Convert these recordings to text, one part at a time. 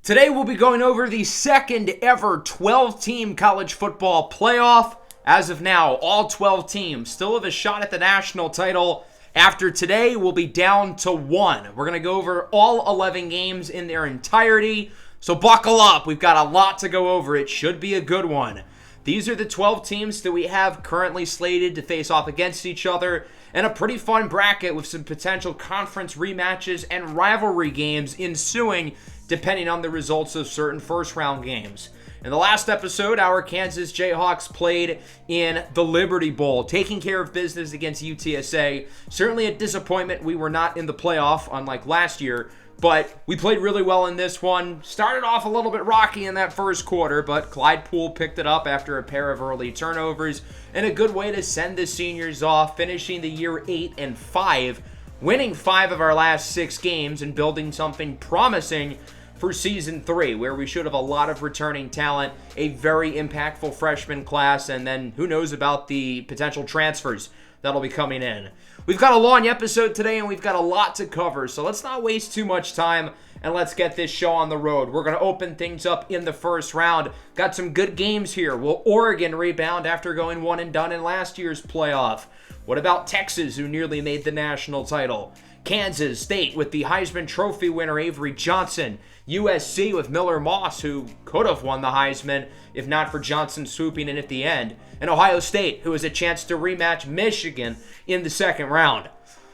Today we'll be going over the second ever 12-team college football playoff. As of now, all 12 teams still have a shot at the national title. After today, we'll be down to one. We're going to go over all 11 games in their entirety, so buckle up. We've got a lot to go over. It should be a good one. These are the 12 teams that we have currently slated to face off against each other, and a pretty fun bracket with some potential conference rematches and rivalry games ensuing depending on the results of certain first-round games. In the last episode, our Kansas Jayhawks played in the Liberty Bowl, taking care of business against UTSA. Certainly a disappointment we were not in the playoff, unlike last year, but we played really well in this one. Started off a little bit rocky in that first quarter, but Clyde Poole picked it up after a pair of early turnovers, and a good way to send the seniors off, finishing the year 8-5, winning 5 of our last 6 games and building something promising for Season 3, where we should have a lot of returning talent, a very impactful freshman class, and then who knows about the potential transfers that'll be coming in. We've got a long episode today, and we've got a lot to cover, so let's not waste too much time, and let's get this show on the road. We're going to open things up in the first round. Got some good games here. Will Oregon rebound after going one and done in last year's playoff? What about Texas, who nearly made the national title? Kansas State with the Heisman Trophy winner Avery Johnson. USC with Miller Moss, who could have won the Heisman if not for Johnson swooping in at the end. And Ohio State, who has a chance to rematch Michigan in the second round.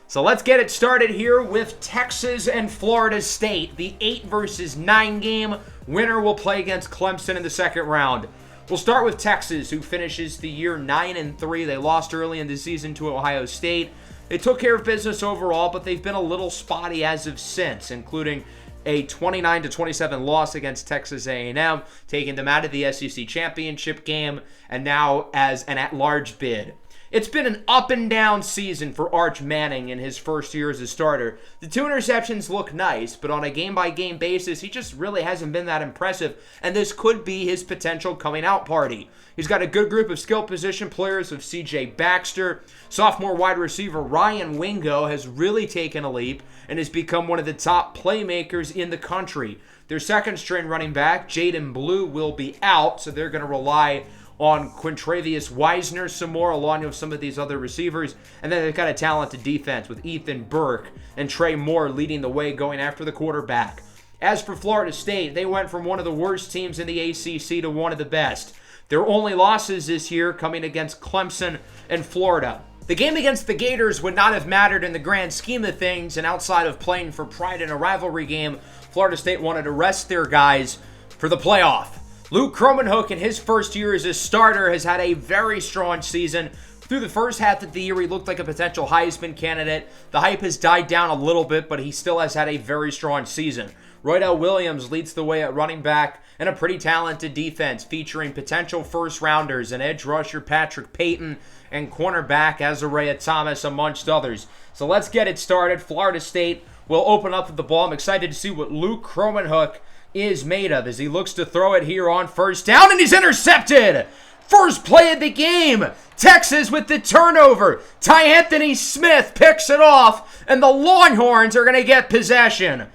So let's get it started here with Texas and Florida State. The 8-9 game. Winner will play against Clemson in the second round. We'll start with Texas, who finishes the year 9-3. They lost early in the season to Ohio State. They took care of business overall, but they've been a little spotty as of since, including a 29-27 loss against Texas A&M, taking them out of the SEC championship game, and now as an at-large bid. It's been an up-and-down season for Arch Manning in his first year as a starter. The 2 interceptions look nice, but on a game-by-game basis, he just really hasn't been that impressive, and this could be his potential coming-out party. He's got a good group of skill position players with C.J. Baxter. Sophomore wide receiver Ryan Wingo has really taken a leap and has become one of the top playmakers in the country. Their second-string running back, Jaden Blue, will be out, so they're going to rely on Quintravious Wisner some more, along with some of these other receivers. And then they've got a talented defense with Ethan Burke and Trey Moore leading the way going after the quarterback. As for Florida State, they went from one of the worst teams in the ACC to one of the best. Their only losses this year coming against Clemson and Florida. The game against the Gators would not have mattered in the grand scheme of things, and outside of playing for pride in a rivalry game, Florida State wanted to rest their guys for the playoff. Luke Kromenhoek, in his first year as a starter, has had a very strong season. Through the first half of the year, he looked like a potential Heisman candidate. The hype has died down a little bit, but he still has had a very strong season. Roydell Williams leads the way at running back, and a pretty talented defense featuring potential first-rounders and edge rusher Patrick Payton and cornerback Azariah Thomas, amongst others. So let's get it started. Florida State will open up with the ball. I'm excited to see what Luke Kromenhoek is made of as he looks to throw it here on first down, and he's intercepted. First play of the game. Texas with the turnover. Ty Anthony Smith picks it off, and the Longhorns are going to get possession.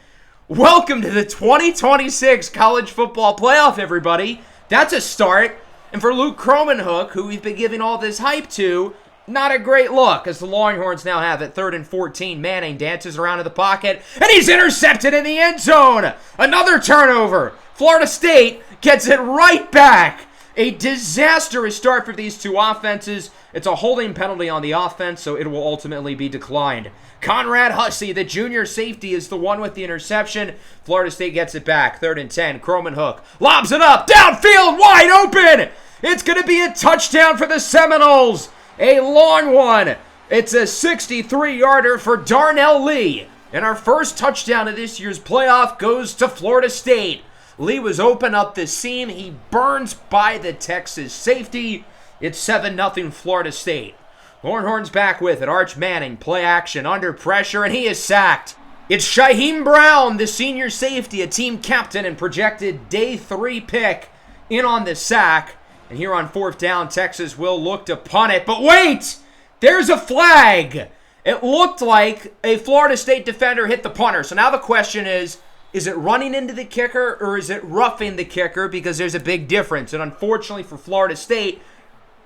Welcome to the 2026 college football playoff, everybody. That's a start. And for Luke Kromenhoek, who we've been giving all this hype to, not a great look, as the Longhorns now have it 3rd and 14. Manning dances around in the pocket, and he's intercepted in the end zone. Another turnover. Florida State gets it right back. A disastrous start for these two offenses. It's a holding penalty on the offense, so it will ultimately be declined. Conrad Hussey, the junior safety, is the one with the interception. Florida State gets it back. 3rd and 10. Kromenhoek lobs it up. Downfield, wide open. It's going to be a touchdown for the Seminoles. A long one. It's a 63-yarder for Darnell Lee. And our first touchdown of this year's playoff goes to Florida State. Lee was open up the seam. He burns by the Texas safety. It's 7-0 Florida State. Longhorns back with it. Arch Manning, play action, under pressure, and he is sacked. It's Shaheem Brown, the senior safety, a team captain and projected day 3 pick, in on the sack. And here on 4th down, Texas will look to punt it. But wait! There's a flag! It looked like a Florida State defender hit the punter. So now the question is, Is it running into the kicker or is it roughing the kicker? Because there's a big difference. And unfortunately for Florida State,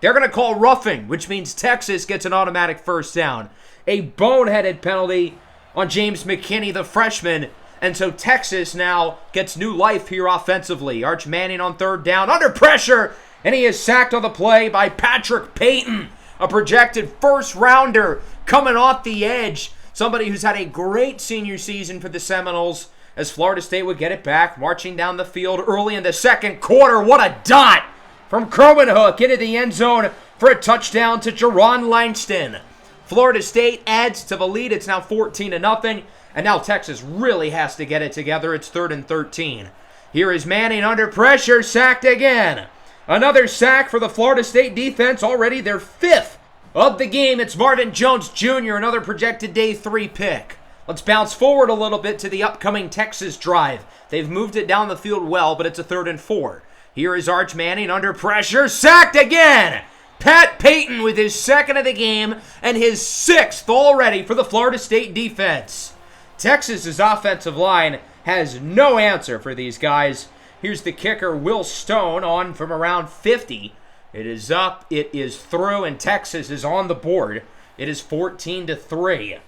they're going to call roughing, which means Texas gets an automatic first down. A boneheaded penalty on James McKinney, the freshman. And so Texas now gets new life here offensively. Arch Manning on third down, under pressure, and he is sacked on the play by Patrick Payton, a projected first rounder coming off the edge. Somebody who's had a great senior season for the Seminoles, as Florida State would get it back, marching down the field early in the second quarter. What a dot from Crowenhook into the end zone for a touchdown to Jerron Langston. Florida State adds to the lead. It's now 14-0, and now Texas really has to get it together. It's 3rd and 13. Here is Manning under pressure, sacked again. Another sack for the Florida State defense, already their 5th of the game. It's Marvin Jones Jr., another projected day 3 pick. Let's bounce forward a little bit to the upcoming Texas drive. They've moved it down the field well, but it's a 3rd and 4. Here is Arch Manning under pressure, sacked again. Pat Payton with his 2nd of the game and his 6th already for the Florida State defense. Texas's offensive line has no answer for these guys. Here's the kicker, Will Stone, on from around 50. It is up, it is through, and Texas is on the board. It is 14-3.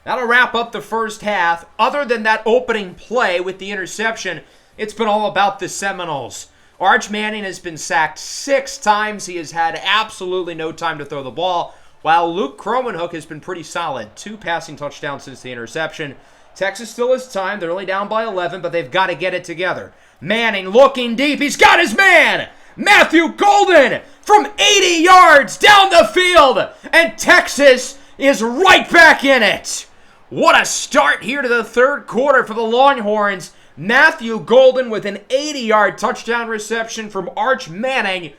That'll wrap up the first half. Other than that opening play with the interception, it's been all about the Seminoles. Arch Manning has been sacked 6 times. He has had absolutely no time to throw the ball, while Luke Crowenhook has been pretty solid. 2 passing touchdowns since the interception. Texas still has time. They're only down by 11, but they've got to get it together. Manning looking deep. He's got his man! Matthew Golden from 80 yards down the field, and Texas is right back in it. What a start here to the 3rd quarter for the Longhorns. Matthew Golden with an 80-yard touchdown reception from Arch Manning,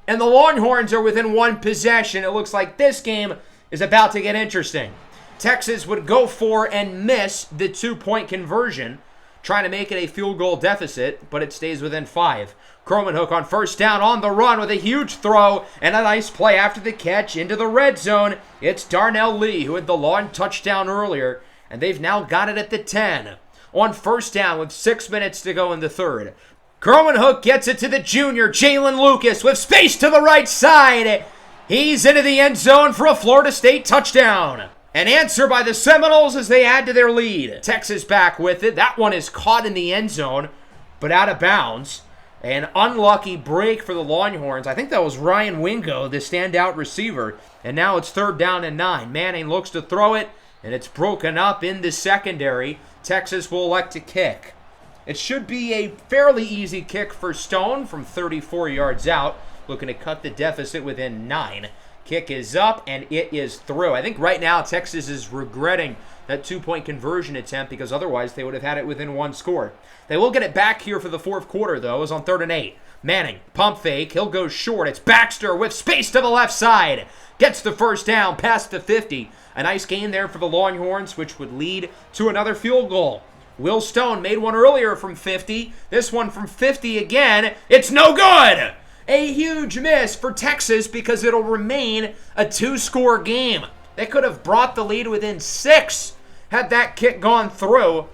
and the Longhorns are within 1 possession. It looks like this game is about to get interesting. Texas would go for and miss the 2-point conversion, trying to make it a field goal deficit, but it stays within 5. Crowenhook on first down on the run with a huge throw and a nice play after the catch into the red zone. It's Darnell Lee who had the long touchdown earlier, and they've now got it at the 10. On first down with 6 minutes to go in the 3rd. Crowenhook gets it to the junior, Jalen Lucas, with space to the right side. He's into the end zone for a Florida State touchdown. An answer by the Seminoles as they add to their lead. Texas back with it. That one is caught in the end zone, but out of bounds. An unlucky break for the Longhorns. I think that was Ryan Wingo, the standout receiver. And now it's 3rd down and 9. Manning looks to throw it, and it's broken up in the secondary. Texas will elect to kick. It should be a fairly easy kick for Stone from 34 yards out. Looking to cut the deficit within 9. Kick is up, and it is through. I think right now Texas is regretting that 2-point conversion attempt because otherwise they would have had it within 1 score. They will get it back here for the 4th quarter, though. It's on 3rd and 8. Manning, pump fake. He'll go short. It's Baxter with space to the left side. Gets the first down past the 50. A nice gain there for the Longhorns, which would lead to another field goal. Will Stone made one earlier from 50. This one from 50 again. It's no good! A huge miss for Texas because it'll remain a 2-score game. They could have brought the lead within 6 had that kick gone through.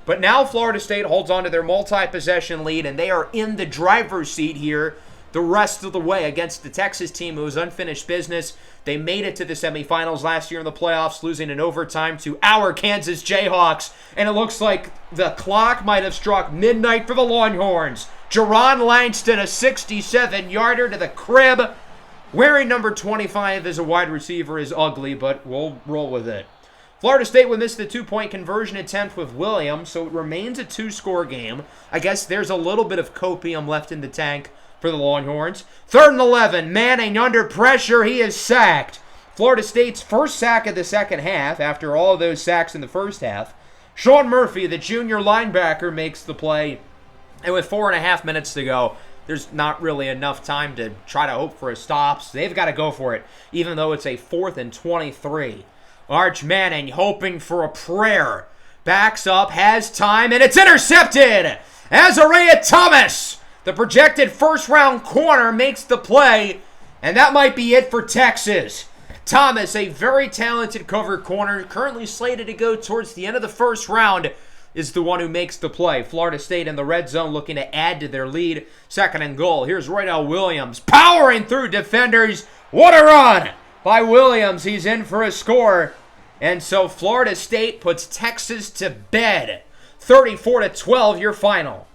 But now Florida State holds on to their multi-possession lead, and they are in the driver's seat here the rest of the way against the Texas team who was unfinished business. They made it to the semifinals last year in the playoffs, losing in overtime to our Kansas Jayhawks. And it looks like the clock might have struck midnight for the Longhorns. Jerron Langston, a 67-yarder to the crib. Wearing number 25 as a wide receiver is ugly, but we'll roll with it. Florida State would miss the 2-point conversion attempt with Williams, so it remains a 2-score game. I guess there's a little bit of copium left in the tank for the Longhorns. 3rd and 11, Manning under pressure. He is sacked. Florida State's first sack of the second half after all of those sacks in the first half. Sean Murphy, the junior linebacker, makes the play. And with 4.5 minutes to go, there's not really enough time to try to hope for a stop. So they've got to go for it, even though it's a 4th and 23. Arch Manning hoping for a prayer. Backs up, has time, and it's intercepted! Azariah Thomas, the projected first-round corner, makes the play, and that might be it for Texas. Thomas, a very talented cover corner, currently slated to go towards the end of the first round. is the one who makes the play. Florida State in the red zone looking to add to their lead. 2nd and goal. Here's Roydell Williams powering through defenders. What a run by Williams. He's in for a score. And so Florida State puts Texas to bed. 34-12, your final.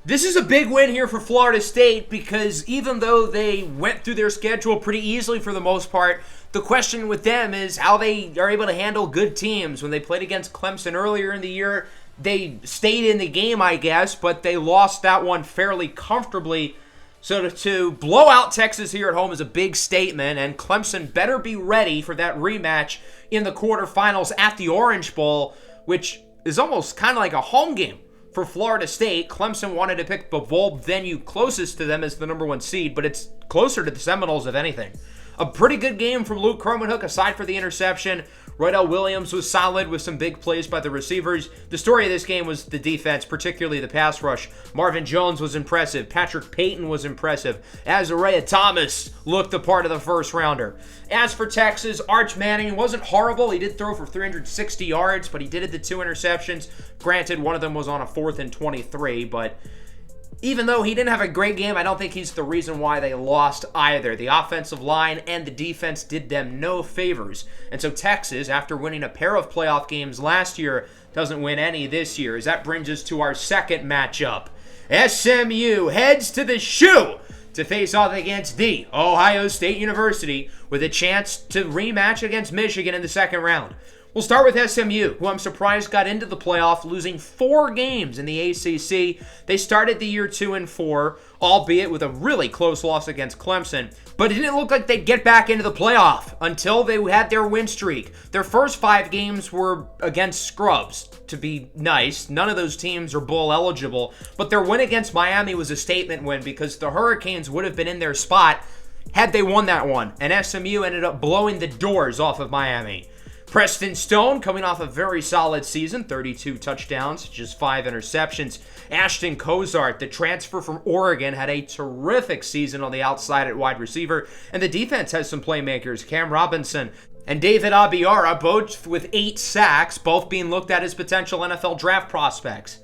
This is a big win here for Florida State because even though they went through their schedule pretty easily for the most part, the question with them is how they are able to handle good teams. When they played against Clemson earlier in the year, they stayed in the game, I guess, but they lost that one fairly comfortably. So to blow out Texas here at home is a big statement, and Clemson better be ready for that rematch in the quarterfinals at the Orange Bowl, which is almost kind of like a home game for Florida State. Clemson wanted to pick the bowl venue closest to them as the number 1 seed, but it's closer to the Seminoles, if anything. A pretty good game from Luke Cromanhook, aside for the interception. Roydell Williams was solid with some big plays by the receivers. The story of this game was the defense, particularly the pass rush. Marvin Jones was impressive. Patrick Payton was impressive. Azariah Thomas looked the part of the first rounder. As for Texas, Arch Manning wasn't horrible. He did throw for 360 yards, but he did have the 2 interceptions. Granted, one of them was on a 4th and 23, but even though he didn't have a great game, I don't think he's the reason why they lost either. The offensive line and the defense did them no favors. And so Texas, after winning a pair of playoff games last year, doesn't win any this year. As that brings us to our second matchup. SMU heads to the Shoe to face off against the Ohio State University with a chance to rematch against Michigan in the second round. We'll start with SMU, who I'm surprised got into the playoff, losing 4 games in the ACC. They started the year 2-4, albeit with a really close loss against Clemson, but it didn't look like they'd get back into the playoff until they had their win streak. Their first 5 games were against scrubs, to be nice. None of those teams are bowl eligible, but their win against Miami was a statement win because the Hurricanes would have been in their spot had they won that one, and SMU ended up blowing the doors off of Miami. Preston Stone coming off a very solid season, 32 touchdowns, just 5 interceptions. Ashton Kozart, the transfer from Oregon, had a terrific season on the outside at wide receiver. And the defense has some playmakers, Cam Robinson and David Abiara, both with 8 sacks, both being looked at as potential NFL draft prospects.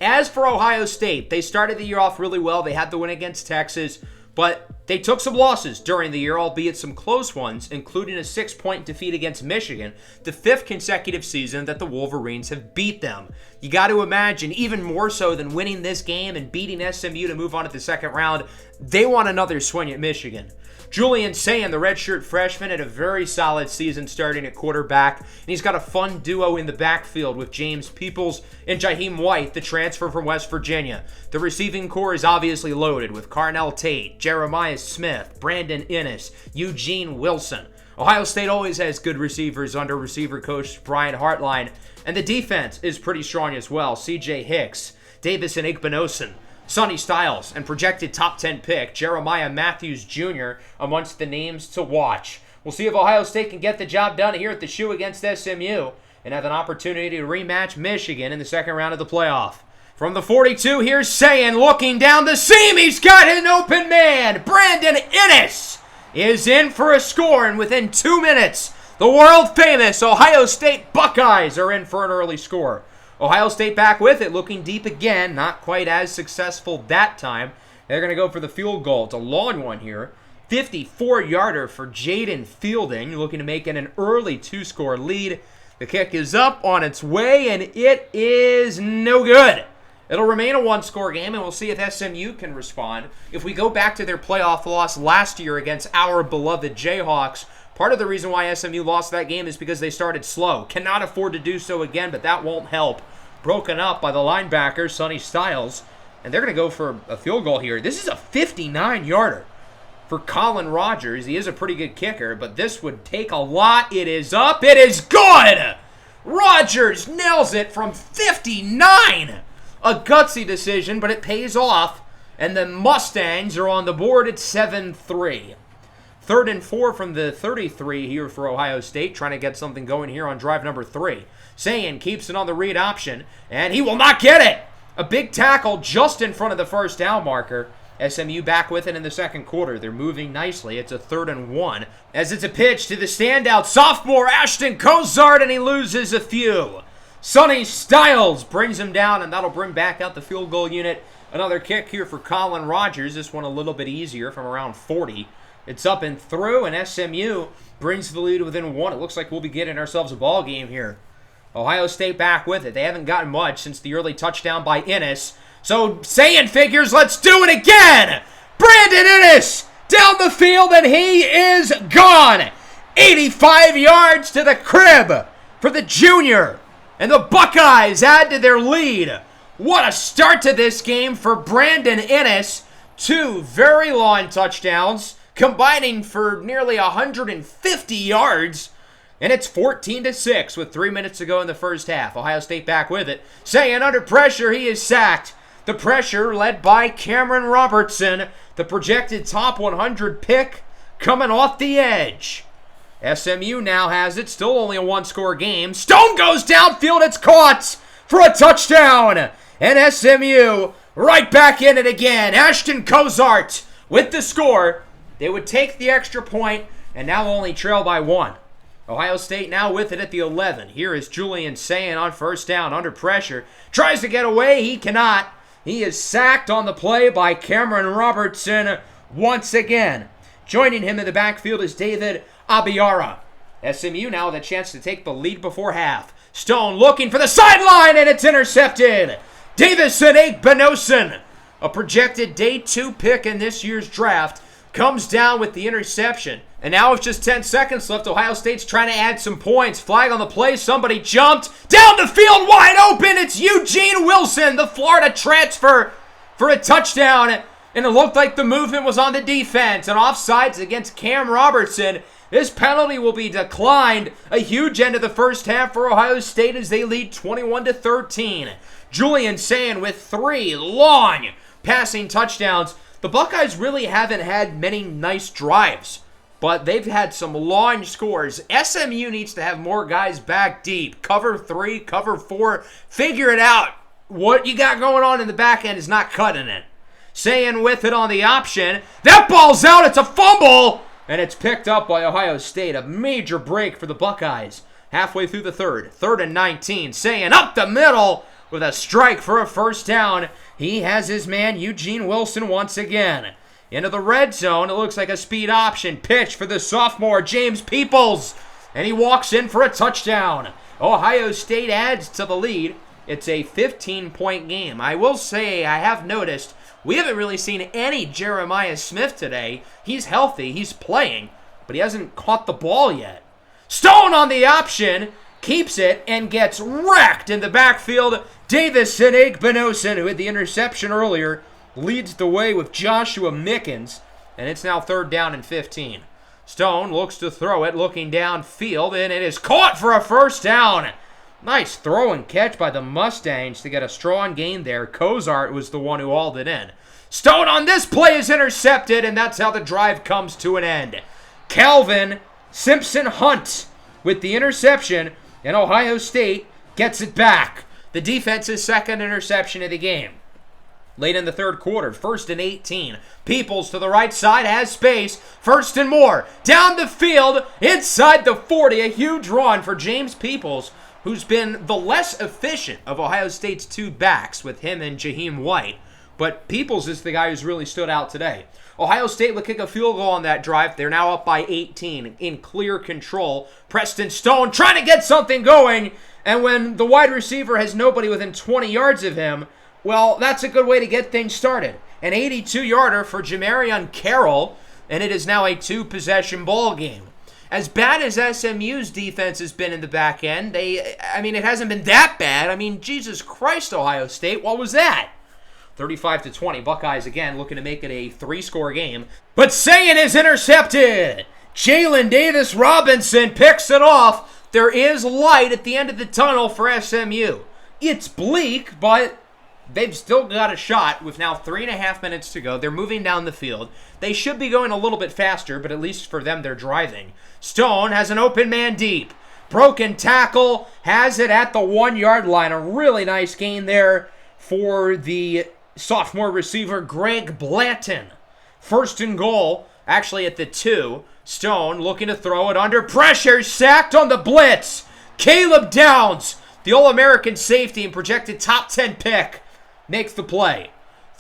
As for Ohio State, they started the year off really well. They had the win against Texas, but they took some losses during the year, albeit some close ones, including a 6-point defeat against Michigan, the 5th consecutive season that the Wolverines have beat them. You got to imagine, even more so than winning this game and beating SMU to move on to the second round, they want another swing at Michigan. Julian Sayin, the redshirt freshman, had a very solid season starting at quarterback, and he's got a fun duo in the backfield with James Peoples and Jaheim White, the transfer from West Virginia. The receiving core is obviously loaded with Carnell Tate, Jeremiah Smith, Brandon Innes, Eugene Wilson. Ohio State always has good receivers under receiver coach Brian Hartline, and the defense is pretty strong as well. C.J. Hicks, Davison Igbinosun, Sonny Styles, and projected top 10 pick Jeremiah Matthews Jr. amongst the names to watch. We'll see if Ohio State can get the job done here at the Shoe against SMU and have an opportunity to rematch Michigan in the second round of the playoff. From the 42, here's Sayin looking down the seam. He's got an open man. Brandon Innes is in for a score, and within 2 minutes, the world-famous Ohio State Buckeyes are in for an early score. Ohio State back with it, looking deep again, not quite as successful that time. They're going to go for the field goal. It's a long one here. 54-yarder for Jaden Fielding, looking to make it an early 2-score lead. The kick is up on its way, and it is no good. It'll remain a 1-score game, and we'll see if SMU can respond. If we go back to their playoff loss last year against our beloved Jayhawks, part of the reason why SMU lost that game is because they started slow. Cannot afford to do so again, but that won't help. Broken up by the linebacker, Sonny Styles, and they're going to go for a field goal here. This is a 59-yarder for Colin Rogers. He is a pretty good kicker, but this would take a lot. It is up. It is good! Rogers nails it from 59! A gutsy decision, but it pays off, and the Mustangs are on the board at 7-3. 3rd and 4 from the 33 here for Ohio State, trying to get something going here on drive number 3. Sayin keeps it on the read option, and he will not get it! A big tackle just in front of the first down marker. SMU back with it in the second quarter. They're moving nicely. It's a 3rd and 1. As it's a pitch to the standout sophomore Ashton Kozart, and he loses a few. Sonny Styles brings him down, and that'll bring back out the field goal unit. Another kick here for Colin Rogers. This one a little bit easier from around 40. It's up and through, and SMU brings the lead within one. It looks like we'll be getting ourselves a ball game here. Ohio State back with it. They haven't gotten much since the early touchdown by Ennis. So Sayin figures, let's do it again. Brandon Ennis down the field, and he is gone. 85 yards to the crib for the junior. And the Buckeyes add to their lead. What a start to this game for Brandon Ennis. 2 very long touchdowns, combining for nearly 150 yards. And it's 14-6 with 3 minutes to go in the first half. Ohio State back with it. Sayin under pressure, he is sacked. The pressure led by Cameron Robertson, the projected top 100 pick, coming off the edge. SMU now has it, still only a one-score game. Stone goes downfield, it's caught for a touchdown. And SMU right back in it again. Ashton Cozart with the score. They would take the extra point and now only trail by 1. Ohio State now with it at the 11. Here is Julian Sayin on first down under pressure. Tries to get away, he cannot. He is sacked on the play by Cameron Robertson once again. Joining him in the backfield is David Abiara. SMU now with a chance to take the lead before half. Stone looking for the sideline, and it's intercepted. Davison Benosen, a projected day 2 pick in this year's draft, comes down with the interception. And now with just 10 seconds left, Ohio State's trying to add some points. Flag on the play, somebody jumped. Down the field, wide open, it's Eugene Wilson, the Florida transfer, for a touchdown. And it looked like the movement was on the defense. And offsides against Cam Robertson. This penalty will be declined. A huge end of the first half for Ohio State as they lead 21-13. Julian Sayin with 3 long passing touchdowns. The Buckeyes really haven't had many nice drives, but they've had some long scores. SMU needs to have more guys back deep. Cover 3, cover 4. Figure it out. What you got going on in the back end is not cutting it. Sayin with it on the option. That ball's out. It's a fumble. And it's picked up by Ohio State. A major break for the Buckeyes. Halfway through the third. 3rd and 19. Sayin up the middle with a strike for a first down. He has his man Eugene Wilson once again. Into the red zone. It looks like a speed option. Pitch for the sophomore James Peoples. And he walks in for a touchdown. Ohio State adds to the lead. It's a 15-point game. I will say I have noticed we haven't really seen any Jeremiah Smith today. He's healthy. He's playing. But he hasn't caught the ball yet. Stone on the option. Keeps it and gets wrecked in the backfield. Davison Benosen, who had the interception earlier, leads the way with Joshua Mickens. And it's now 3rd down and 15. Stone looks to throw it, looking downfield, and it is caught for a first down. Nice throw and catch by the Mustangs to get a strong gain there. Cozart was the one who hauled it in. Stone on this play is intercepted, and that's how the drive comes to an end. Calvin Simpson Hunt with the interception, and Ohio State gets it back. The defense's 2nd interception of the game. Late in the 3rd quarter, 1st and 18. Peoples to the right side has space. 1st and more. Down the field, inside the 40. A huge run for James Peoples, who's been the less efficient of Ohio State's 2 backs with him and Jaheim White. But Peoples is the guy who's really stood out today. Ohio State will kick a field goal on that drive. They're now up by 18 in clear control. Preston Stone trying to get something going. And when the wide receiver has nobody within 20 yards of him, well, that's a good way to get things started. An 82-yarder for Jamarion Carroll, and it is now a 2-possession ball game. As bad as SMU's defense has been in the back end, it hasn't been that bad. Jesus Christ, Ohio State, what was that? 35-20, Buckeyes again looking to make it a 3-score game. But Sayin is intercepted. Jalen Davis Robinson picks it off. There is light at the end of the tunnel for SMU. It's bleak, but they've still got a shot with now 3.5 minutes to go. They're moving down the field. They should be going a little bit faster, but at least for them, they're driving. Stone has an open man deep. Broken tackle, has it at the 1-yard line. A really nice gain there for the sophomore receiver, Greg Blanton. 1st and goal, actually at the 2. Stone looking to throw it under pressure, sacked on the blitz. Caleb Downs The All-American safety and projected top 10 pick makes the play.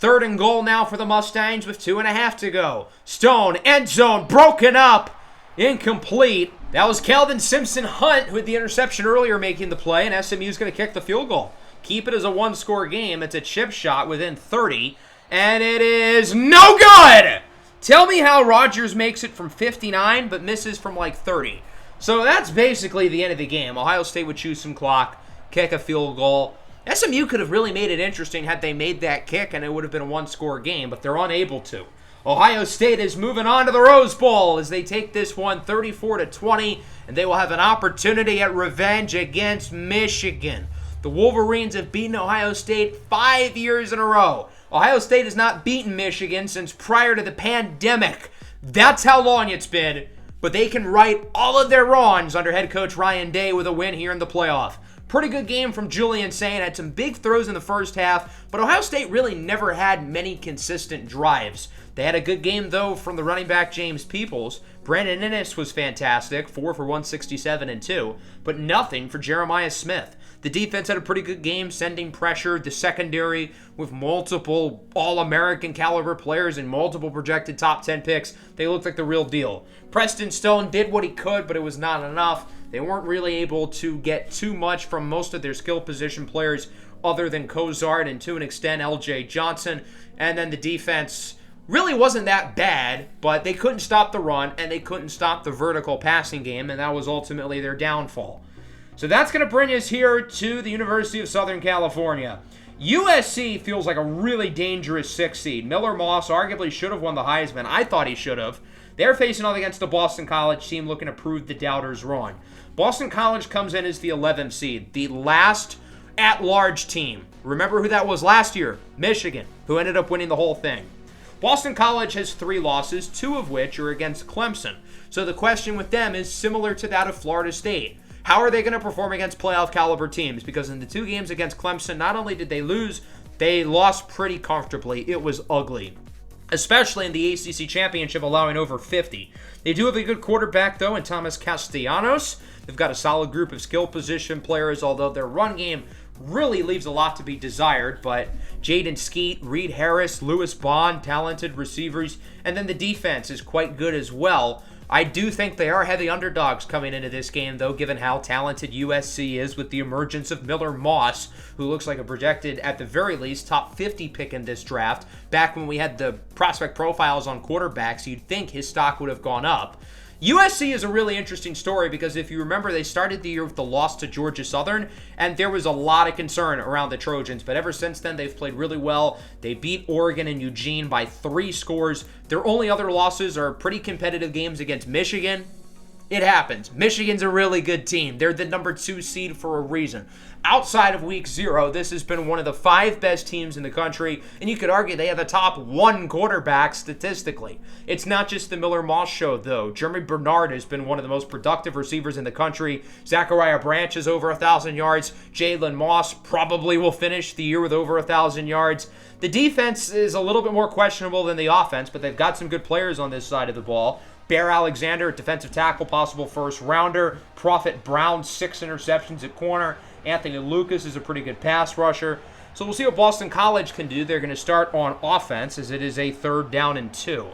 3rd and goal now for the Mustangs with 2.5 to go. Stone, end zone, broken up, incomplete. That was Kelvin Simpson-Hunt who had the interception earlier making the play, and SMU's going to kick the field goal. Keep it as a one-score game. It's a chip shot within 30, and it is no good! Tell me how Rogers makes it from 59 but misses from like 30. So that's basically the end of the game. Ohio State would choose some clock, kick a field goal. SMU could have really made it interesting had they made that kick, and it would have been a one-score game, but they're unable to. Ohio State is moving on to the Rose Bowl as they take this one 34-20, and they will have an opportunity at revenge against Michigan. The Wolverines have beaten Ohio State 5 years in a row. Ohio State has not beaten Michigan since prior to the pandemic. That's how long it's been, but they can right all of their wrongs under head coach Ryan Day with a win here in the playoff. Pretty good game from Julian Sain. Had some big throws in the first half, but Ohio State really never had many consistent drives. They had a good game, though, from the running back James Peoples. Brandon Innes was fantastic, 4 for 167 and 2, but nothing for Jeremiah Smith. The defense had a pretty good game, sending pressure. The secondary with multiple All-American caliber players and multiple projected top 10 picks, they looked like the real deal. Preston Stone did what he could, but it was not enough. They weren't really able to get too much from most of their skill position players other than Cozart and to an extent LJ Johnson. And then the defense really wasn't that bad, but they couldn't stop the run and they couldn't stop the vertical passing game, and that was ultimately their downfall. So that's going to bring us here to the University of Southern California. USC feels like a really dangerous 6th seed. Miller Moss arguably should have won the Heisman. I thought he should have. They're facing off against the Boston College team looking to prove the doubters wrong. Boston College comes in as the 11th seed, the last at-large team. Remember who that was last year? Michigan, who ended up winning the whole thing. Boston College has 3 losses, 2 of which are against Clemson. So the question with them is similar to that of Florida State. How are they going to perform against playoff caliber teams? Because in the 2 games against Clemson, not only did they lose, they lost pretty comfortably. It was ugly, especially in the ACC Championship, allowing over 50. They do have a good quarterback, though, in Thomas Castellanos. They've got a solid group of skill position players, although their run game really leaves a lot to be desired. But Jaden Skeet, Reed Harris, Lewis Bond, talented receivers, and then the defense is quite good as well. I do think they are heavy underdogs coming into this game, though, given how talented USC is with the emergence of Miller Moss, who looks like a projected, at the very least, top 50 pick in this draft. Back when we had the prospect profiles on quarterbacks, you'd think his stock would have gone up. USC is a really interesting story because if you remember, they started the year with the loss to Georgia Southern, and there was a lot of concern around the Trojans. But ever since then, they've played really well. They beat Oregon and Eugene by 3 scores. Their only other losses are pretty competitive games against Michigan. It happens. Michigan's a really good team. They're the number 2 seed for a reason. Outside of week 0, this has been one of the 5 best teams in the country, and you could argue they have a top 1 quarterback statistically. It's not just the Miller Moss show, though. Jeremy Bernard has been one of the most productive receivers in the country. Zachariah Branch is over 1,000 yards. Jalen Moss probably will finish the year with over 1,000 yards. The defense is a little bit more questionable than the offense, but they've got some good players on this side of the ball. Bear Alexander at defensive tackle, possible first rounder. Prophet Brown, 6 interceptions at corner. Anthony Lucas is a pretty good pass rusher. So we'll see what Boston College can do. They're going to start on offense as it is a 3rd down and 2.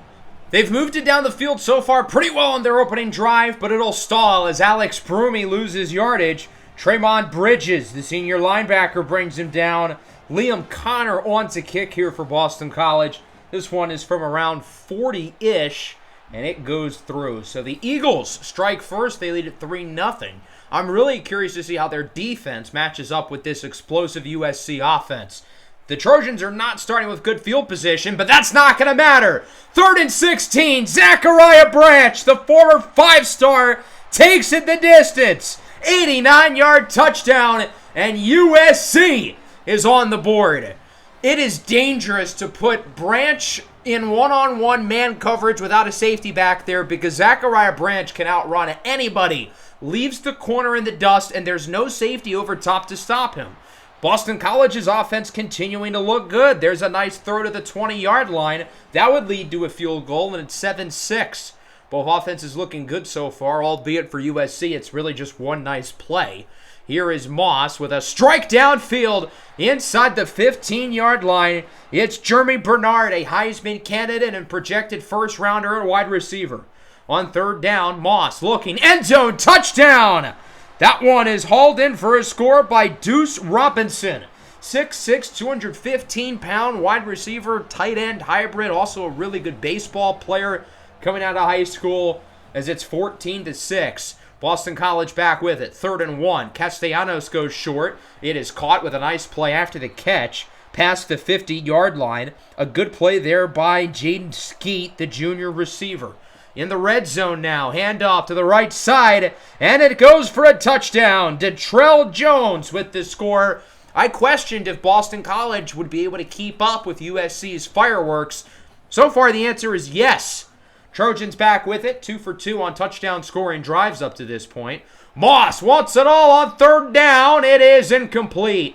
They've moved it down the field so far pretty well on their opening drive, but it'll stall as Alex Broomy loses yardage. Tremont Bridges, the senior linebacker, brings him down. Liam Connor on to kick here for Boston College. This one is from around 40-ish, and it goes through. So the Eagles strike first. They lead at 3-0. I'm really curious to see how their defense matches up with this explosive USC offense. The Trojans are not starting with good field position, but that's not going to matter. 3rd and 16, Zachariah Branch, the former 5-star, takes it the distance. 89-yard touchdown, and USC is on the board. It is dangerous to put Branch in one-on-one man coverage without a safety back there because Zachariah Branch can outrun anybody. Leaves the corner in the dust, and there's no safety over top to stop him. Boston College's offense continuing to look good. There's a nice throw to the 20-yard line. That would lead to a field goal, and it's 7-6. Both offenses looking good so far, albeit for USC, it's really just one nice play. Here is Moss with a strike downfield inside the 15-yard line. It's Jeremy Bernard, a Heisman candidate and projected first-rounder at wide receiver. On third down, Moss looking, end zone, touchdown! That one is hauled in for a score by Deuce Robinson. 6'6", 215-pound wide receiver, tight end hybrid, also a really good baseball player coming out of high school as it's 14-6. Boston College back with it. 3rd and 1. Castellanos goes short. It is caught with a nice play after the catch. Past the 50-yard line. A good play there by Jaden Skeet, the junior receiver. In the red zone now. Handoff to the right side. And it goes for a touchdown. Detrell Jones with the score. I questioned if Boston College would be able to keep up with USC's fireworks. So far the answer is yes. Trojans back with it, 2 for 2 on touchdown scoring drives up to this point. Moss wants it all on third down. It is incomplete.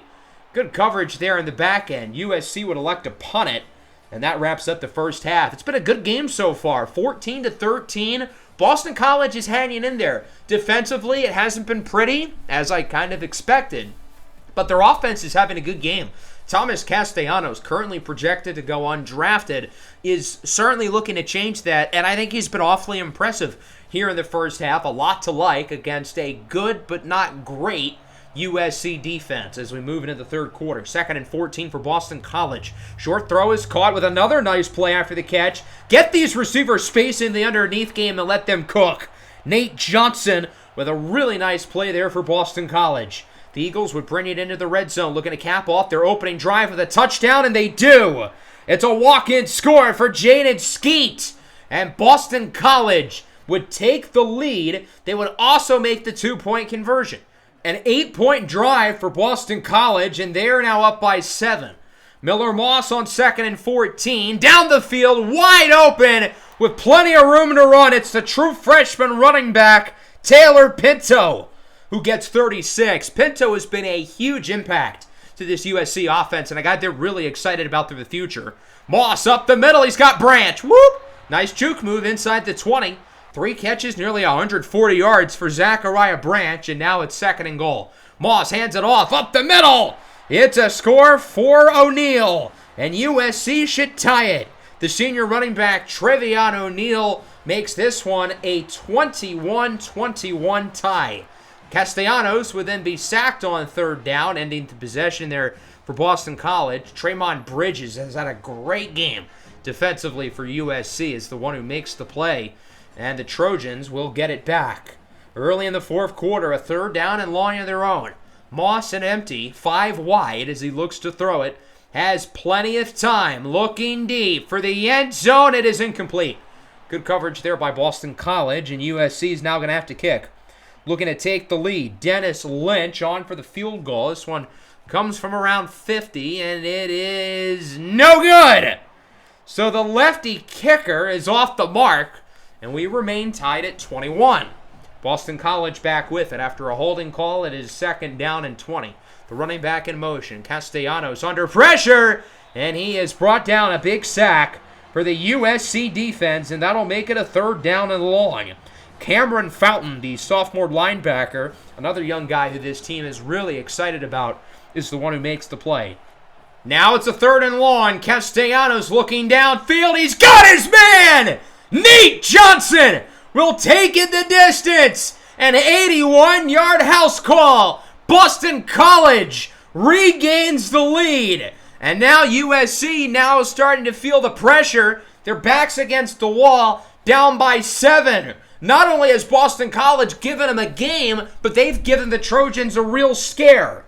Good coverage there in the back end. USC would elect to punt it, and that wraps up the first half. It's been a good game so far, 14-13. Boston College is hanging in there. Defensively, it hasn't been pretty, as I kind of expected, but their offense is having a good game. Thomas Castellanos, currently projected to go undrafted, is certainly looking to change that, and I think he's been awfully impressive here in the first half. A lot to like against a good but not great USC defense as we move into the third quarter. 2nd and 14 for Boston College. Short throw is caught with another nice play after the catch. Get these receivers space in the underneath game and let them cook. Nate Johnson with a really nice play there for Boston College. The Eagles would bring it into the red zone, looking to cap off their opening drive with a touchdown, and they do. It's a walk-in score for Jaden Skeet. And Boston College would take the lead. They would also make the 2-point conversion. An 8-point drive for Boston College, and they are now up by 7. Miller Moss on 2nd and 14. Down the field, wide open, with plenty of room to run. It's the true freshman running back, Taylor Pinto, who gets 36. Pinto has been a huge impact to this USC offense, and a guy they're really excited about for the future. Moss up the middle. He's got Branch. Whoop! Nice juke move inside the 20. 3 catches, nearly 140 yards for Zachariah Branch, and now it's 2nd and goal. Moss hands it off up the middle. It's a score for O'Neal, and USC should tie it. The senior running back, Trevion O'Neal, makes this one a 21-21 tie. Castellanos would then be sacked on 3rd down, ending the possession there for Boston College. Tremont Bridges has had a great game defensively for USC. Is the one who makes the play, and the Trojans will get it back. Early in the 4th quarter, a 3rd down and long of their own. Moss and empty, 5 wide as he looks to throw it. Has plenty of time, looking deep for the end zone. It is incomplete. Good coverage there by Boston College, and USC is now going to have to kick. Looking to take the lead. Dennis Lynch on for the field goal. This one comes from around 50, and it is no good. So the lefty kicker is off the mark, and we remain tied at 21. Boston College back with it. After a holding call, it is 2nd down and 20. The running back in motion. Castellanos under pressure, and he has brought down a big sack for the USC defense, and that'll make it a 3rd down and long. Cameron Fountain, the sophomore linebacker, another young guy who this team is really excited about, is the one who makes the play. Now it's a 3rd and long. Castellanos looking downfield. He's got his man! Nate Johnson will take it the distance. An 81-yard house call. Boston College regains the lead. And now USC now is starting to feel the pressure. Their backs against the wall, down by 7. Not only has Boston College given them a game, but they've given the Trojans a real scare.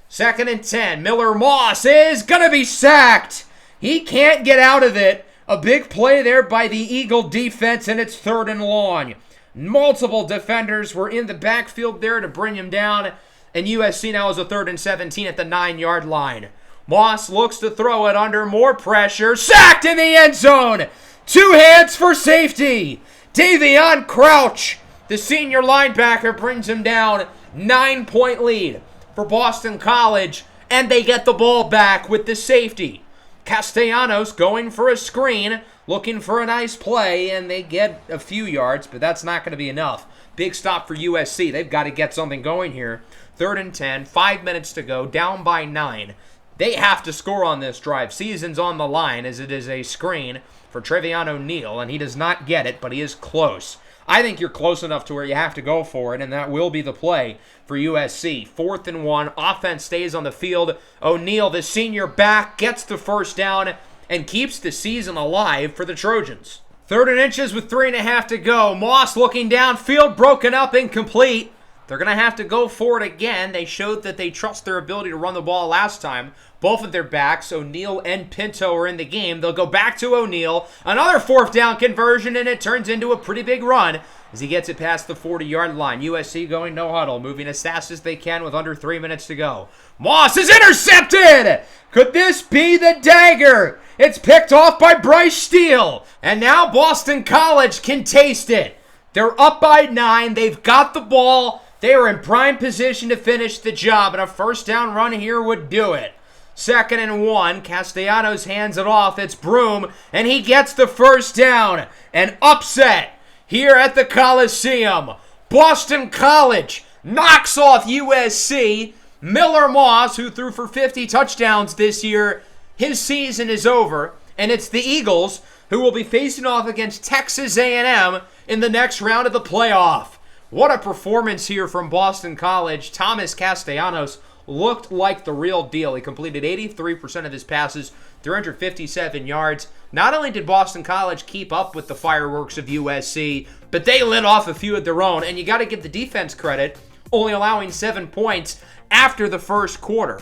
2nd and 10. Miller Moss is going to be sacked. He can't get out of it. A big play there by the Eagle defense, and it's 3rd and long. Multiple defenders were in the backfield there to bring him down, and USC now has a 3rd and 17 at the 9-yard line. Moss looks to throw it under more pressure. Sacked in the end zone. 2 hands for safety. Davion Crouch, the senior linebacker, brings him down. 9-point lead for Boston College, and they get the ball back with the safety. Castellanos going for a screen, looking for a nice play, and they get a few yards, but that's not going to be enough. Big stop for USC. They've got to get something going here. 3rd and 10, 5 minutes to go, down by 9. They have to score on this drive. Season's on the line as it is a screen for Trevion O'Neal, and he does not get it, but he is close. I think you're close enough to where you have to go for it, and that will be the play for USC. 4th and 1, offense stays on the field. O'Neal, the senior back, gets the first down and keeps the season alive for the Trojans. 3rd and inches with 3.5 to go. Moss looking downfield, broken up, incomplete. They're going to have to go for it again. They showed that they trust their ability to run the ball last time. Both of their backs, O'Neal and Pinto, are in the game. They'll go back to O'Neal. Another 4th down conversion, and it turns into a pretty big run as he gets it past the 40-yard line. USC going no huddle, moving as fast as they can with under 3 minutes to go. Moss is intercepted! Could this be the dagger? It's picked off by Bryce Steele. And now Boston College can taste it. They're up by 9. They've got the ball. They are in prime position to finish the job, and a first down run here would do it. 2nd and 1, Castellanos hands it off. It's Broom, and he gets the first down. An upset here at the Coliseum. Boston College knocks off USC. Miller Moss, who threw for 50 touchdowns this year, his season is over, and it's the Eagles who will be facing off against Texas A&M in the next round of the playoff. What a performance here from Boston College. Thomas Castellanos looked like the real deal. He completed 83% of his passes, 357 yards. Not only did Boston College keep up with the fireworks of USC, but they lit off a few of their own. And you got to give the defense credit, only allowing 7 points after the first quarter.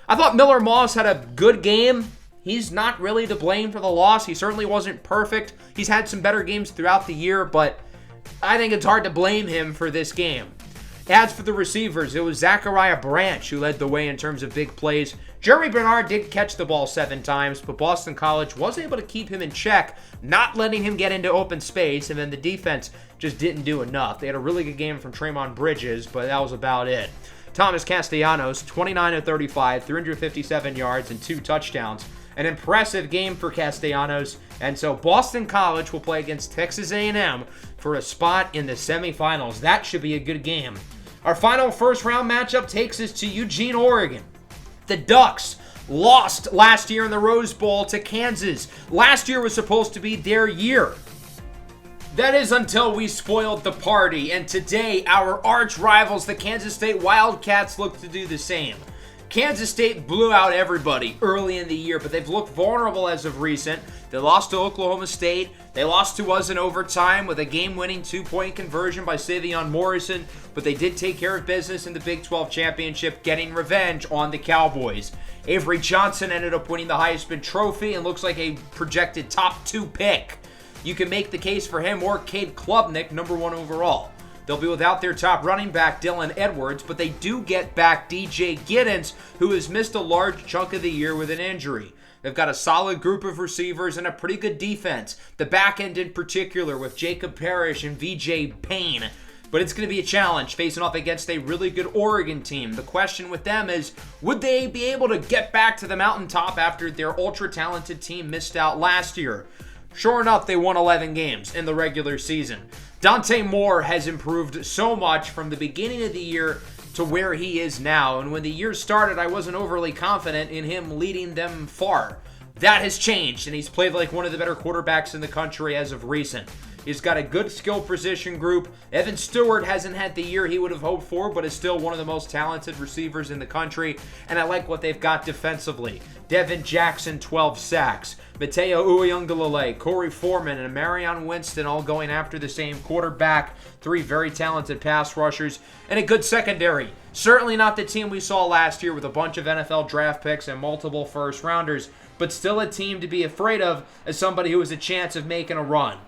I thought Miller Moss had a good game. He's not really to blame for the loss. He certainly wasn't perfect. He's had some better games throughout the year, but I think it's hard to blame him for this game. As for the receivers, it was Zachariah Branch who led the way in terms of big plays. Jeremy Bernard did catch the ball 7 times, but Boston College was able to keep him in check, not letting him get into open space, and then the defense just didn't do enough. They had a really good game from Tremont Bridges, but that was about it. Thomas Castellanos, 29 of 35, 357 yards, and 2 touchdowns. An impressive game for Castellanos, and so Boston College will play against Texas A&M for a spot in the semifinals. That should be a good game. Our final first-round matchup takes us to Eugene, Oregon. The Ducks lost last year in the Rose Bowl to Kansas. Last year was supposed to be their year. That is until we spoiled the party, and today our arch rivals, the Kansas State Wildcats, look to do the same. Kansas State blew out everybody early in the year, but they've looked vulnerable as of recent. They lost to Oklahoma State. They lost to us in overtime with a game-winning 2-point conversion by Savion Morrison, but they did take care of business in the Big 12 Championship, getting revenge on the Cowboys. Avery Johnson ended up winning the Heisman Trophy and looks like a projected top 2 pick. You can make the case for him or Cade Klubnik, number 1 overall. They'll be without their top running back, Dylan Edwards, but they do get back DJ Giddens, who has missed a large chunk of the year with an injury. They've got a solid group of receivers and a pretty good defense. The back end in particular with Jacob Parrish and VJ Payne. But it's going to be a challenge facing off against a really good Oregon team. The question with them is, would they be able to get back to the mountaintop after their ultra-talented team missed out last year? Sure enough, they won 11 games in the regular season. Dante Moore has improved so much from the beginning of the year to where he is now. And when the year started, I wasn't overly confident in him leading them far. That has changed, and he's played like one of the better quarterbacks in the country as of recent. He's got a good skill position group. Evan Stewart hasn't had the year he would have hoped for, but is still one of the most talented receivers in the country. And I like what they've got defensively. Devin Jackson, 12 sacks. Mateo Uyunglele, Corey Foreman, and Marion Winston all going after the same quarterback. 3 very talented pass rushers. And a good secondary. Certainly not the team we saw last year with a bunch of NFL draft picks and multiple first-rounders, but still a team to be afraid of as somebody who has a chance of making a run.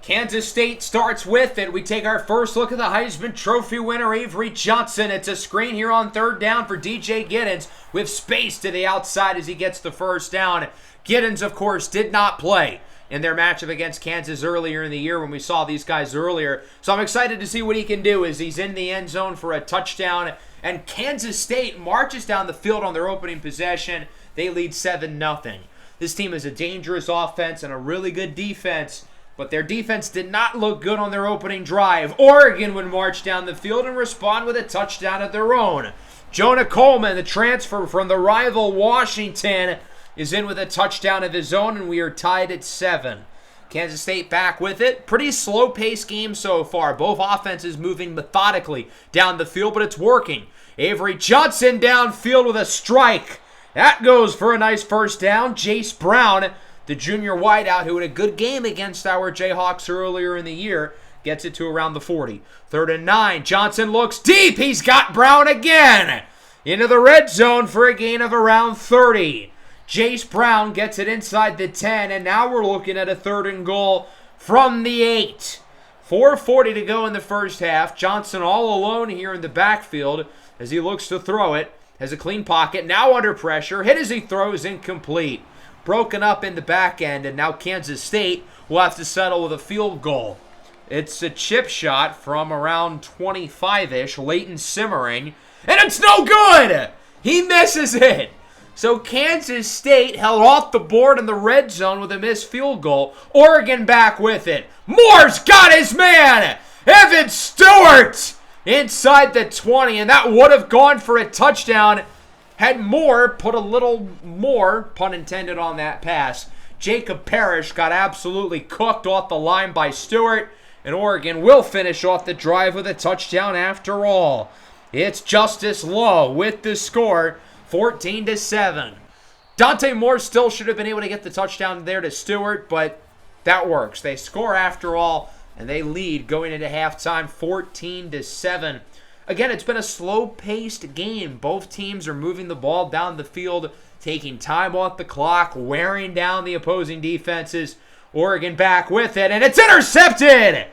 Kansas State starts with it. We take our first look at the Heisman Trophy winner, Avery Johnson. It's a screen here on 3rd down for DJ Giddens with space to the outside as he gets the first down. Giddens, of course, did not play in their matchup against Kansas earlier in the year when we saw these guys earlier. So I'm excited to see what he can do as he's in the end zone for a touchdown. And Kansas State marches down the field on their opening possession. They lead 7-0. This team is a dangerous offense and a really good defense, but their defense did not look good on their opening drive. Oregon would march down the field and respond with a touchdown of their own. Jonah Coleman, the transfer from the rival Washington, is in with a touchdown of his own, and we are tied at 7. Kansas State back with it. Pretty slow-paced game so far. Both offenses moving methodically down the field, but it's working. Avery Johnson downfield with a strike. That goes for a nice first down. Jace Brown, the junior wideout who had a good game against our Jayhawks earlier in the year, gets it to around the 40. 3rd and 9. Johnson looks deep. He's got Brown again. Into the red zone for a gain of around 30. Jace Brown gets it inside the 10, and now we're looking at a 3rd and goal from the 8. 4:40 to go in the first half. Johnson all alone here in the backfield as he looks to throw it. Has a clean pocket, now under pressure. Hit as he throws, incomplete. Broken up in the back end, and now Kansas State will have to settle with a field goal. It's a chip shot from around 25-ish, Leighton Simmering, and it's no good! He misses it! So Kansas State held off the board in the red zone with a missed field goal. Oregon back with it. Moore's got his man! Evan Stewart! Inside the 20, and that would have gone for a touchdown had Moore put a little more, pun intended, on that pass. Jacob Parrish got absolutely cooked off the line by Stewart, and Oregon will finish off the drive with a touchdown after all. It's Justice Lowe with the score, 14-7. Dante Moore still should have been able to get the touchdown there to Stewart, but that works. They score after all, and they lead going into halftime 14-7. Again, it's been a slow-paced game. Both teams are moving the ball down the field, taking time off the clock, wearing down the opposing defenses. Oregon back with it, and it's intercepted!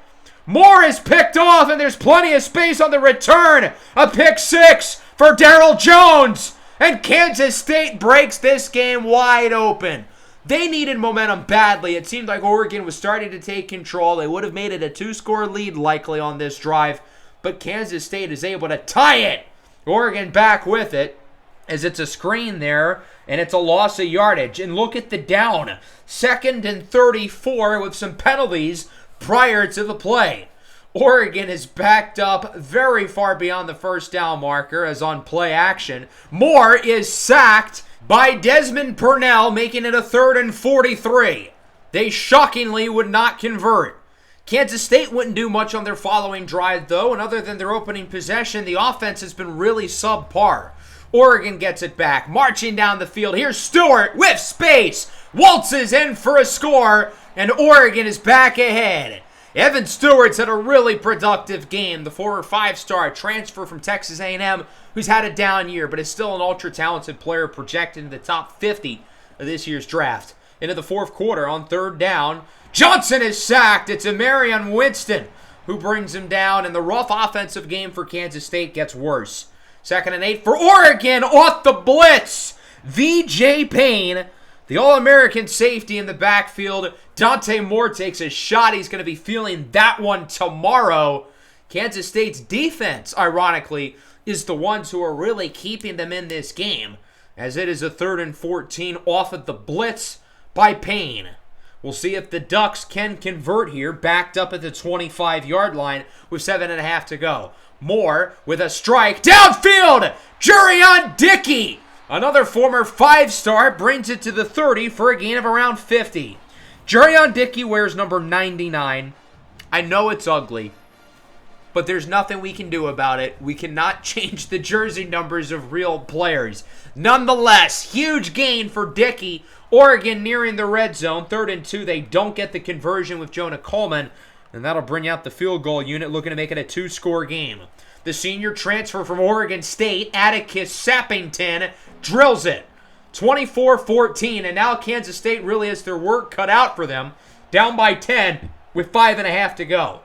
Moore is picked off, and there's plenty of space on the return. A pick six for Darryl Jones, and Kansas State breaks this game wide open. They needed momentum badly. It seemed like Oregon was starting to take control. They would have made it a 2-score lead likely on this drive, but Kansas State is able to tie it. Oregon back with it as it's a screen there, and it's a loss of yardage. And look at the down. 2nd and 34 with some penalties prior to the play. Oregon is backed up very far beyond the first down marker as on play action. Moore is sacked by Desmond Purnell, making it a 3rd and 43. They shockingly would not convert. Kansas State wouldn't do much on their following drive, though, and other than their opening possession, the offense has been really subpar. Oregon gets it back, marching down the field. Here's Stewart with space, waltzes in for a score, and Oregon is back ahead. Evan Stewart's had a really productive game. The former 5-star transfer from Texas A&M, who's had a down year, but is still an ultra-talented player projected in the top 50 of this year's draft. Into the fourth quarter on 3rd down, Johnson is sacked. It's Amarion Winston who brings him down, and the rough offensive game for Kansas State gets worse. 2nd and 8 for Oregon off the blitz. V.J. Payne, the All-American safety in the backfield. Dante Moore takes a shot. He's going to be feeling that one tomorrow. Kansas State's defense, ironically, is the ones who are really keeping them in this game, as it is a 3rd and 14 off of the blitz by Payne. We'll see if the Ducks can convert here, backed up at the 25-yard line with 7.5 to go. Moore with a strike. Downfield! Jurion Dickey, another former 5-star, brings it to the 30 for a gain of around 50. Jurion Dickey wears number 99. I know it's ugly, but there's nothing we can do about it. We cannot change the jersey numbers of real players. Nonetheless, huge gain for Dickey. Oregon nearing the red zone. 3rd and 2. They don't get the conversion with Jonah Coleman, and that'll bring out the field goal unit, looking to make it a 2-score game. The senior transfer from Oregon State, Atticus Sappington, drills it. 24-14, and now Kansas State really has their work cut out for them. Down by 10 with 5.5 to go.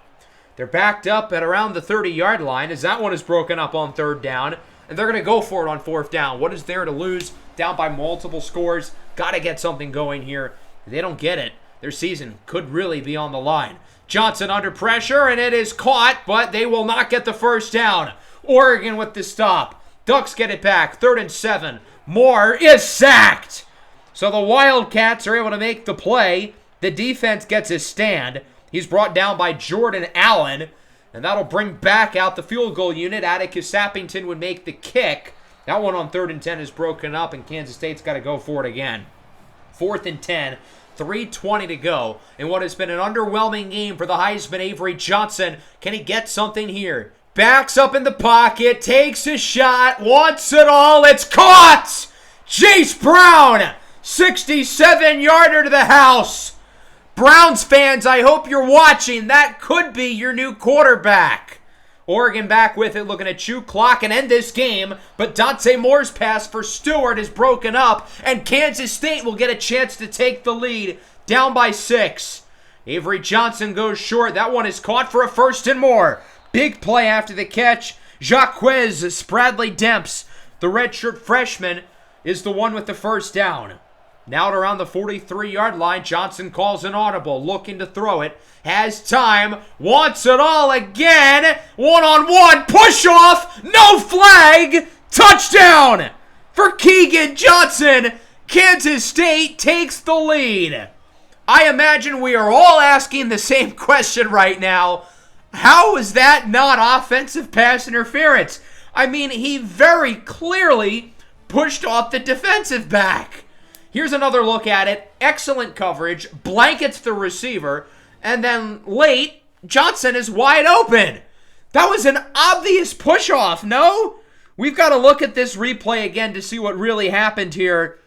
They're backed up at around the 30-yard line as that one is broken up on 3rd down, and they're going to go for it on 4th down. What is there to lose? Down by multiple scores. Got to get something going here. If they don't get it, their season could really be on the line. Johnson under pressure, and it is caught, but they will not get the first down. Oregon with the stop. Ducks get it back. 3rd and 7. Moore is sacked. So the Wildcats are able to make the play. The defense gets his stand. He's brought down by Jordan Allen, and that'll bring back out the field goal unit. Atticus Sappington would make the kick. That one on 3rd and 10 is broken up, and Kansas State's got to go for it again. 4th and 10, 3:20 to go. In what has been an underwhelming game for the Heisman, Avery Johnson. Can he get something here? Backs up in the pocket, takes a shot, wants it all. It's caught! Jace Brown, 67-yarder to the house. Browns fans, I hope you're watching. That could be your new quarterback. Oregon back with it, looking to chew clock and end this game. But Dante Moore's pass for Stewart is broken up, and Kansas State will get a chance to take the lead, down by 6. Avery Johnson goes short. That one is caught for a 1st and more. Big play after the catch. Jaquez Spradley Demps, the redshirt freshman, is the one with the 1st down. Now at around the 43-yard line, Johnson calls an audible, looking to throw it. Has time, wants it all again. One-on-one, push-off, no flag, touchdown for Keegan Johnson. Kansas State takes the lead. I imagine we are all asking the same question right now. How is that not offensive pass interference? I mean, he very clearly pushed off the defensive back. Here's another look at it. Excellent coverage. Blankets the receiver. And then late, Johnson is wide open. That was an obvious push-off, no? We've got to look at this replay again to see what really happened here.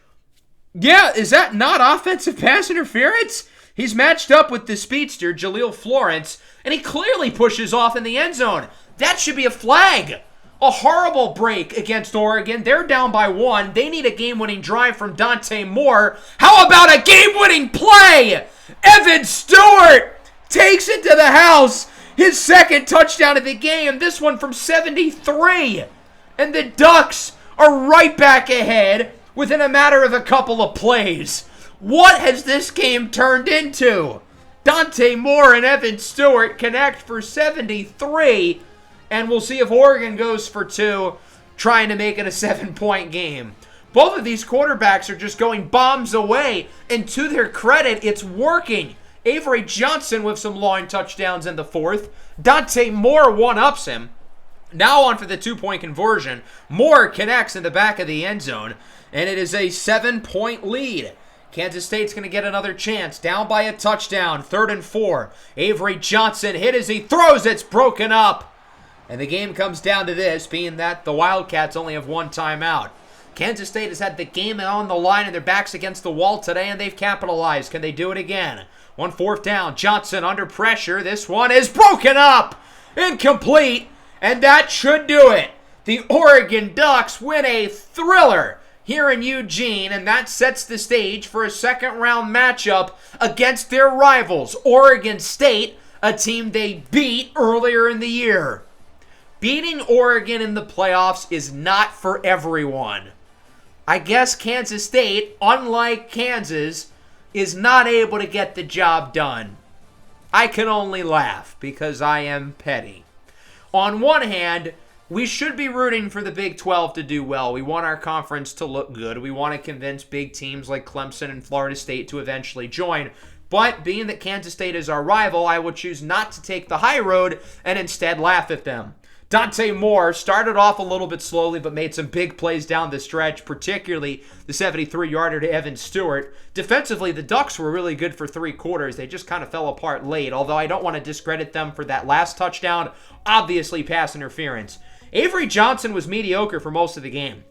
Yeah, is that not offensive pass interference? He's matched up with the speedster, Jaleel Florence, and he clearly pushes off in the end zone. That should be a flag. A horrible break against Oregon. They're down by 1. They need a game-winning drive from Dante Moore. How about a game-winning play? Evan Stewart takes it to the house. His 2nd touchdown of the game. This one from 73. And the Ducks are right back ahead within a matter of a couple of plays. What has this game turned into? Dante Moore and Evan Stewart connect for 73. And we'll see if Oregon goes for 2, trying to make it a 7-point game. Both of these quarterbacks are just going bombs away, and to their credit, it's working. Avery Johnson with some long touchdowns in the 4th. Dante Moore one-ups him. Now on for the 2-point conversion. Moore connects in the back of the end zone, and it is a 7-point lead. Kansas State's going to get another chance. Down by a touchdown. 3rd and 4. Avery Johnson hit as he throws. It's broken up. And the game comes down to this, being that the Wildcats only have 1 timeout. Kansas State has had the game on the line and their backs against the wall today, and they've capitalized. Can they do it again? 4th down. Johnson under pressure. This one is broken up. Incomplete. And that should do it. The Oregon Ducks win a thriller here in Eugene, and that sets the stage for a 2nd-round matchup against their rivals, Oregon State, a team they beat earlier in the year. Beating Oregon in the playoffs is not for everyone. I guess Kansas State, unlike Kansas, is not able to get the job done. I can only laugh because I am petty. On one hand, we should be rooting for the Big 12 to do well. We want our conference to look good. We want to convince big teams like Clemson and Florida State to eventually join. But being that Kansas State is our rival, I will choose not to take the high road and instead laugh at them. Dante Moore started off a little bit slowly but made some big plays down the stretch, particularly the 73-yarder to Evan Stewart. Defensively, the Ducks were really good for 3 quarters. They just kind of fell apart late, although I don't want to discredit them for that last touchdown. Obviously, pass interference. Avery Johnson was mediocre for most of the game.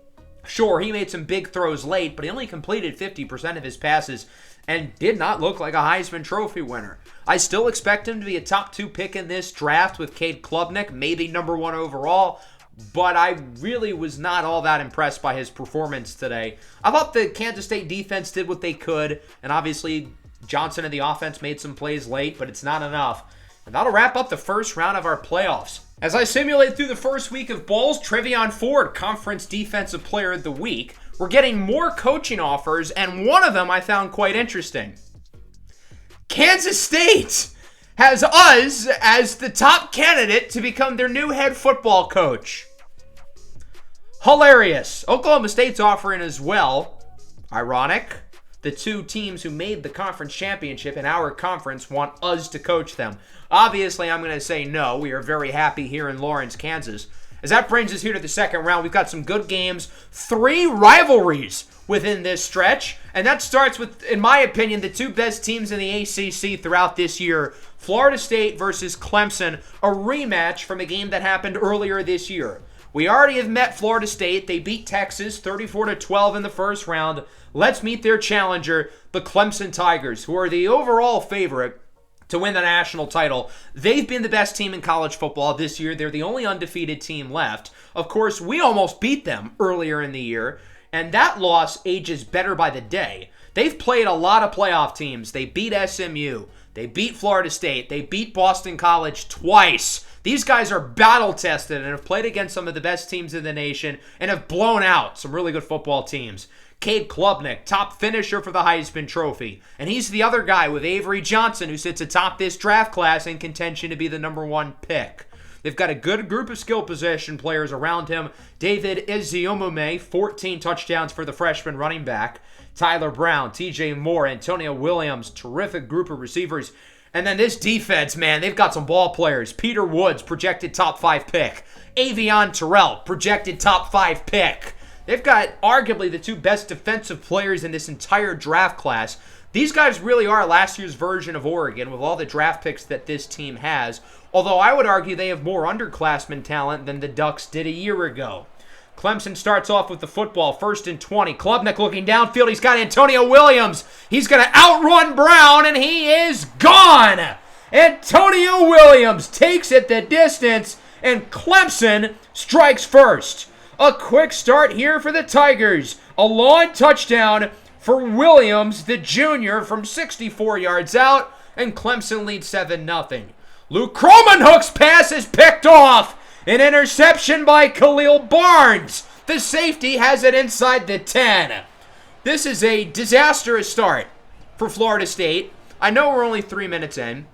Sure, he made some big throws late, but he only completed 50% of his passes and did not look like a Heisman Trophy winner. I still expect him to be a top 2 pick in this draft with Cade Klubnik, maybe number 1 overall, but I really was not all that impressed by his performance today. I thought the Kansas State defense did what they could, and obviously Johnson and the offense made some plays late, but it's not enough. And that'll wrap up the first round of our playoffs. As I simulate through the first week of bowls, Trevion Ford, Conference Defensive Player of the Week. We're getting more coaching offers, and one of them I found quite interesting. Kansas State has us as the top candidate to become their new head football coach. Hilarious. Oklahoma State's offering as well. Ironic. the two teams who made the conference championship in our conference want us to coach them? Obviously, I'm going to say no. We are very happy here in Lawrence, Kansas. As that brings us here to the second round, we've got some good games, 3 rivalries within this stretch, and that starts with, in my opinion, the two best teams in the ACC throughout this year. Florida State versus Clemson, a rematch from a game that happened earlier this year. We already have met Florida State. They beat Texas 34-12 in the first round. Let's meet their challenger, the Clemson Tigers, who are the overall favorite to win the national title. They've been the best team in college football this year. They're the only undefeated team left. Of course, we almost beat them earlier in the year, and that loss ages better by the day. They've played a lot of playoff teams. They beat SMU. They beat Florida State. They beat Boston College twice. These guys are battle-tested and have played against some of the best teams in the nation and have blown out some really good football teams. Cade Klubnik, top finisher for the Heisman Trophy. And he's the other guy with Avery Johnson, who sits atop this draft class in contention to be the #1 pick. They've got a good group of skill position players around him. David Eziomome, 14 touchdowns for the freshman running back. Tyler Brown, TJ Moore, Antonio Williams, terrific group of receivers. And then this defense, man, they've got some ball players. Peter Woods, projected top 5 pick. Avion Terrell, projected top 5 pick. They've got arguably the two best defensive players in this entire draft class. These guys really are last year's version of Oregon with all the draft picks that this team has, although I would argue they have more underclassmen talent than the Ducks did a year ago. Clemson starts off with the football, 1st and 20. Klubnik looking downfield. He's got Antonio Williams. He's going to outrun Brown, and he is gone. Antonio Williams takes it the distance, and Clemson strikes first. A quick start here for the Tigers. A long touchdown for Williams, the junior, from 64 yards out, and Clemson leads 7-0. Luke Kromenhoek's pass is picked off. An interception by Khalil Barnes. The safety has it inside the 10. This is a disastrous start for Florida State. I know we're only 3 minutes in,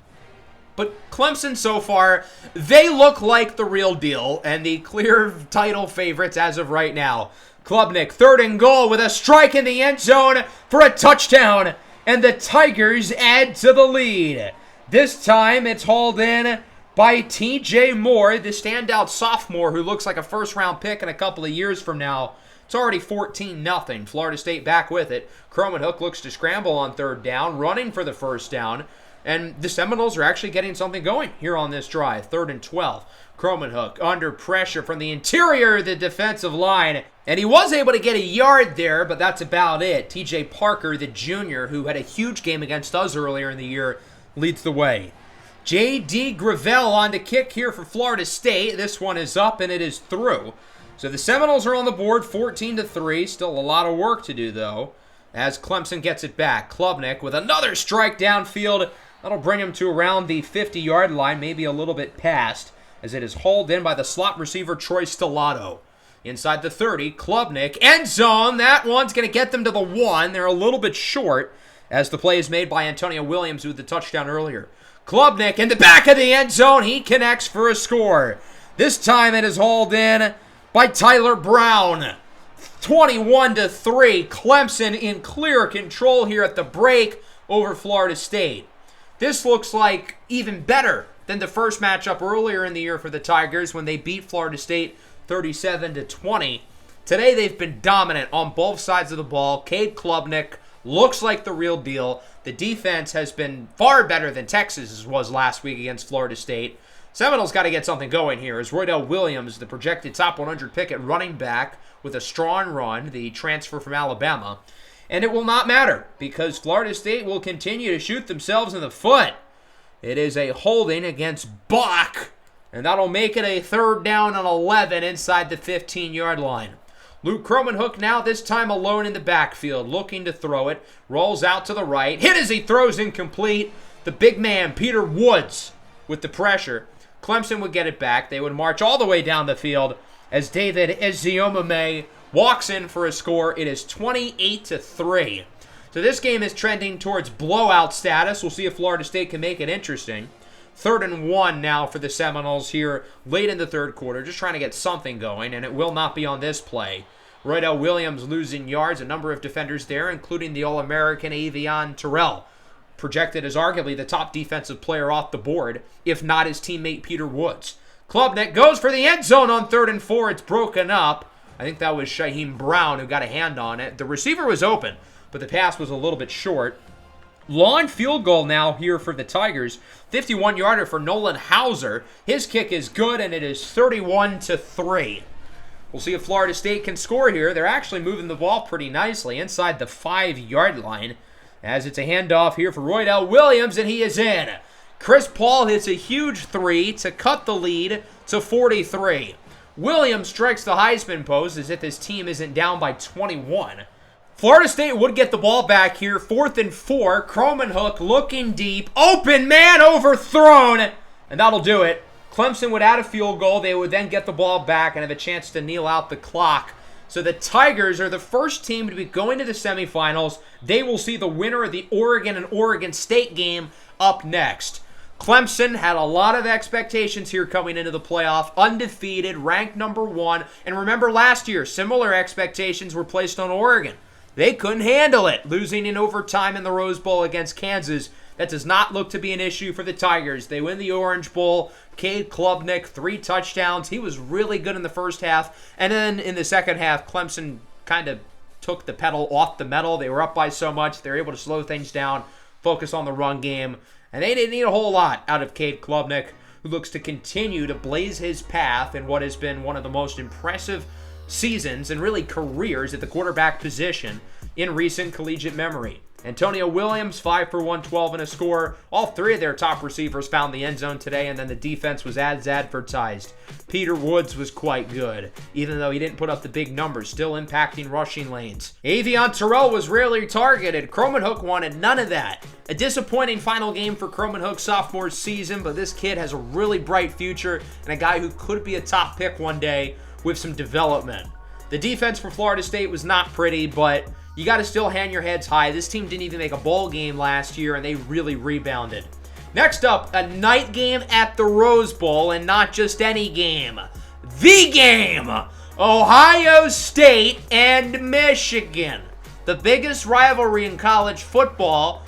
but Clemson so far, they look like the real deal and the clear title favorites as of right now. Klubnik, 3rd and goal with a strike in the end zone for a touchdown, and the Tigers add to the lead. This time it's hauled in by TJ Moore, the standout sophomore who looks like a first-round pick in a couple of years from now. It's already 14-0. Florida State back with it. Kromenhoek looks to scramble on 3rd down, running for the first down. And the Seminoles are actually getting something going here on this drive. 3rd and 12. Kromenhoek under pressure from the interior of the defensive line. And he was able to get a yard there, but that's about it. TJ Parker, the junior, who had a huge game against us earlier in the year, leads the way. J.D. Gravel on to kick here for Florida State. This one is up and it is through. So the Seminoles are on the board 14-3. Still a lot of work to do though, as Clemson gets it back. Klubnik with another strike downfield. That'll bring him to around the 50-yard line, maybe a little bit past, as it is hauled in by the slot receiver Troy Stellato. Inside the 30, Klubnik, end zone. That one's going to get them to the 1. They're a little bit short as the play is made by Antonio Williams with the touchdown earlier. Klubnik in the back of the end zone. He connects for a score. This time it is hauled in by Tyler Brown. 21-3. Clemson in clear control here at the break over Florida State. This looks like even better than the first matchup earlier in the year for the Tigers when they beat Florida State 37-20. Today they've been dominant on both sides of the ball. Cade Klubnik looks like the real deal. The defense has been far better than Texas was last week against Florida State. Seminoles got to get something going here as Roydell Williams, the projected top 100 pick at running back with a strong run, the transfer from Alabama. And it will not matter because Florida State will continue to shoot themselves in the foot. It is a holding against Bach, and that'll make it a 3rd down and 11 inside the 15-yard line. Luke Kromenhoek now this time alone in the backfield, looking to throw it. Rolls out to the right. Hit as he throws incomplete. The big man, Peter Woods, with the pressure. Clemson would get it back. They would march all the way down the field as David Eziomome walks in for a score. It is 28-3. So this game is trending towards blowout status. We'll see if Florida State can make it interesting. 3rd and 1 now for the Seminoles here late in the 3rd quarter. Just trying to get something going, and it will not be on this play. Roydell Williams losing yards, a number of defenders there, including the All-American Avion Terrell, projected as arguably the top defensive player off the board, if not his teammate Peter Woods. Klubnik goes for the end zone on 3rd and 4. It's broken up. I think that was Shaheem Brown who got a hand on it. The receiver was open, but the pass was a little bit short. Long field goal now here for the Tigers. 51-yarder for Nolan Hauser. His kick is good, and it is 31-3. We'll see if Florida State can score here. They're actually moving the ball pretty nicely inside the 5-yard line, as it's a handoff here for Roydell Williams, and he is in. Chris Paul hits a huge 3 to cut the lead to 43. Williams strikes the Heisman pose as if his team isn't down by 21. Florida State would get the ball back here. 4th and 4. Cromanhook looking deep. Open man overthrown. And that'll do it. Clemson would add a field goal. They would then get the ball back and have a chance to kneel out the clock. So the Tigers are the first team to be going to the semifinals. They will see the winner of the Oregon and Oregon State game up next. Clemson had a lot of expectations here coming into the playoff. Undefeated, ranked number 1. And remember last year, similar expectations were placed on Oregon. They couldn't handle it, losing in overtime in the Rose Bowl against Kansas. That does not look to be an issue for the Tigers. They win the Orange Bowl. Cade Klubnik, 3 touchdowns. He was really good in the first half. And then in the second half, Clemson kind of took the pedal off the metal. They were up by so much. They were able to slow things down, focus on the run game. And they didn't need a whole lot out of Cade Klubnik, who looks to continue to blaze his path in what has been one of the most impressive seasons and really careers at the quarterback position in recent collegiate memory. Antonio Williams, 5 for 112 and a score. All 3 of their top receivers found the end zone today, and then the defense was as advertised. Peter Woods was quite good, even though he didn't put up the big numbers, still impacting rushing lanes. Avion Terrell was rarely targeted. Cromanhook wanted none of that. A disappointing final game for Cromanhook's sophomore season, but this kid has a really bright future and a guy who could be a top pick one day with some development. The defense for Florida State was not pretty, but you got to still hang your heads high. This team didn't even make a bowl game last year, and they really rebounded. Next up, a night game at the Rose Bowl, and not just any game. The game! Ohio State and Michigan. The biggest rivalry in college football,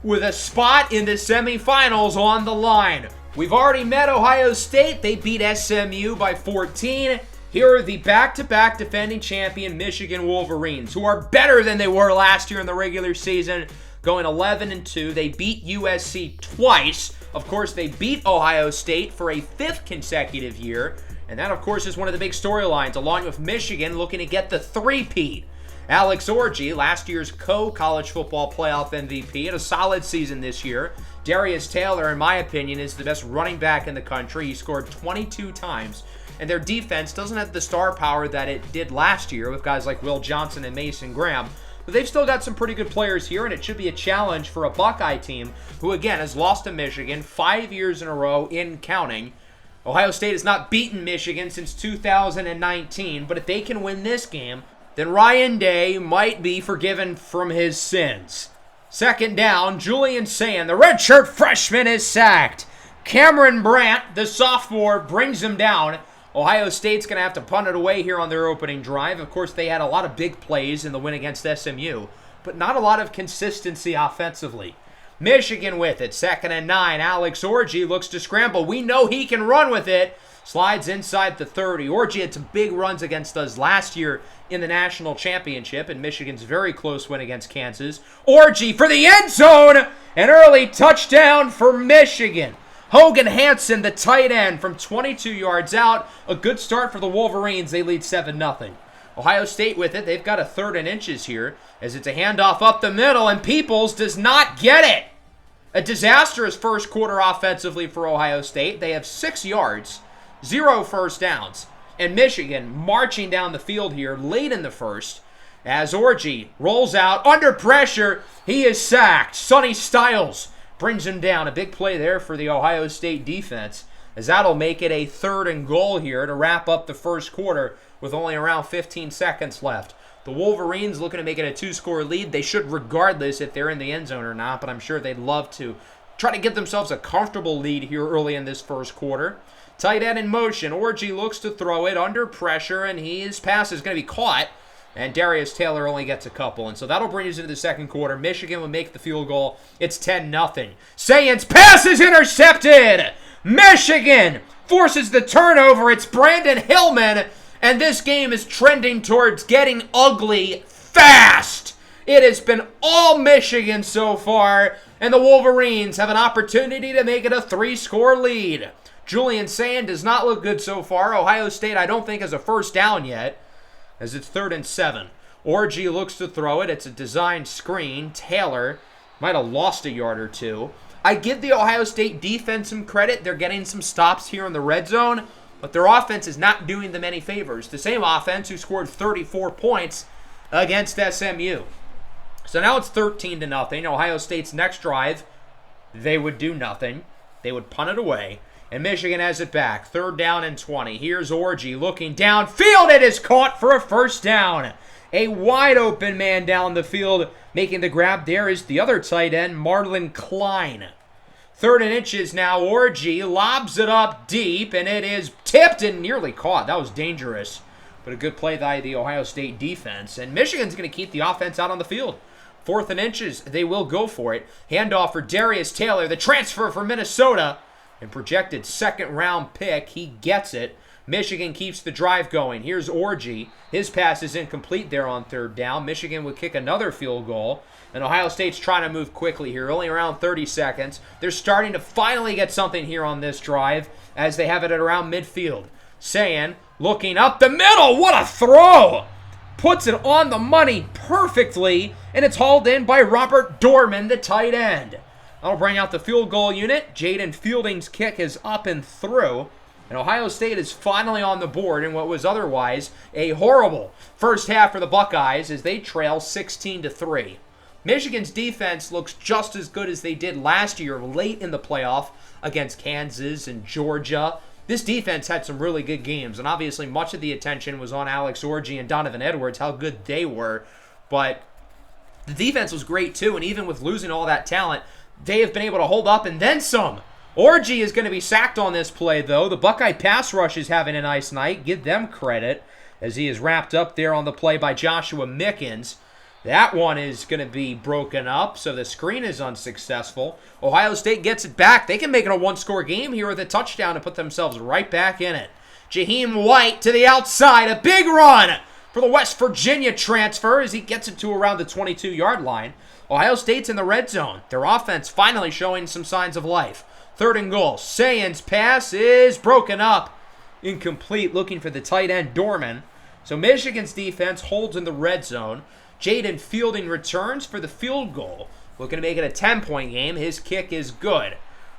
with a spot in the semifinals on the line. We've already met Ohio State. They beat SMU by 14. Here are the back-to-back defending champion Michigan Wolverines, who are better than they were last year in the regular season, going 11-2. They beat USC twice. Of course, they beat Ohio State for a 5th consecutive year. And that, of course, is one of the big storylines, along with Michigan looking to get the 3-peat. Alex Orji, last year's co-college football playoff MVP, had a solid season this year. Darius Taylor, in my opinion, is the best running back in the country. He scored 22 times. And their defense doesn't have the star power that it did last year with guys like Will Johnson and Mason Graham. But they've still got some pretty good players here, and it should be a challenge for a Buckeye team who, again, has lost to Michigan 5 years in a row in counting. Ohio State has not beaten Michigan since 2019, but if they can win this game, then Ryan Day might be forgiven from his sins. 2nd down, Julian Sand, the redshirt freshman, is sacked. Cameron Brandt, the sophomore, brings him down. Ohio State's going to have to punt it away here on their opening drive. Of course, they had a lot of big plays in the win against SMU, but not a lot of consistency offensively. Michigan with it, 2nd and 9. Alex Orji looks to scramble. We know he can run with it. Slides inside the 30. Orji had some big runs against us last year in the national championship in Michigan's very close win against Kansas. Orji for the end zone. An early touchdown for Michigan. Hogan Hansen, the tight end, from 22 yards out. A good start for the Wolverines. They lead 7-0. Ohio State with it. They've got a 3rd and inches here as it's a handoff up the middle, and Peoples does not get it. A disastrous first quarter offensively for Ohio State. They have 6 yards, 0 first downs. And Michigan marching down the field here late in the first as Orji rolls out under pressure. He is sacked. Sonny Styles brings him down. A big play there for the Ohio State defense, as that'll make it a 3rd and goal here to wrap up the first quarter with only around 15 seconds left. The Wolverines looking to make it a 2-score lead. They should regardless if they're in the end zone or not, but I'm sure they'd love to try to give themselves a comfortable lead here early in this first quarter. Tight end in motion. Orji looks to throw it under pressure, and his pass is going to be caught And Darius Taylor only gets a couple. And so that'll bring us into the second quarter. Michigan will make the field goal. It's 10-0. Sayan's pass is intercepted. Michigan forces the turnover. It's Brandon Hillman. And this game is trending towards getting ugly fast. It has been all Michigan so far. And the Wolverines have an opportunity to make it a 3-score lead. Julian Sayin does not look good so far. Ohio State, I don't think, has a first down yet, as it's 3rd and 7. Orji looks to throw it. It's a designed screen. Taylor might have lost a yard or two. I give the Ohio State defense some credit. They're getting some stops here in the red zone, but their offense is not doing them any favors. The same offense who scored 34 points against SMU. So now it's 13-0. Ohio State's next drive, they would do nothing. They would punt it away. And Michigan has it back. 3rd down and 20. Here's Orji looking downfield. It is caught for a first down. A wide open man down the field. Making the grab there is the other tight end, Marlon Klein. 3rd and inches now. Orji lobs it up deep, and it is tipped and nearly caught. That was dangerous. But a good play by the Ohio State defense. And Michigan's going to keep the offense out on the field. 4th and inches. They will go for it. Handoff for Darius Taylor, the transfer from Minnesota. And projected 2nd-round pick. He gets it. Michigan keeps the drive going. Here's Orji. His pass is incomplete there on 3rd down. Michigan would kick another field goal. And Ohio State's trying to move quickly here. Only around 30 seconds. They're starting to finally get something here on this drive as they have it at around midfield. Sayin looking up the middle. What a throw! Puts it on the money perfectly. And it's hauled in by Robert Dorman, the tight end. That'll bring out the field goal unit. Jaden Fielding's kick is up and through. And Ohio State is finally on the board in what was otherwise a horrible first half for the Buckeyes as they trail 16-3. Michigan's defense looks just as good as they did last year late in the playoff against Kansas and Georgia. This defense had some really good games, and obviously much of the attention was on Alex Orji and Donovan Edwards, how good they were. But the defense was great too, and even with losing all that talent, they have been able to hold up and then some. Orji is going to be sacked on this play, though. The Buckeye pass rush is having a nice night. Give them credit as he is wrapped up there on the play by Joshua Mickens. That one is going to be broken up, so the screen is unsuccessful. Ohio State gets it back. They can make it a 1-score game here with a touchdown and put themselves right back in it. Jaheim White to the outside. A big run for the West Virginia transfer as he gets it to around the 22-yard line. Ohio State's in the red zone. Their offense finally showing some signs of life. 3rd and goal. Sayan's pass is broken up. Incomplete, looking for the tight end, Dorman. So Michigan's defense holds in the red zone. Jaden Fielding returns for the field goal. Looking to make it a 10-point game. His kick is good.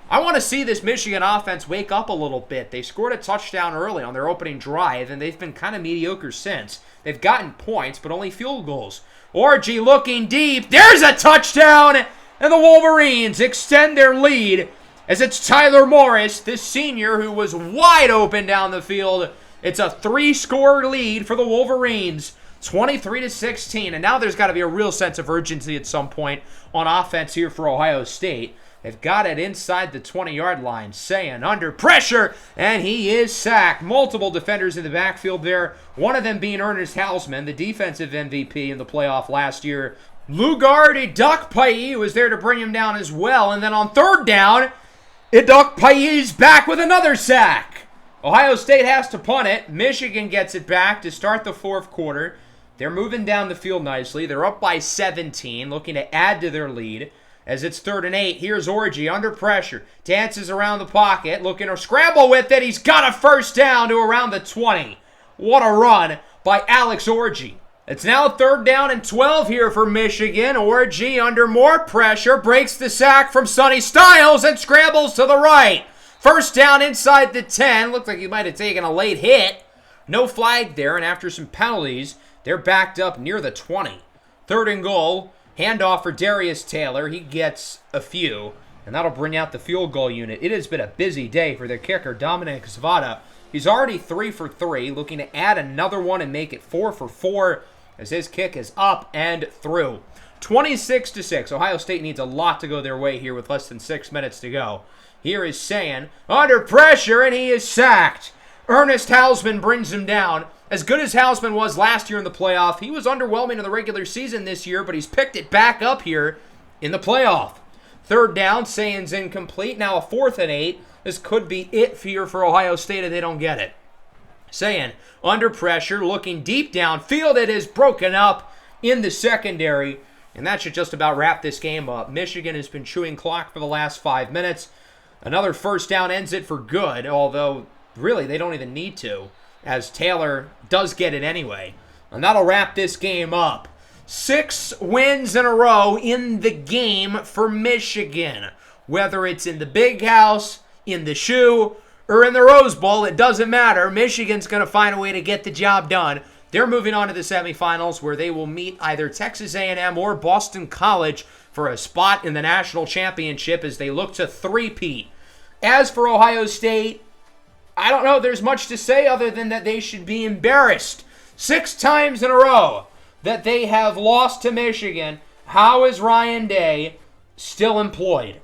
I want to see this Michigan offense wake up a little bit. They scored a touchdown early on their opening drive, and they've been kind of mediocre since. They've gotten points, but only field goals. Orji looking deep. There's a touchdown! And the Wolverines extend their lead as it's Tyler Morris, this senior who was wide open down the field. It's a 3-score lead for the Wolverines, 23-16. And now there's got to be a real sense of urgency at some point on offense here for Ohio State. They've got it inside the 20-yard line. Sayin under pressure, and he is sacked. Multiple defenders in the backfield there, one of them being Ernest Hausman, the defensive MVP in the playoff last year. Lugard Idukpayi was there to bring him down as well. And then on 3rd down, Idukpayi's back with another sack. Ohio State has to punt it. Michigan gets it back to start the 4th quarter. They're moving down the field nicely. They're up by 17, looking to add to their lead. As it's 3rd and 8, here's Orji under pressure. Dances around the pocket, looking to scramble with it. He's got a first down to around the 20. What a run by Alex Orji. It's now 3rd down and 12 here for Michigan. Orji under more pressure, breaks the sack from Sonny Styles and scrambles to the right. First down inside the 10. Looks like he might have taken a late hit. No flag there, and after some penalties, they're backed up near the 20. 3rd and goal. Handoff for Darius Taylor. He gets a few, and that'll bring out the field goal unit. It has been a busy day for their kicker, Dominic Zvada. He's already 3 for 3, looking to add another one and make it 4 for 4 as his kick is up and through. 26-6. Ohio State needs a lot to go their way here with less than 6 minutes to go. Here is Sayin under pressure, and he is sacked. Ernest Hausman brings him down. As good as Hausman was last year in the playoff, he was underwhelming in the regular season this year, but he's picked it back up here in the playoff. Third down, Sayan's incomplete. Now a 4th and 8. This could be it here for Ohio State if they don't get it. Sayan under pressure, looking deep downfield. It is broken up in the secondary, and that should just about wrap this game up. Michigan has been chewing clock for the last 5 minutes. Another first down ends it for good, although really they don't even need to, as Taylor does get it anyway. And that'll wrap this game up. 6 wins in a row in the game for Michigan. Whether it's in the Big House, in the Shoe, or in the Rose Bowl, it doesn't matter. Michigan's going to find a way to get the job done. They're moving on to the semifinals where they will meet either Texas A&M or Boston College for a spot in the national championship as they look to three-peat. As for Ohio State, I don't know if there's much to say other than that they should be embarrassed. 6 times in a row that they have lost to Michigan. How is Ryan Day still employed?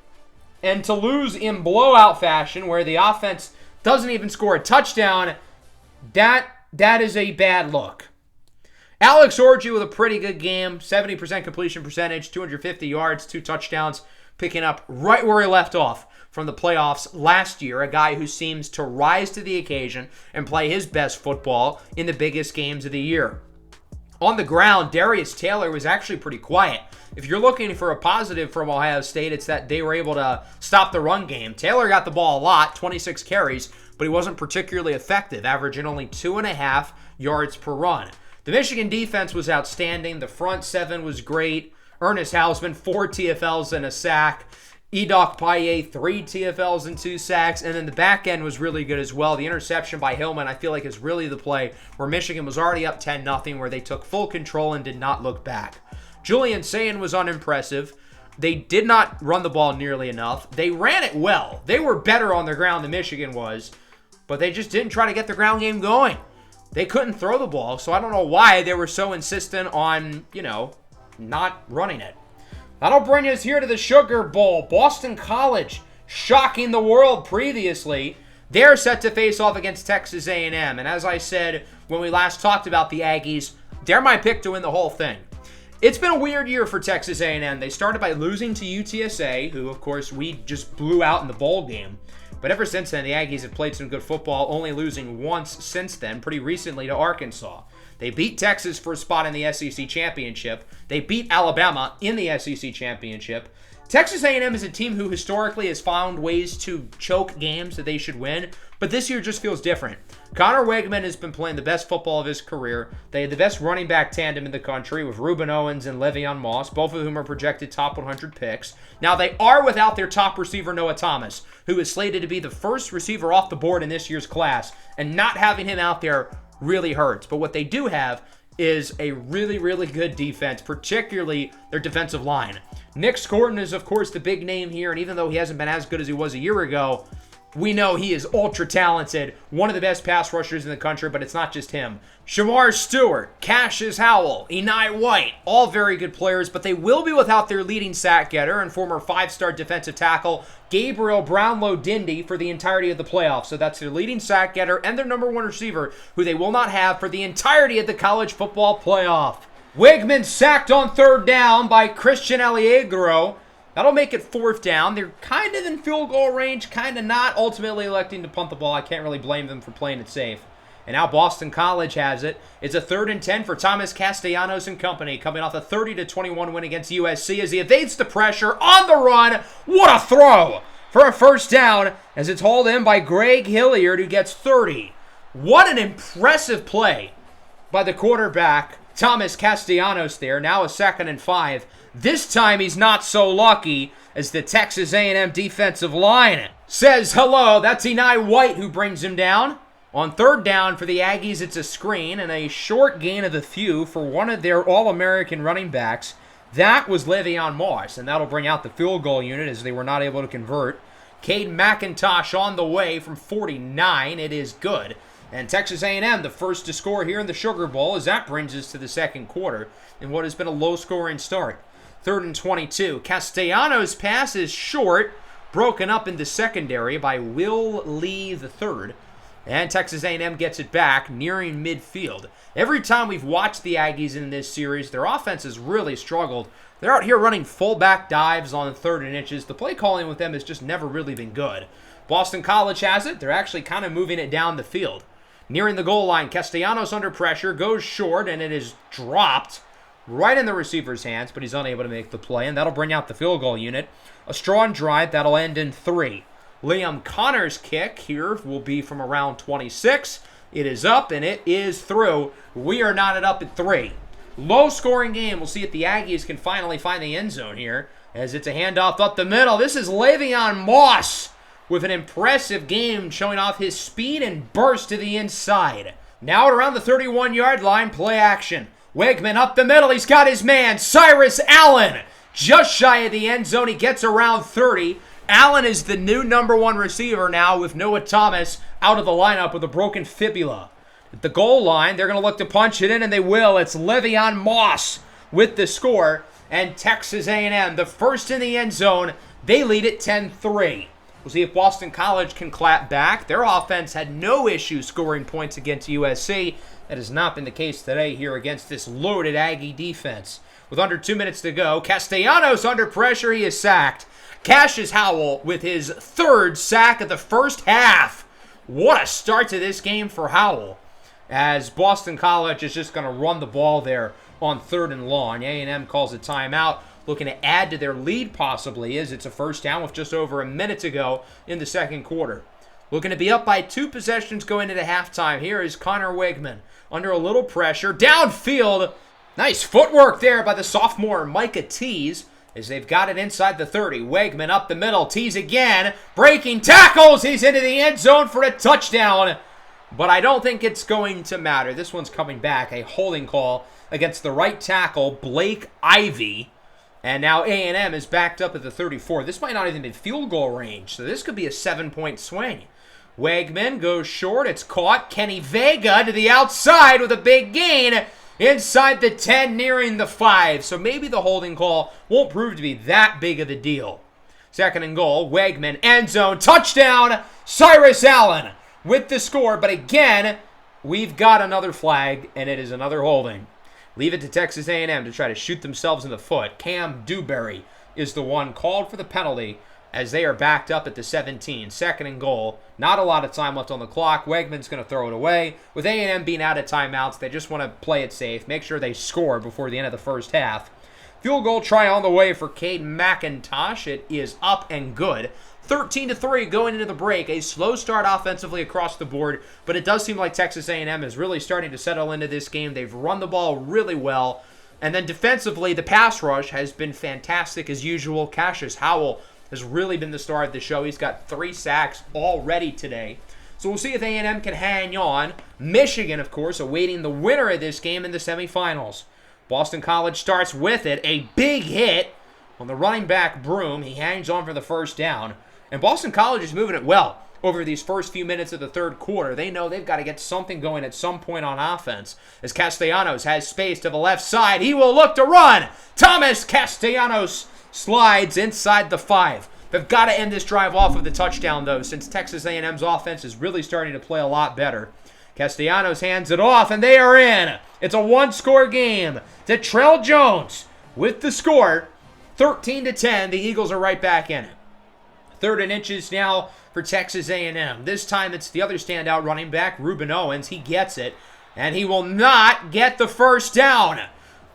And to lose in blowout fashion where the offense doesn't even score a touchdown, that is a bad look. Alex Orji with a pretty good game, 70% completion percentage, 250 yards, 2 touchdowns, picking up right where he left off from the playoffs last year, a guy who seems to rise to the occasion and play his best football in the biggest games of the year. On the ground, Darius Taylor was actually pretty quiet. If you're looking for a positive from Ohio State, it's that they were able to stop the run game. Taylor got the ball a lot, 26 carries, but he wasn't particularly effective, averaging only 2.5 yards per run. The Michigan defense was outstanding. The front 7 was great. Ernest Hausman, 4 TFLs and a sack. Edok Paye, 3 TFLs and 2 sacks. And then the back end was really good as well. The interception by Hillman, I feel like, is really the play where Michigan was already up 10-0, where they took full control and did not look back. Julian Sayin was unimpressive. They did not run the ball nearly enough. They ran it well. They were better on the ground than Michigan was, but they just didn't try to get the ground game going. They couldn't throw the ball, so I don't know why they were so insistent on, not running it. That'll bring us here to the Sugar Bowl. Boston College, shocking the world previously. They're set to face off against Texas A&M. And as I said when we last talked about the Aggies, they're my pick to win the whole thing. It's been a weird year for Texas A&M. They started by losing to UTSA, who, of course, we just blew out in the bowl game. But ever since then, the Aggies have played some good football, only losing once since then, pretty recently to Arkansas. They beat Texas for a spot in the SEC Championship. They beat Alabama in the SEC Championship. Texas A&M is a team who historically has found ways to choke games that they should win, but this year just feels different. Connor Wegman has been playing the best football of his career. They had the best running back tandem in the country with Reuben Owens and Le'Veon Moss, both of whom are projected top 100 picks. Now, they are without their top receiver, Noah Thomas, who is slated to be the first receiver off the board in this year's class, and not having him out there really hurts. But what they do have is a really, really good defense, particularly their defensive line. Nick Scorton is, of course, the big name here, and even though he hasn't been as good as he was a year ago, we know he is ultra talented, one of the best pass rushers in the country, but it's not just him. Shamar Stewart, Cassius Howell, Enai White, all very good players, but they will be without their leading sack getter and former 5-star defensive tackle, Gabriel Brownlow-Dindy, for the entirety of the playoffs. So that's their leading sack getter and their number 1 receiver, who they will not have for the entirety of the college football playoff. Wigman sacked on 3rd down by Christian Alliegro. That'll make it 4th down. They're kind of in field goal range, kind of not, ultimately electing to punt the ball. I can't really blame them for playing it safe. And now Boston College has it. It's a 3rd and 10 for Thomas Castellanos and company, coming off a 30-21 win against USC as he evades the pressure on the run. What a throw for a 1st down as it's hauled in by Greg Hilliard, who gets 30. What an impressive play by the quarterback, Thomas Castellanos there. Now a 2nd and 5. This time he's not so lucky as the Texas A&M defensive line says hello. That's Enai White who brings him down. On 3rd down for the Aggies, it's a screen and a short gain of a few for one of their All-American running backs. That was Le'Veon Moss, and that'll bring out the field goal unit as they were not able to convert. Cade McIntosh on the way from 49. It is good. And Texas A&M, the first to score here in the Sugar Bowl, as that brings us to the 2nd quarter in what has been a low-scoring start. 3rd and 22. Castellanos' pass is short, broken up in the secondary by Will Lee III. And Texas A&M gets it back, nearing midfield. Every time we've watched the Aggies in this series, their offense has really struggled. They're out here running fullback dives on 3rd and inches. The play calling with them has just never really been good. Boston College has it. They're actually kind of moving it down the field. Nearing the goal line, Castellanos under pressure, goes short, and it is dropped right in the receiver's hands, but he's unable to make the play, and that'll bring out the field goal unit. A strong drive that'll end in 3. Liam Connor's kick here will be from around 26. It is up, and it is through. We are knotted up at 3. Low-scoring game. We'll see if the Aggies can finally find the end zone here, as it's a handoff up the middle. This is Le'Veon Moss with an impressive game, showing off his speed and burst to the inside. Now at around the 31-yard line, play action. Wegman up the middle. He's got his man, Cyrus Allen, just shy of the end zone. He gets around 30. Allen is the new number 1 receiver now, with Noah Thomas out of the lineup with a broken fibula. At the goal line, they're going to look to punch it in, and they will. It's Le'Veon Moss with the score, and Texas A&M, the first in the end zone. They lead it 10-3. We'll see if Boston College can clap back. Their offense had no issue scoring points against USC. That has not been the case today here against this loaded Aggie defense. With under 2 minutes to go, Castellanos under pressure. He is sacked. Cassius Howell with his 3rd sack of the first half. What a start to this game for Howell, as Boston College is just going to run the ball there on 3rd and long. A&M calls a timeout, looking to add to their lead possibly, as it's a first down with just over a minute to go in the second quarter. Looking to be up by 2 possessions going into halftime. Here is Connor Wegman under a little pressure. Downfield. Nice footwork there by the sophomore Micah Tease, as they've got it inside the 30. Wegman up the middle. Tease again. Breaking tackles. He's into the end zone for a touchdown. But I don't think it's going to matter. This one's coming back. A holding call against the right tackle, Blake Ivy. And now A&M is backed up at the 34. This might not even be field goal range, so this could be a 7-point swing. Wegman goes short. It's caught. Kenny Vega to the outside with a big gain inside the 10, nearing the 5. So maybe the holding call won't prove to be that big of a deal. 2nd and goal. Wegman, end zone, touchdown. Cyrus Allen with the score. But again, we've got another flag, and it is another holding. Leave it to Texas A&M to try to shoot themselves in the foot. Cam Dewberry is the one called for the penalty, as they are backed up at the 17. 2nd and goal. Not a lot of time left on the clock. Wegman's going to throw it away. With A&M being out of timeouts, they just want to play it safe, make sure they score before the end of the first half. Field goal try on the way for Cade McIntosh. It is up and good. 13-3 going into the break. A slow start offensively across the board, but it does seem like Texas A&M is really starting to settle into this game. They've run the ball really well. And then defensively, the pass rush has been fantastic as usual. Cassius Howell has really been the star of the show. He's got 3 sacks already today. So we'll see if A&M can hang on. Michigan, of course, awaiting the winner of this game in the semifinals. Boston College starts with it. A big hit on the running back Broom. He hangs on for the first down. And Boston College is moving it well over these first few minutes of the third quarter. They know they've got to get something going at some point on offense. As Castellanos has space to the left side, he will look to run. Thomas Castellanos slides inside the 5. They've got to end this drive off with a touchdown, though, since Texas A&M's offense is really starting to play a lot better. Castellanos hands it off, and they are in. It's a 1-score game. Detrell Jones with the score. 13-10. The Eagles are right back in it. 3rd and inches now for Texas A&M. This time it's the other standout running back, Reuben Owens. He gets it, and he will not get the first down.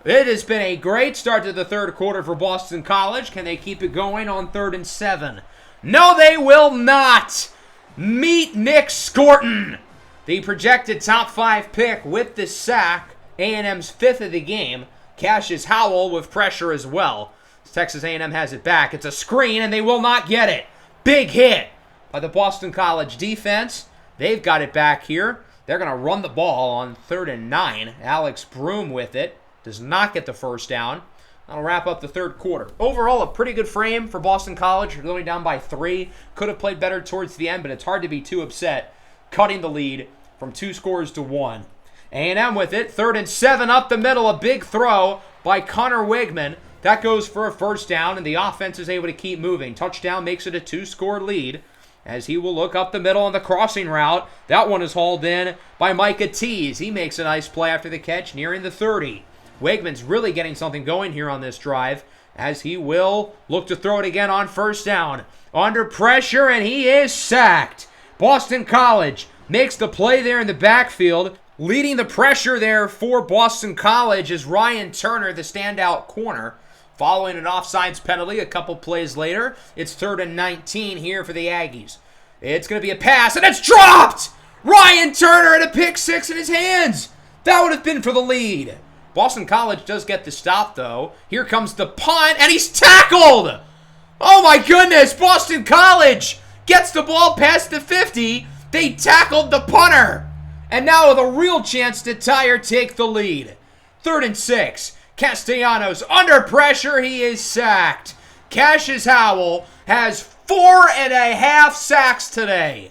It has been a great start to the third quarter for Boston College. Can they keep it going on 3rd and 7? No, they will not. Meet Nick Scorton, the projected top 5 pick with the sack. A&M's 5th of the game. Cassius Howell with pressure as well. Texas A&M has it back. It's a screen, and they will not get it. Big hit by the Boston College defense. They've got it back here. They're going to run the ball on 3rd and 9. Alex Broom with it. Does not get the first down. That'll wrap up the third quarter. Overall, a pretty good frame for Boston College. Going down by 3. Could have played better towards the end, but it's hard to be too upset. Cutting the lead from 2 scores to 1. A&M with it. 3rd and 7 up the middle. A big throw by Connor Wegman. That goes for a first down, and the offense is able to keep moving. Touchdown makes it a 2-score lead. as he will look up the middle on the crossing route. That one is hauled in by Micah Tease. He makes a nice play after the catch, nearing the 30. Wegman's really getting something going here on this drive, as he will look to throw it again on first down. Under pressure, and he is sacked. Boston College makes the play there in the backfield. Leading the pressure there for Boston College is Ryan Turner, the standout corner. Following an offsides penalty a couple plays later, it's 3rd and 19 here for the Aggies. It's going to be a pass, and it's dropped! Ryan Turner had a pick six in his hands. That would have been for the lead. Boston College does get the stop, though. Here comes the punt, and he's tackled! Oh my goodness, Boston College gets the ball past the 50. They tackled the punter. And now with a real chance to tie or take the lead. 3rd and 6. Castellanos under pressure. He is sacked. Cassius Howell has 4.5 sacks today.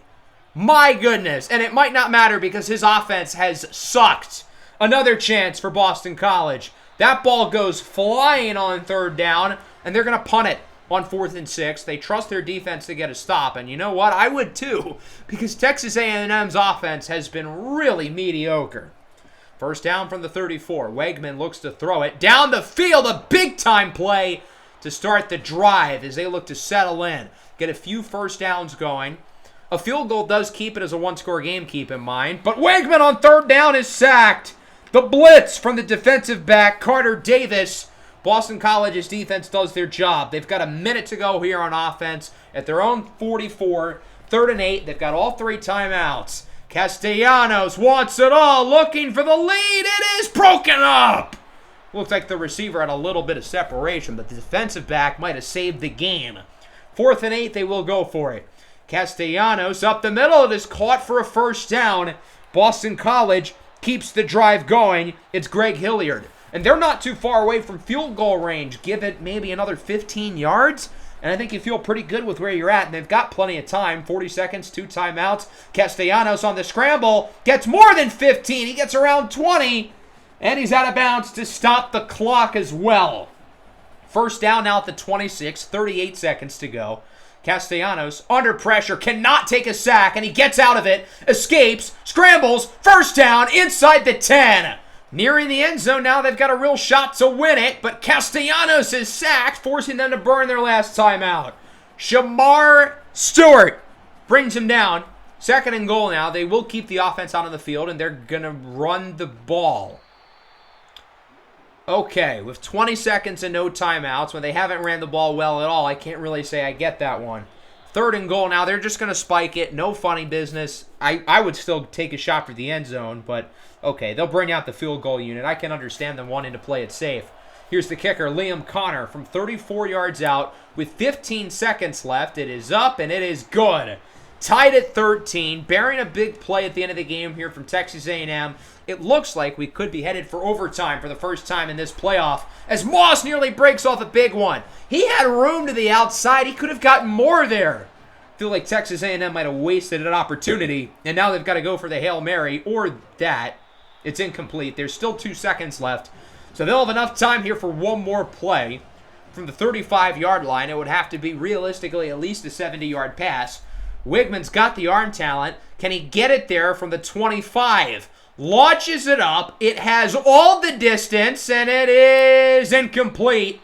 My goodness. And it might not matter because his offense has sucked. Another chance for Boston College. That ball goes flying on 3rd down, and they're going to punt it on 4th and 6. They trust their defense to get a stop, and you know what? I would too, because Texas A&M's offense has been really mediocre. First down from the 34. Wegman looks to throw it down the field. A big-time play to start the drive as they look to settle in, get a few first downs going. A field goal does keep it as a one-score game, keep in mind, but Wegman on 3rd down is sacked. The blitz from the defensive back, Carter Davis. Boston College's defense does their job. They've got a minute to go here on offense at their own 44. 3rd and 8. They've got all 3 timeouts. Castellanos wants it all, looking for the lead. It is broken up. Looks like the receiver had a little bit of separation, but the defensive back might have saved the game. 4th and 8, they will go for it. Castellanos up the middle. It is caught for a first down. Boston College keeps the drive going. It's Greg Hilliard. And they're not too far away from field goal range. Give it maybe another 15 yards. And I think you feel pretty good with where you're at. And they've got plenty of time. 40 seconds, 2 timeouts. Castellanos on the scramble. Gets more than 15. He gets around 20. And he's out of bounds to stop the clock as well. First down now at the 26. 38 seconds to go. Castellanos, under pressure, cannot take a sack. And he gets out of it. Escapes. Scrambles. First down inside the 10. Nearing the end zone now, they've got a real shot to win it, but Castellanos is sacked, forcing them to burn their last timeout. Shamar Stewart brings him down. 2nd and goal now. They will keep the offense out on the field, and they're going to run the ball. Okay, with 20 seconds and no timeouts, when they haven't ran the ball well at all, I can't really say I get that one. 3rd and goal now. They're just going to spike it. No funny business. I would still take a shot for the end zone, but okay, they'll bring out the field goal unit. I can understand them wanting to play it safe. Here's the kicker, Liam Connor, from 34 yards out with 15 seconds left. It is up, and it is good. Tied at 13, bearing a big play at the end of the game here from Texas A&M. It looks like we could be headed for overtime for the first time in this playoff, as Moss nearly breaks off a big one. He had room to the outside. He could have gotten more there. I feel like Texas A&M might have wasted an opportunity, and now they've got to go for the Hail Mary, or that. It's incomplete. There's still 2 seconds left. So they'll have enough time here for one more play. From the 35-yard line, it would have to be realistically at least a 70-yard pass. Wigman's got the arm talent. Can he get it there from the 25? Launches it up. It has all the distance, and it is incomplete.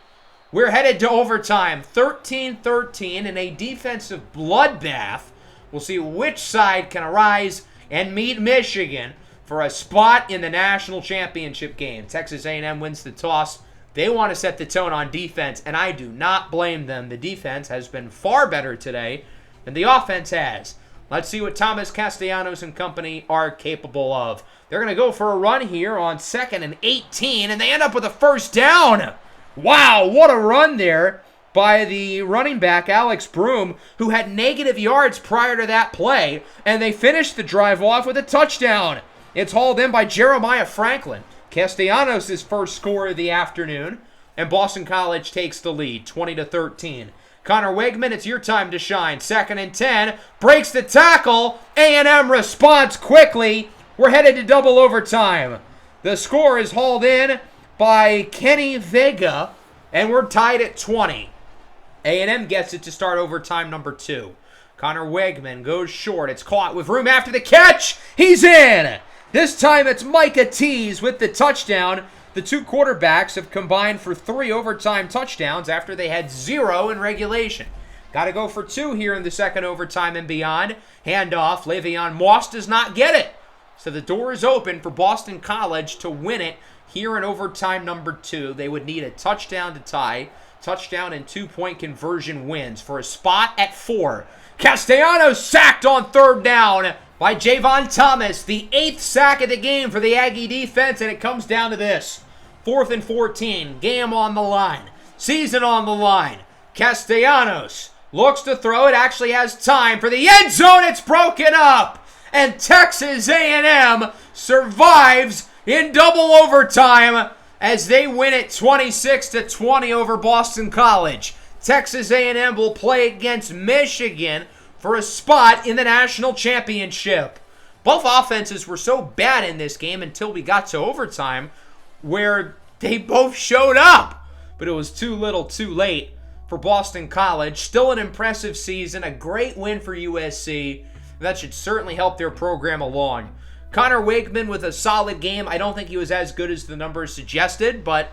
We're headed to overtime. 13-13 in a defensive bloodbath. We'll see which side can arise and meet Michigan for a spot in the national championship game. Texas A&M wins the toss. They want to set the tone on defense, and I do not blame them. The defense has been far better today than the offense has. Let's see what Thomas Castellanos and company are capable of. They're going to go for a run here on 2nd and 18, and they end up with a first down. Wow, what a run there by the running back, Alex Broom, who had negative yards prior to that play, and they finished the drive off with a touchdown. It's hauled in by Jeremiah Franklin. Castellanos' first score of the afternoon, and Boston College takes the lead, 20-13. Connor Wegman, it's your time to shine. 2nd and 10, breaks the tackle. A&M responds quickly. We're headed to double overtime. The score is hauled in by Kenny Vega, and we're tied at 20. A&M gets it to start overtime number 2. Connor Wegman goes short. It's caught with room after the catch. He's in. This time it's Micah Tease with the touchdown. The two quarterbacks have combined for 3 overtime touchdowns after they had 0 in regulation. Got to go for 2 here in the second overtime and beyond. Handoff. Le'Veon Moss does not get it. So the door is open for Boston College to win it here in overtime number 2. They would need a touchdown to tie. Touchdown and 2-point conversion wins for a spot at 4. Castellanos sacked on third down by Javon Thomas. The 8th sack of the game for the Aggie defense, and it comes down to this. 4th and 14. Game on the line. Season on the line. Castellanos looks to throw. It actually has time for the end zone. It's broken up. And Texas A&M survives in double overtime as they win it 26-20 over Boston College. Texas A&M will play against Michigan for a spot in the national championship. Both offenses were so bad in this game until we got to overtime, where they both showed up. But it was too little too late for Boston College. Still an impressive season, a great win for USC. That should certainly help their program along. Connor Wegman with a solid game. I don't think he was as good as the numbers suggested, but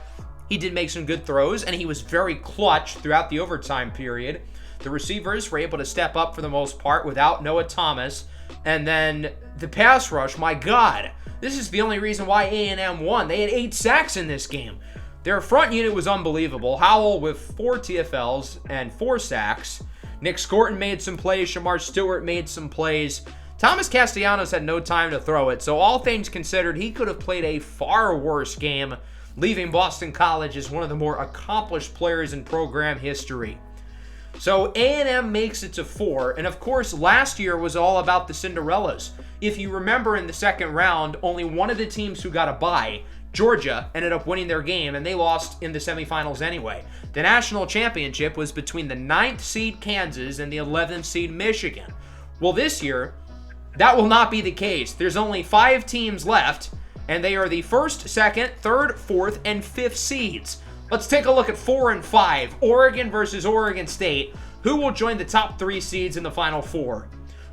he did make some good throws, and he was very clutch throughout the overtime period. The receivers were able to step up for the most part without Noah Thomas. And then the pass rush, my God. This is the only reason why A&M won. They had 8 sacks in this game. Their front unit was unbelievable. Howell with 4 TFLs and 4 sacks. Nick Scorton made some plays. Shamar Stewart made some plays. Thomas Castellanos had no time to throw it, so all things considered, he could have played a far worse game, leaving Boston College as one of the more accomplished players in program history. So A&M makes it to 4, and of course, last year was all about the Cinderellas. If you remember in the second round, only one of the teams who got a bye, Georgia, ended up winning their game, and they lost in the semifinals anyway. The national championship was between the 9th seed Kansas and the 11th seed Michigan. Well, this year, that will not be the case. There's only 5 teams left, and they are the 1st, 2nd, 3rd, 4th, and 5th seeds. Let's take a look at 4 and 5. Oregon versus Oregon State. Who will join the top 3 seeds in the Final 4?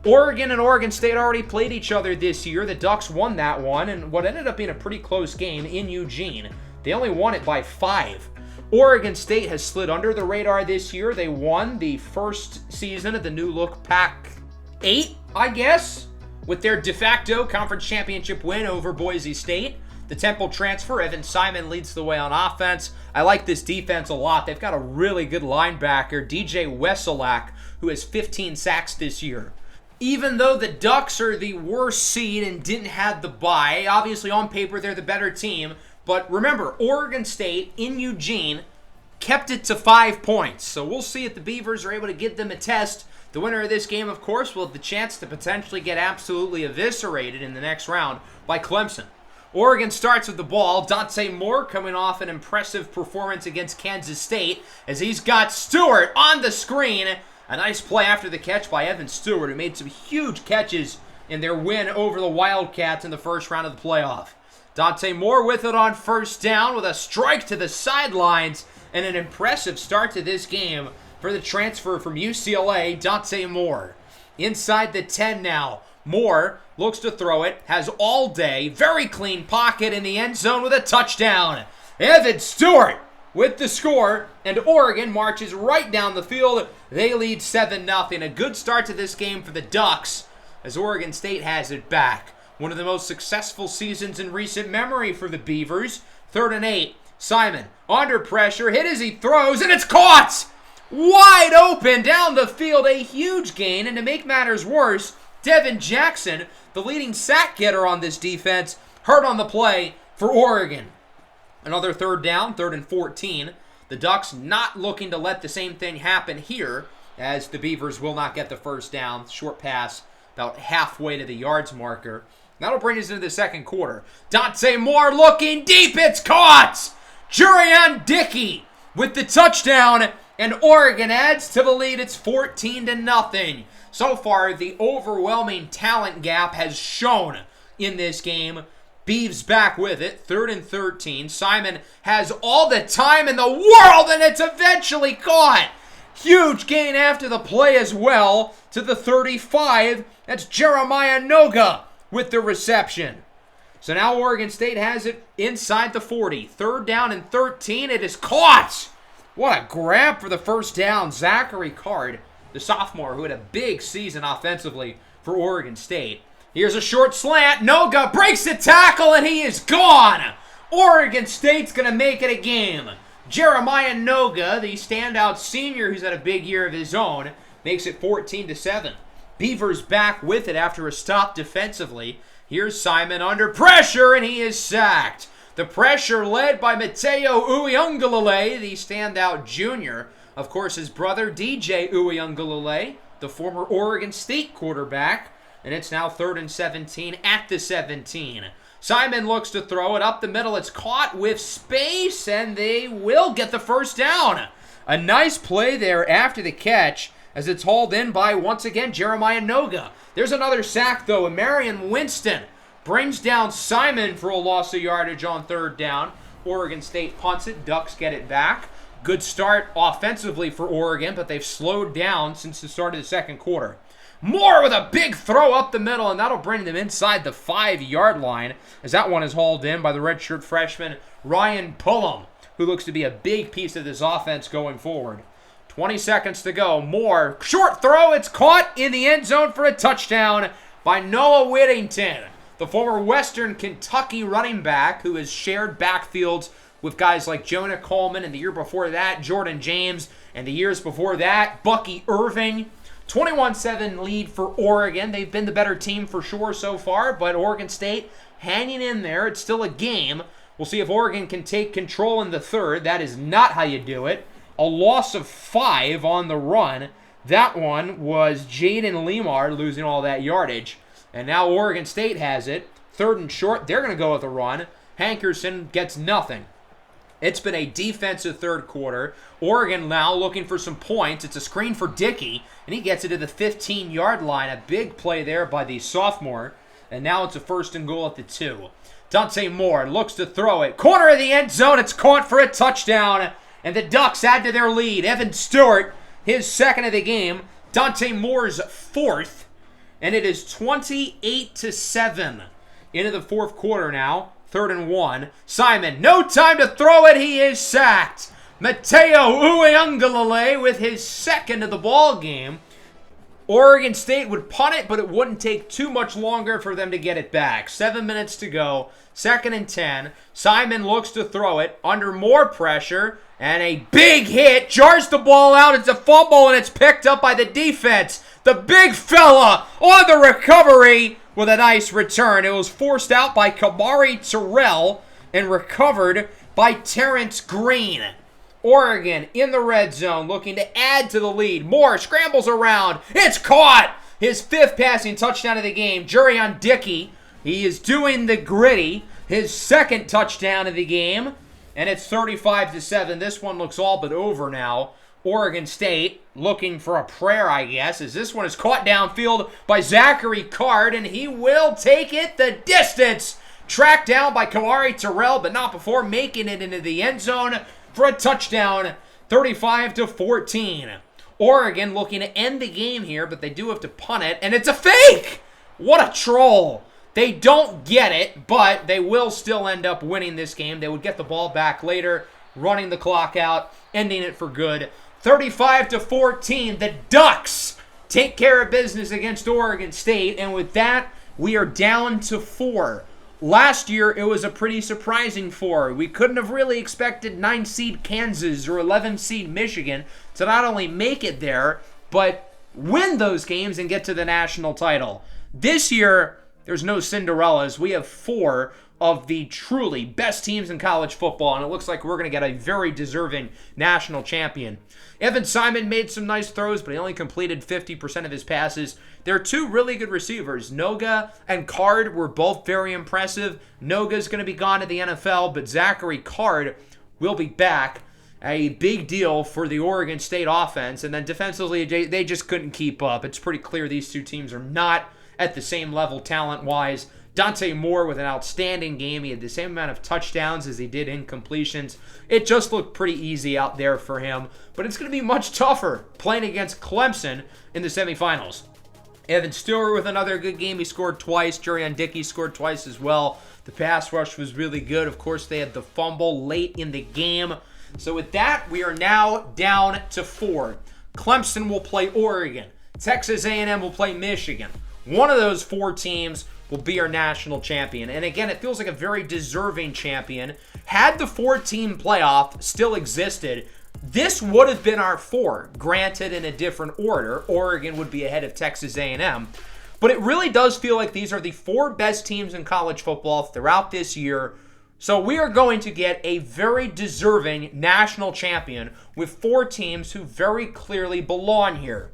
Oregon and Oregon State already played each other this year. The Ducks won that one, and what ended up being a pretty close game in Eugene. They only won it by 5. Oregon State has slid under the radar this year. They won the first season of the new look Pac-8, I guess, with their de facto conference championship win over Boise State. The Temple transfer, Evan Simon, leads the way on offense. I like this defense a lot. They've got a really good linebacker, DJ Wesolak, who has 15 sacks this year. Even though the Ducks are the worst seed and didn't have the bye, obviously on paper they're the better team, but remember, Oregon State in Eugene kept it to 5 points. So we'll see if the Beavers are able to give them a test. The winner of this game, of course, will have the chance to potentially get absolutely eviscerated in the next round by Clemson. Oregon starts with the ball. Dante Moore coming off an impressive performance against Kansas State as he's got Stewart on the screen. A nice play after the catch by Evan Stewart, who made some huge catches in their win over the Wildcats in the first round of the playoff. Dante Moore with it on first down with a strike to the sidelines and an impressive start to this game for the transfer from UCLA, Dante Moore. Inside the 10 now. Moore looks to throw it, has all day, very clean pocket in the end zone with a touchdown. Evan Stewart with the score, and Oregon marches right down the field. They lead 7-0. A good start to this game for the Ducks as Oregon State has it back. One of the most successful seasons in recent memory for the Beavers. 3rd and 8. Simon under pressure, hit as he throws, and it's caught! Wide open down the field, a huge gain, and to make matters worse, Devin Jackson, the leading sack getter on this defense, hurt on the play for Oregon. Another 3rd down, 3rd and 14. The Ducks not looking to let the same thing happen here, as the Beavers will not get the first down. Short pass about halfway to the yards marker. That'll bring us into the second quarter. Dante Moore looking deep, it's caught! Jurion Dickey with the touchdown, and Oregon adds to the lead. It's 14-0. So far, the overwhelming talent gap has shown in this game. Beavs back with it, 3rd and 13. Simon has all the time in the world, and it's eventually caught. Huge gain after the play as well to the 35. That's Jeremiah Noga with the reception. So now Oregon State has it inside the 40. 3rd down and 13. It is caught. What a grab for the first down. Zachary Card, the sophomore who had a big season offensively for Oregon State. Here's a short slant. Noga breaks the tackle and he is gone. Oregon State's going to make it a game. Jeremiah Noga, the standout senior who's had a big year of his own, makes it 14-7. Beavers back with it after a stop defensively. Here's Simon under pressure, and he is sacked. The pressure led by Mateo Uyunglele, the standout junior. Of course, his brother, DJ Uyunglele, the former Oregon State quarterback. And it's now 3rd and 17 at the 17. Simon looks to throw it up the middle. It's caught with space, and they will get the first down. A nice play there after the catch as it's hauled in by, once again, Jeremiah Noga. There's another sack, though, and Marion Winston brings down Simon for a loss of yardage on 3rd down. Oregon State punts it. Ducks get it back. Good start offensively for Oregon, but they've slowed down since the start of the second quarter. Moore with a big throw up the middle, and that'll bring them inside the 5-yard line as that one is hauled in by the redshirt freshman Ryan Pullum, who looks to be a big piece of this offense going forward. 20 seconds to go. Moore, short throw. It's caught in the end zone for a touchdown by Noah Whittington, the former Western Kentucky running back who has shared backfields with guys like Jonah Coleman, and the year before that, Jordan James, and the years before that, Bucky Irving. 21-7 lead for Oregon. They've been the better team for sure so far, but Oregon State hanging in there. It's still a game. We'll see if Oregon can take control in the 3rd. That is not how you do it. A loss of 5 on the run. That one was Jaden Lemar losing all that yardage. And now Oregon State has it. 3rd and short. They're going to go with a run. Hankerson gets nothing. It's been a defensive 3rd quarter. Oregon now looking for some points. It's a screen for Dickey, and he gets it to the 15-yard line. A big play there by the sophomore. And now it's a 1st and goal at the 2. Dante Moore looks to throw it. Corner of the end zone. It's caught for a touchdown. And the Ducks add to their lead. Evan Stewart, his 2nd of the game. Dante Moore's 4th. And it is 28-7 into the 4th quarter now. 3rd and 1. Simon, no time to throw it. He is sacked. Mateo Uyunglele with his 2nd of the ball game. Oregon State would punt it, but it wouldn't take too much longer for them to get it back. 7 minutes to go. 2nd and 10. Simon looks to throw it under more pressure, and a big hit jars the ball out. It's a fumble, and it's picked up by the defense. The big fella on the recovery with a nice return. It was forced out by Kamari Terrell and recovered by Terrence Green. Oregon in the red zone looking to add to the lead. Moore scrambles around. It's caught. His 5th passing touchdown of the game. Jurion Dickey. He is doing the gritty. His 2nd touchdown of the game. And it's 35-7. This one looks all but over now. Oregon State looking for a prayer, I guess, as this one is caught downfield by Zachary Card, and he will take it the distance. Tracked down by Kamari Terrell, but not before making it into the end zone for a touchdown, 35-14. Oregon looking to end the game here, but they do have to punt it, and it's a fake! What a troll. They don't get it, but they will still end up winning this game. They would get the ball back later, running the clock out, ending it for good. 35-14, the Ducks take care of business against Oregon State, and with that, we are down to 4. Last year, it was a pretty surprising 4. We couldn't have really expected 9-seed Kansas or 11-seed Michigan to not only make it there, but win those games and get to the national title. This year, there's no Cinderellas. We have 4 of the truly best teams in college football, and it looks like we're going to get a very deserving national champion. Evan Simon made some nice throws, but he only completed 50% of his passes. There are 2 really good receivers. Noga and Card were both very impressive. Noga's going to be gone to the NFL, but Zachary Card will be back. A big deal for the Oregon State offense, and then defensively, they just couldn't keep up. It's pretty clear these 2 teams are not at the same level talent-wise. Dante Moore with an outstanding game. He had the same amount of touchdowns as he did incompletions. It just looked pretty easy out there for him. But it's going to be much tougher playing against Clemson in the semifinals. Evan Stewart with another good game. He scored twice. Jurion Dickey scored twice as well. The pass rush was really good. Of course, they had the fumble late in the game. So with that, we are now down to 4. Clemson will play Oregon. Texas A&M will play Michigan. One of those 4 teams will be our national champion. And again, it feels like a very deserving champion. Had the 4-team playoff still existed, this would have been our 4, granted in a different order. Oregon would be ahead of Texas A&M. But it really does feel like these are the 4 best teams in college football throughout this year. So we are going to get a very deserving national champion with 4 teams who very clearly belong here.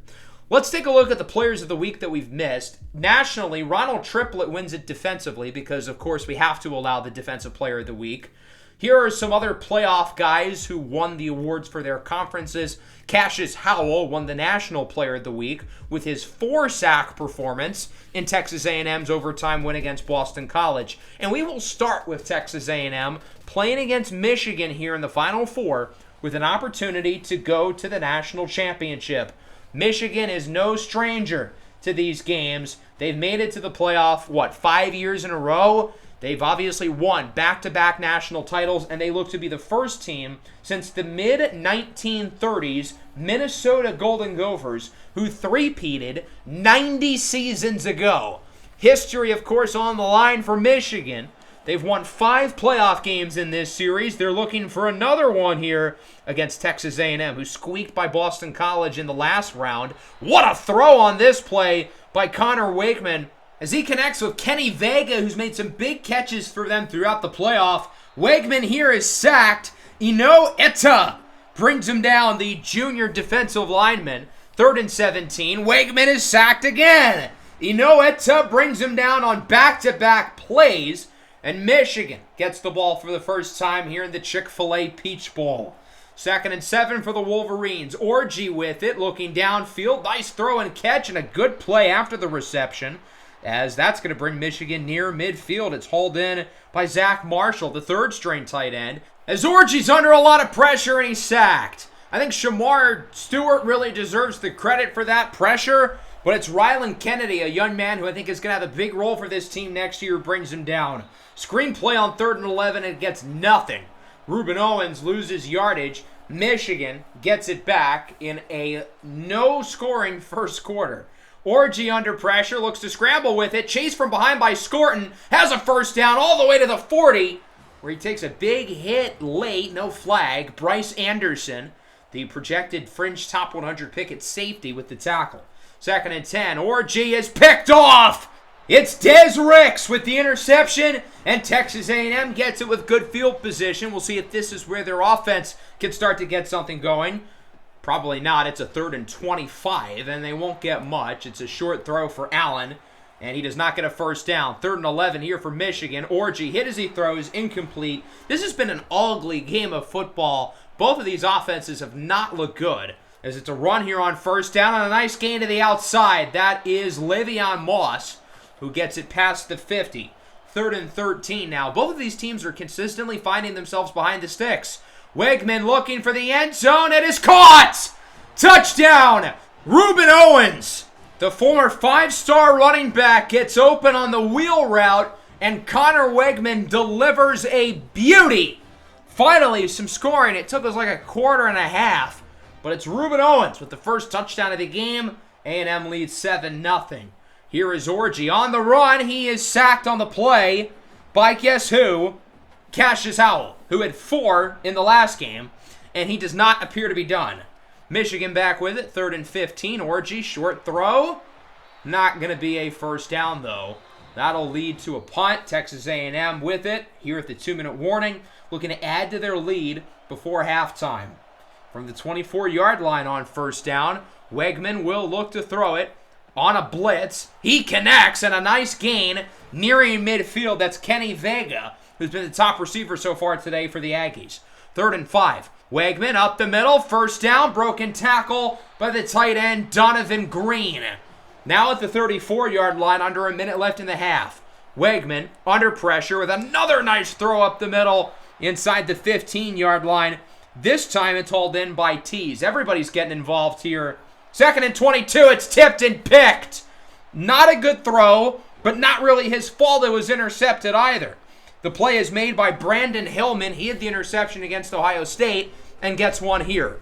Let's take a look at the players of the week that we've missed. Nationally, Ronald Triplett wins it defensively because, of course, we have to allow the defensive player of the week. Here are some other playoff guys who won the awards for their conferences. Cassius Howell won the National Player of the Week with his 4-sack performance in Texas A&M's overtime win against Boston College. And we will start with Texas A&M playing against Michigan here in the Final Four with an opportunity to go to the national championship. Michigan is no stranger to these games. They've made it to the playoff, 5 years in a row? They've obviously won back-to-back national titles, and they look to be the first team since the mid-1930s Minnesota Golden Gophers, who three-peated 90 seasons ago. History, of course, on the line for Michigan. They've won 5 playoff games in this series. They're looking for another one here against Texas A&M, who squeaked by Boston College in the last round. What a throw on this play by Connor Wakeman as he connects with Kenny Vega, who's made some big catches for them throughout the playoff. Wakeman here is sacked. Ino Etta brings him down, the junior defensive lineman. 3rd and 17. Wakeman is sacked again. Ino Etta brings him down on back-to-back plays. And Michigan gets the ball for the first time here in the Chick-fil-A Peach Bowl. 2nd and 7 for the Wolverines. Orgy with it, looking downfield. Nice throw and catch and a good play after the reception, as that's going to bring Michigan near midfield. It's hauled in by Zach Marshall, the 3rd-string tight end, as Orgy's under a lot of pressure and he's sacked. I think Shamar Stewart really deserves the credit for that pressure, but it's Rylan Kennedy, a young man who I think is going to have a big role for this team next year, who brings him down. Screen play on 3rd and 11 and gets nothing. Ruben Owens loses yardage. Michigan gets it back in a no-scoring first quarter. Orgy under pressure, looks to scramble with it. Chased from behind by Scorton. Has a first down all the way to the 40, where he takes a big hit late. No flag. Bryce Anderson, the projected fringe top 100 pick at safety, with the tackle. 2nd and 10. Orgy is picked off. It's Des Ricks with the interception, and Texas A&M gets it with good field position. We'll see if this is where their offense can start to get something going. Probably not. It's a 3rd and 25, and they won't get much. It's a short throw for Allen, and he does not get a first down. 3rd and 11 here for Michigan. Orgy hit as he throws, incomplete. This has been an ugly game of football. Both of these offenses have not looked good, as it's a run here on first down and a nice gain to the outside. That is Le'Veon Moss, who gets it past the 50. 3rd and 13 now. Both of these teams are consistently finding themselves behind the sticks. Wegman looking for the end zone. It is caught! Touchdown! Ruben Owens, the former 5-star running back, gets open on the wheel route, and Connor Wegman delivers a beauty. Finally, some scoring. It took us like a quarter and a half, but it's Ruben Owens with the first touchdown of the game. A&M leads 7-0. Here is Orgy on the run. He is sacked on the play by guess who? Cassius Howell, who had 4 in the last game, and he does not appear to be done. Michigan back with it, 3rd and 15. Orgy, short throw. Not going to be a first down, though. That'll lead to a punt. Texas A&M with it here at the 2-minute warning, looking to add to their lead before halftime. From the 24-yard line on first down, Wegman will look to throw it on a blitz. He connects, and a nice gain nearing midfield. That's Kenny Vega, who's been the top receiver so far today for the Aggies. 3rd and 5. Wegman up the middle. First down. Broken tackle by the tight end, Donovan Green. Now at the 34-yard line, under a minute left in the half. Wegman under pressure with another nice throw up the middle inside the 15-yard line. This time it's hauled in by Tees. Everybody's getting involved here. 2nd and 22. It's tipped and picked. Not a good throw, but not really his fault it was intercepted either. The play is made by Brandon Hillman. He had the interception against Ohio State and gets one here.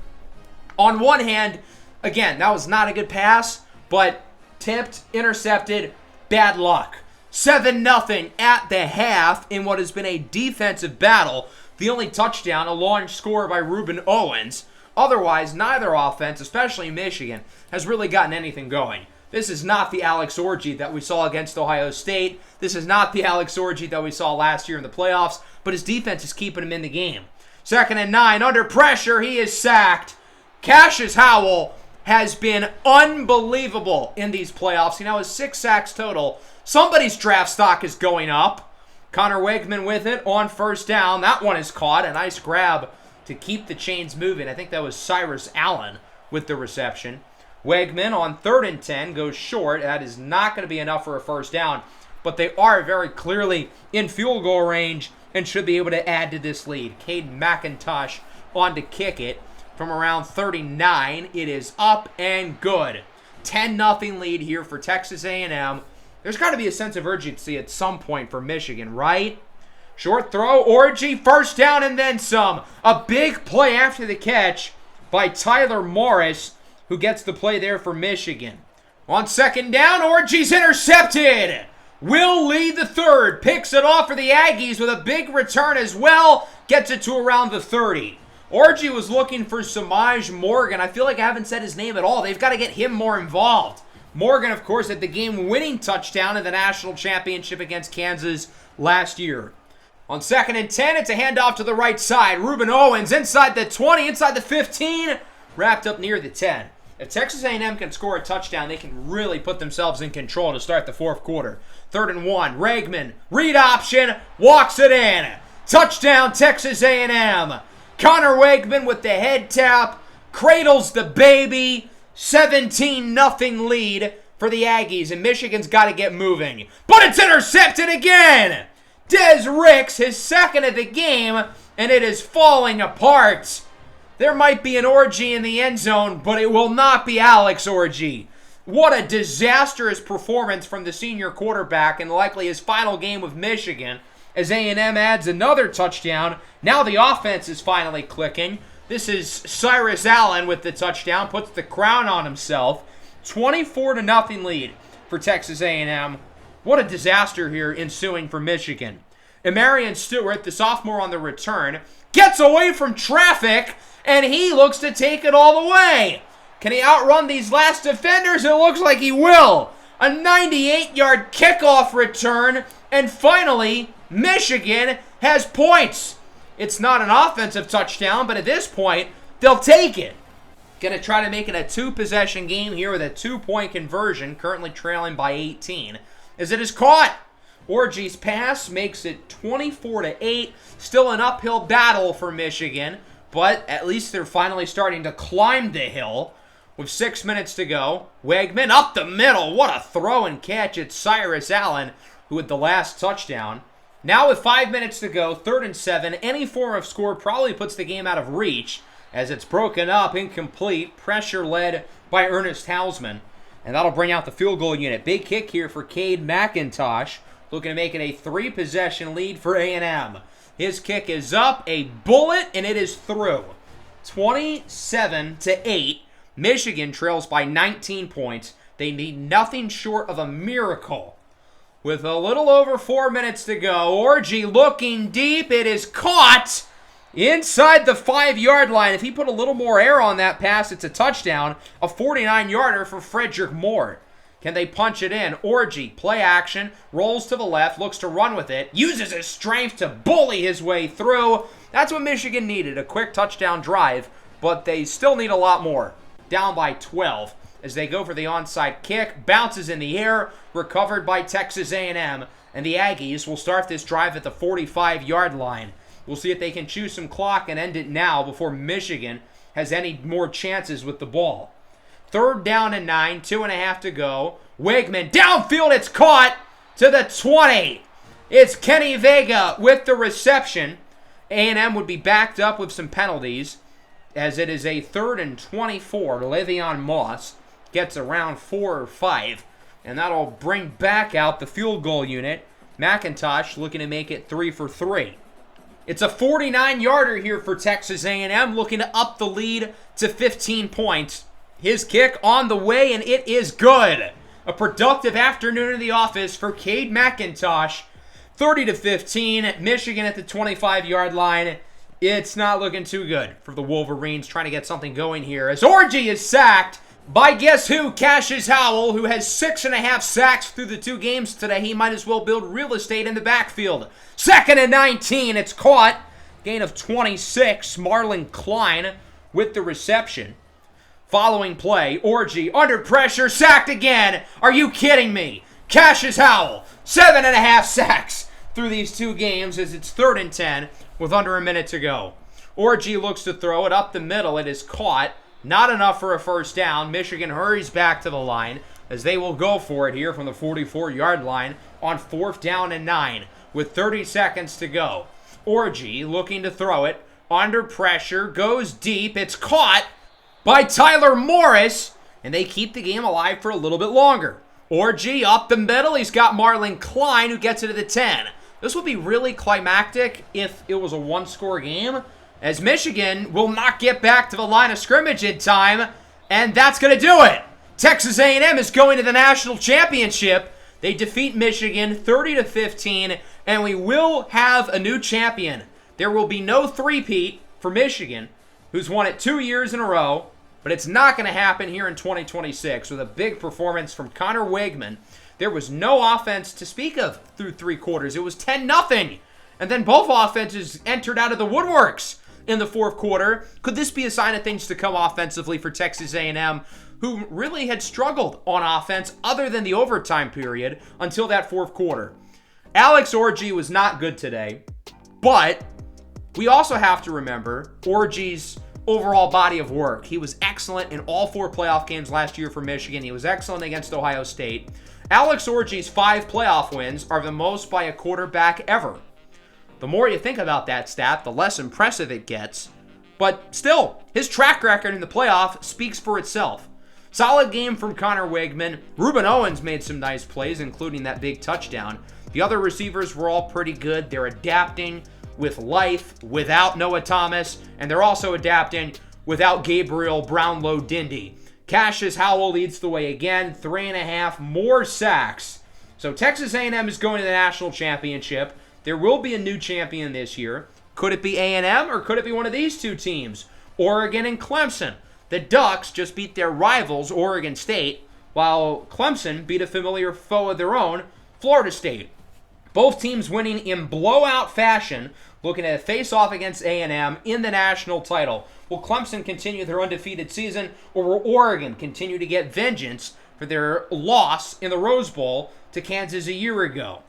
On one hand, again, that was not a good pass, but tipped, intercepted, bad luck. 7-0 at the half in what has been a defensive battle. The only touchdown, a launch score by Reuben Owens. Otherwise, neither offense, especially Michigan, has really gotten anything going. This is not the Alex Orgy that we saw against Ohio State. This is not the Alex Orgy that we saw last year in the playoffs, but his defense is keeping him in the game. 2nd and 9, under pressure, he is sacked. Cassius Howell has been unbelievable in these playoffs. He now has 6 sacks total. Somebody's draft stock is going up. Connor Wegman with it on 1st down. That one is caught. A nice grab to keep the chains moving. I think that was Cyrus Allen with the reception. Wegman on 3rd and 10 goes short. That is not going to be enough for a 1st down, but they are very clearly in field goal range and should be able to add to this lead. Caden McIntosh on to kick it from around 39. It is up and good. 10-0 lead here for Texas A&M. There's got to be a sense of urgency at some point for Michigan, right? Short throw, Orgy, 1st down and then some. A big play after the catch by Tyler Morris, who gets the play there for Michigan. On 2nd down, Orgy's intercepted. Will Lee the third picks it off for the Aggies with a big return as well. Gets it to around the 30. Orgy was looking for Samaj Morgan. I feel like I haven't said his name at all. They've got to get him more involved. Morgan, of course, had the game-winning touchdown in the national championship against Kansas last year. On 2nd and 10, it's a handoff to the right side. Reuben Owens inside the 20, inside the 15, wrapped up near the 10. If Texas A&M can score a touchdown, they can really put themselves in control to start the 4th quarter. 3rd and 1, Regman, read option, walks it in. Touchdown, Texas A&M. Connor Wegman with the head tap, cradles the baby. 17-0 lead for the Aggies, and Michigan's got to get moving. But it's intercepted again! Des Ricks, his 2nd of the game, and it is falling apart. There might be an Orgy in the end zone, but it will not be Alex Orgy. What a disastrous performance from the senior quarterback in likely his final game with Michigan as A&M adds another touchdown. Now the offense is finally clicking. This is Cyrus Allen with the touchdown, puts the crown on himself. 24-0 lead for Texas A&M. What a disaster here ensuing for Michigan. Emarion Stewart, the sophomore on the return, gets away from traffic, and he looks to take it all the way. Can he outrun these last defenders? It looks like he will. A 98-yard kickoff return, and finally, Michigan has points. It's not an offensive touchdown, but at this point, they'll take it. Going to try to make it a 2-possession game here with a 2-point conversion, currently trailing by 18, as it is caught. Orgy's pass makes it 24-8. Still an uphill battle for Michigan, but at least they're finally starting to climb the hill. With 6 minutes to go, Wegman up the middle. What a throw and catch. It's Cyrus Allen who had the last touchdown. Now with 5 minutes to go, 3rd and 7, any form of score probably puts the game out of reach as it's broken up, incomplete, pressure led by Ernest Hausman. And that'll bring out the field goal unit. Big kick here for Cade McIntosh, looking to make it a 3-possession lead for A&M. His kick is up, a bullet, and it is through. 27-8. Michigan trails by 19 points. They need nothing short of a miracle. With a little over 4 minutes to go, Orgy looking deep. It is caught inside the 5-yard line. If he put a little more air on that pass, it's a touchdown. A 49-yarder for Frederick Moore. Can they punch it in? Orgy, play action, rolls to the left, looks to run with it, uses his strength to bully his way through. That's what Michigan needed, a quick touchdown drive, but they still need a lot more. Down by 12 as they go for the onside kick, bounces in the air, recovered by Texas A&M, and the Aggies will start this drive at the 45-yard line. We'll see if they can chew some clock and end it now before Michigan has any more chances with the ball. 3rd down and 9, 2.5 to go. Wegman downfield, it's caught. to the 20. It's Kenny Vega with the reception. A&M would be backed up with some penalties as it is a 3rd and 24. Le'Veon Moss gets around 4 or 5, and that'll bring back out the field goal unit. McIntosh looking to make it 3 for 3. It's a 49-yarder here for Texas A&M, looking to up the lead to 15 points. His kick on the way, and it is good. A productive afternoon in the office for Cade McIntosh. 30-15, Michigan at the 25-yard line. It's not looking too good for the Wolverines trying to get something going here as Orji is sacked by guess who? Cassius Howell, who has 6.5 sacks through the 2 games today. He might as well build real estate in the backfield. 2nd and 19, it's caught. Gain of 26, Marlon Klein with the reception. Following play, Orji under pressure, sacked again. Are you kidding me? Cassius Howell, 7.5 sacks through these 2 games as it's 3rd and 10 with under a minute to go. Orji looks to throw it up the middle. It is caught. Not enough for a first down. Michigan hurries back to the line as they will go for it here from the 44-yard line on 4th down and 9 with 30 seconds to go. Orji looking to throw it. Under pressure. Goes deep. It's caught by Tyler Morris. And they keep the game alive for a little bit longer. Orji up the middle. He's got Marlon Klein who gets it to the 10. This would be really climactic if it was a 1-score game, as Michigan will not get back to the line of scrimmage in time, and that's going to do it. Texas A&M is going to the national championship. They defeat Michigan 30-15, and we will have a new champion. There will be no three-peat for Michigan, who's won it 2 years in a row, but it's not going to happen here in 2026 with a big performance from Connor Wegman. There was no offense to speak of through 3 quarters. It was 10-0. And then both offenses entered out of the woodworks in the 4th quarter. Could this be a sign of things to come offensively for Texas A&M, who really had struggled on offense other than the overtime period until that 4th quarter? Alex Orji was not good today, but we also have to remember Orji's overall body of work. He was excellent in all 4 playoff games last year for Michigan. He was excellent against Ohio State. Alex Orji's 5 playoff wins are the most by a quarterback ever. The more you think about that stat, the less impressive it gets. But still, his track record in the playoff speaks for itself. Solid game from Connor Wegman. Ruben Owens made some nice plays, including that big touchdown. The other receivers were all pretty good. They're adapting with life without Noah Thomas, and they're also adapting without Gabriel Brownlow-Dindy. Cassius Howell leads the way again, 3.5 more sacks. So Texas A&M is going to the national championship. There will be a new champion this year. Could it be A&M or could it be one of these 2 teams? Oregon and Clemson. The Ducks just beat their rivals, Oregon State, while Clemson beat a familiar foe of their own, Florida State. Both teams winning in blowout fashion, looking at a face-off against A&M in the national title. Will Clemson continue their undefeated season, or will Oregon continue to get vengeance for their loss in the Rose Bowl to Kansas a year ago?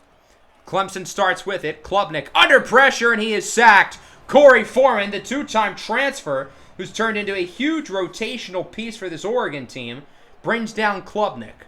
Clemson starts with it. Klubnik under pressure, and he is sacked. Corey Foreman, the 2-time transfer, who's turned into a huge rotational piece for this Oregon team, brings down Klubnik.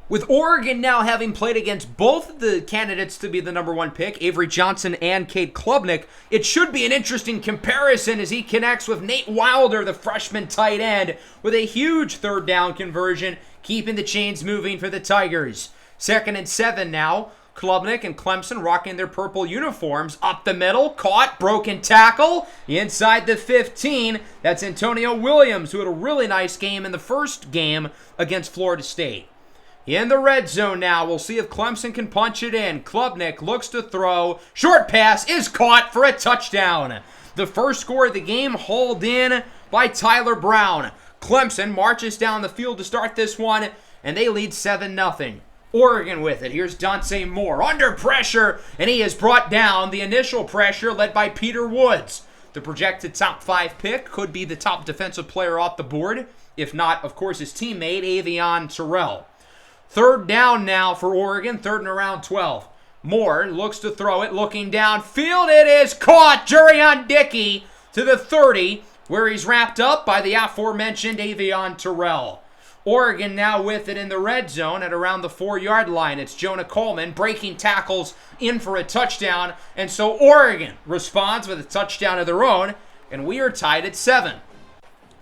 With Oregon now having played against both of the candidates to be the number 1 pick, Avery Johnson and Cade Klubnik, it should be an interesting comparison as he connects with Nate Wilder, the freshman tight end, with a huge 3rd down conversion, keeping the chains moving for the Tigers. 2nd and 7 now. Klubnik and Clemson rocking their purple uniforms. Up the middle, caught, broken tackle, inside the 15. That's Antonio Williams, who had a really nice game in the first game against Florida State. In the red zone now, we'll see if Clemson can punch it in. Klubnik looks to throw. Short pass is caught for a touchdown. The first score of the game hauled in by Tyler Brown. Clemson marches down the field to start this one, and they lead 7-0. Oregon with it. Here's Dante Moore under pressure, and he has brought down the initial pressure led by Peter Woods. The projected top 5 pick could be the top defensive player off the board, if not, of course, his teammate, Avion Terrell. 3rd down now for Oregon, 3rd and around 12. Moore looks to throw it, looking downfield. It is caught. Jurion Dickey to the 30, where he's wrapped up by the aforementioned Avion Terrell. Oregon now with it in the red zone at around the 4-yard line. It's Jonah Coleman breaking tackles in for a touchdown. And so Oregon responds with a touchdown of their own. And we are tied at 7.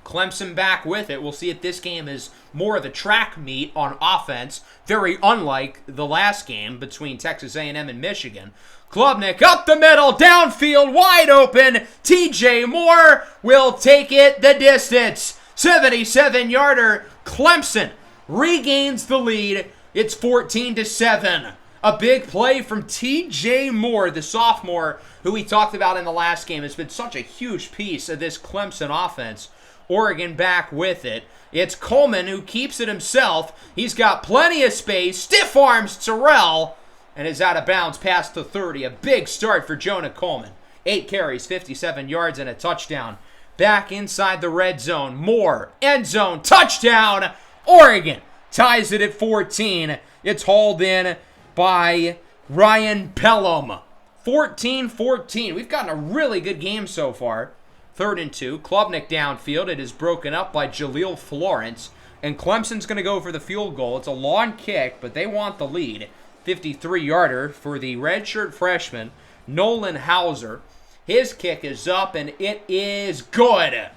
Clemson back with it. We'll see if this game is more of a track meet on offense. Very unlike the last game between Texas A&M and Michigan. Klubnik up the middle, downfield, wide open. TJ Moore will take it the distance. 77-yarder. Clemson regains the lead. It's 14-7. A big play from TJ Moore, the sophomore, who we talked about in the last game. Has been such a huge piece of this Clemson offense. Oregon back with it. It's Coleman who keeps it himself. He's got plenty of space. Stiff arms Terrell and is out of bounds past the 30. A big start for Jonah Coleman. 8 carries, 57 yards, and a touchdown. Back inside the red zone. Moore, end zone, touchdown. Oregon ties it at 14. It's hauled in by Ryan Pelham. 14-14. We've gotten a really good game so far. 3rd and 2. Klubnik downfield. It is broken up by Jaleel Florence. And Clemson's going to go for the field goal. It's a long kick, but they want the lead. 53-yarder for the redshirt freshman, Nolan Hauser. His kick is up, and it is good.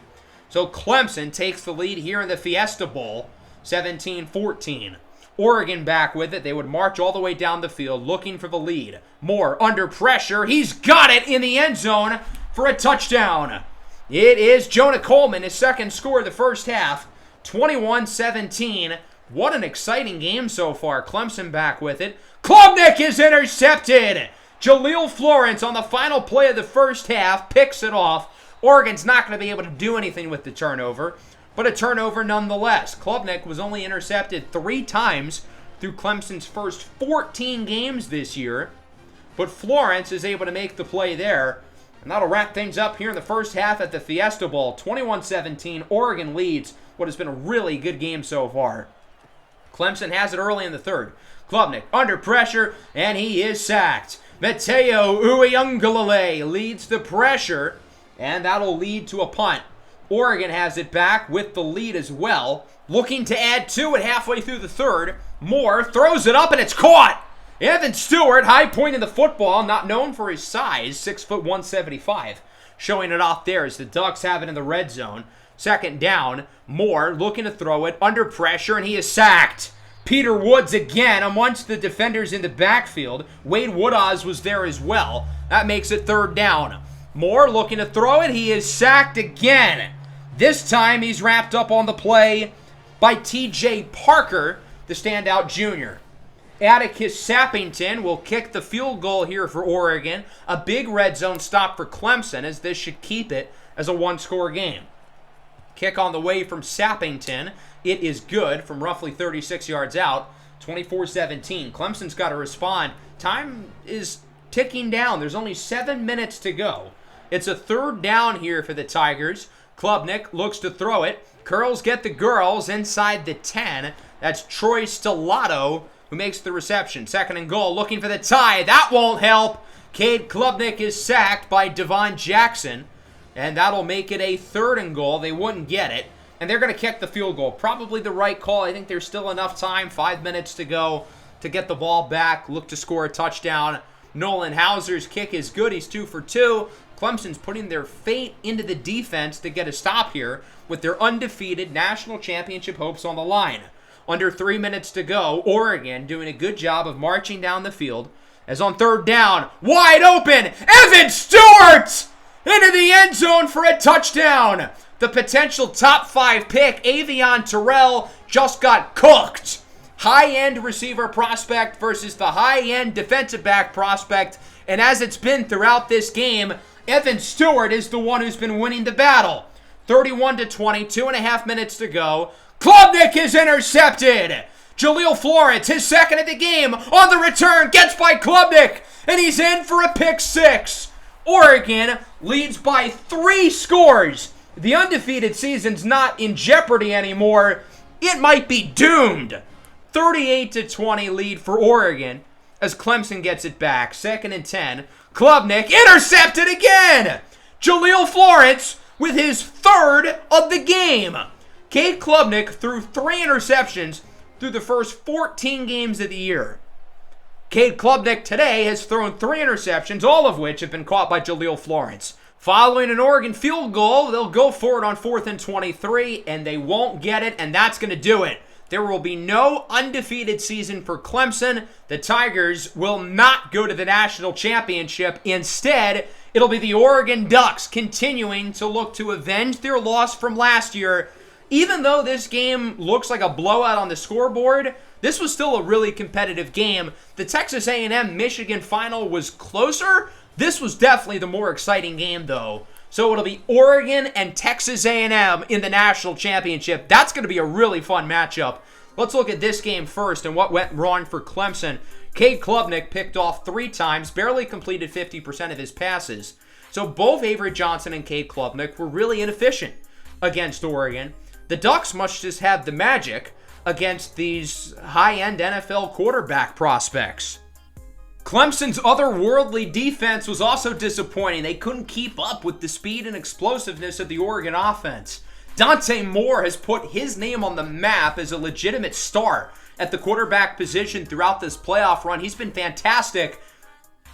So Clemson takes the lead here in the Fiesta Bowl, 17-14. Oregon back with it. They would march all the way down the field looking for the lead. Moore under pressure. He's got it in the end zone for a touchdown. It is Jonah Coleman, his second score of the first half, 21-17. What an exciting game so far. Clemson back with it. Klubnik is intercepted. Jaleel Florence on the final play of the first half picks it off. Oregon's not going to be able to do anything with the turnover, but a turnover nonetheless. Klubnik was only intercepted 3 times through Clemson's first 14 games this year, but Florence is able to make the play there. And that'll wrap things up here in the first half at the Fiesta Bowl. 21-17, Oregon leads what has been a really good game so far. Clemson has it early in the 3rd. Klubnik under pressure, and he is sacked. Mateo Uiagalelei leads the pressure, and that'll lead to a punt. Oregon has it back with the lead as well. Looking to add to it halfway through the 3rd. Moore throws it up, and it's caught. Evan Stewart, high point in the football, not known for his size, 6'175", showing it off there as the Ducks have it in the red zone. 2nd down, Moore looking to throw it, under pressure, and he is sacked. Peter Woods again amongst the defenders in the backfield. Wade Woodaz was there as well. That makes it 3rd down. Moore looking to throw it, he is sacked again. This time he's wrapped up on the play by TJ Parker, the standout junior. Atticus Sappington will kick the field goal here for Oregon. A big red zone stop for Clemson, as this should keep it as a 1-score game. Kick on the way from Sappington. It is good from roughly 36 yards out. 24-17. Clemson's got to respond. Time is ticking down. There's only 7 minutes to go. It's a 3rd down here for the Tigers. Klubnik looks to throw it. Curls get the girls inside the 10. That's Troy Stellato who makes the reception. 2nd and goal, looking for the tie. That won't help. Cade Klubnik is sacked by Devon Jackson, and that'll make it a 3rd and goal. They wouldn't get it, and they're going to kick the field goal. Probably the right call. I think there's still enough time, 5 minutes to go, to get the ball back, look to score a touchdown. Nolan Hauser's kick is good. He's 2 for 2. Clemson's putting their fate into the defense to get a stop here with their undefeated national championship hopes on the line. Under 3 minutes to go, Oregon doing a good job of marching down the field. As on 3rd down, wide open, Evan Stewart into the end zone for a touchdown. The potential top 5 pick, Avion Terrell, just got cooked. High-end receiver prospect versus the high-end defensive back prospect. And as it's been throughout this game, Evan Stewart is the one who's been winning the battle. 31-20, 2.5 minutes to go. Klubnik is intercepted. Jaleel Florence, his 2nd of the game, on the return, gets by Klubnik, and he's in for a pick 6. Oregon leads by 3 scores. The undefeated season's not in jeopardy anymore. It might be doomed. 38-20 lead for Oregon as Clemson gets it back. 2nd and 10. Klubnik intercepted again. Jaleel Florence with his 3rd of the game. Cade Klubnik threw 3 interceptions through the first 14 games of the year. Cade Klubnik today has thrown 3 interceptions, all of which have been caught by Jaleel Florence. Following an Oregon field goal, they'll go for it on 4th and 23, and they won't get it, and that's going to do it. There will be no undefeated season for Clemson. The Tigers will not go to the national championship. Instead, it'll be the Oregon Ducks continuing to look to avenge their loss from last year. Even though this game looks like a blowout on the scoreboard, this was still a really competitive game. The Texas A&M Michigan final was closer. This was definitely the more exciting game, though. So it'll be Oregon and Texas A&M in the national championship. That's going to be a really fun matchup. Let's look at this game first and what went wrong for Clemson. Cade Klubnik picked off 3 times, barely completed 50% of his passes. So both Avery Johnson and Cade Klubnik were really inefficient against Oregon. The Ducks must just have the magic against these high-end NFL quarterback prospects. Clemson's otherworldly defense was also disappointing. They couldn't keep up with the speed and explosiveness of the Oregon offense. Dante Moore has put his name on the map as a legitimate star at the quarterback position throughout this playoff run. He's been fantastic,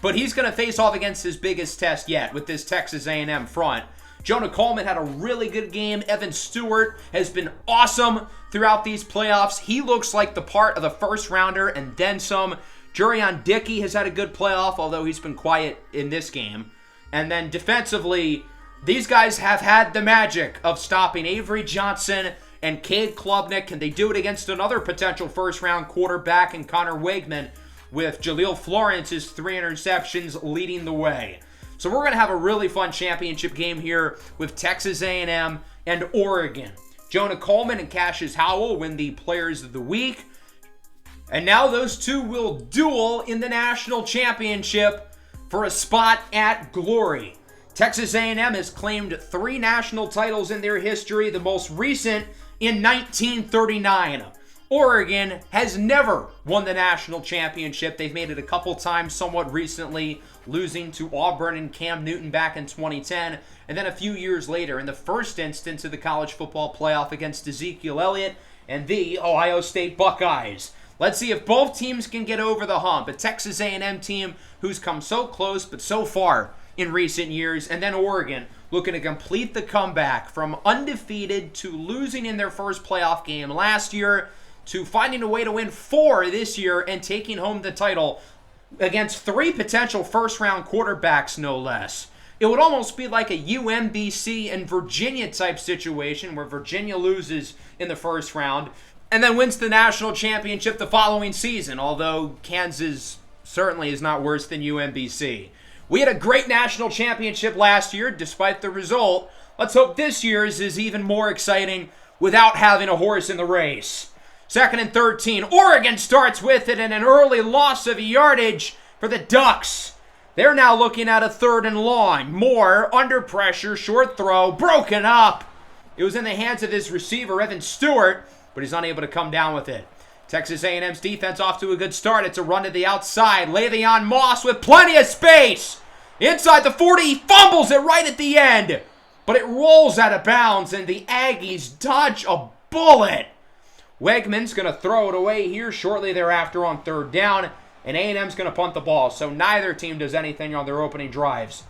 but he's going to face off against his biggest test yet with this Texas A&M front. Jonah Coleman had a really good game. Evan Stewart has been awesome throughout these playoffs. He looks like the part of the first rounder and then some. Jurion Dickey has had a good playoff, although he's been quiet in this game. And then defensively, these guys have had the magic of stopping Avery Johnson and Cade Klubnik. Can they do it against another potential first-round quarterback in Connor Wegman with Jaleel Florence's 3 interceptions leading the way? So we're going to have a really fun championship game here with Texas A&M and Oregon. Jonah Coleman and Cassius Howell win the Players of the Week. And now those two will duel in the national championship for a spot at glory. Texas A&M has claimed 3 national titles in their history, the most recent in 1939. Oregon has never won the national championship. They've made it a couple times somewhat recently, losing to Auburn and Cam Newton back in 2010. And then a few years later, in the first instance of the college football playoff against Ezekiel Elliott and the Ohio State Buckeyes. Let's see if both teams can get over the hump. A Texas A&M team who's come so close but so far in recent years. And then Oregon looking to complete the comeback from undefeated to losing in their first playoff game last year to finding a way to win 4 this year and taking home the title against 3 potential first-round quarterbacks, no less. It would almost be like a UMBC and Virginia type situation where Virginia loses in the first round and then wins the national championship the following season, although Kansas certainly is not worse than UMBC. We had a great national championship last year, despite the result. Let's hope this year's is even more exciting without having a horse in the race. 2nd and 13. Oregon starts with it and an early loss of yardage for the Ducks. They're now looking at a 3rd and long. Moore, under pressure, short throw, broken up. It was in the hands of his receiver, Evan Stewart, but he's unable to come down with it. Texas A&M's defense off to a good start. It's a run to the outside. Le'Veon Moss with plenty of space. Inside the 40, he fumbles it right at the end. But it rolls out of bounds, and the Aggies dodge a bullet. Wegman's going to throw it away here shortly thereafter on 3rd down, and A&M's going to punt the ball, so neither team does anything on their opening drives.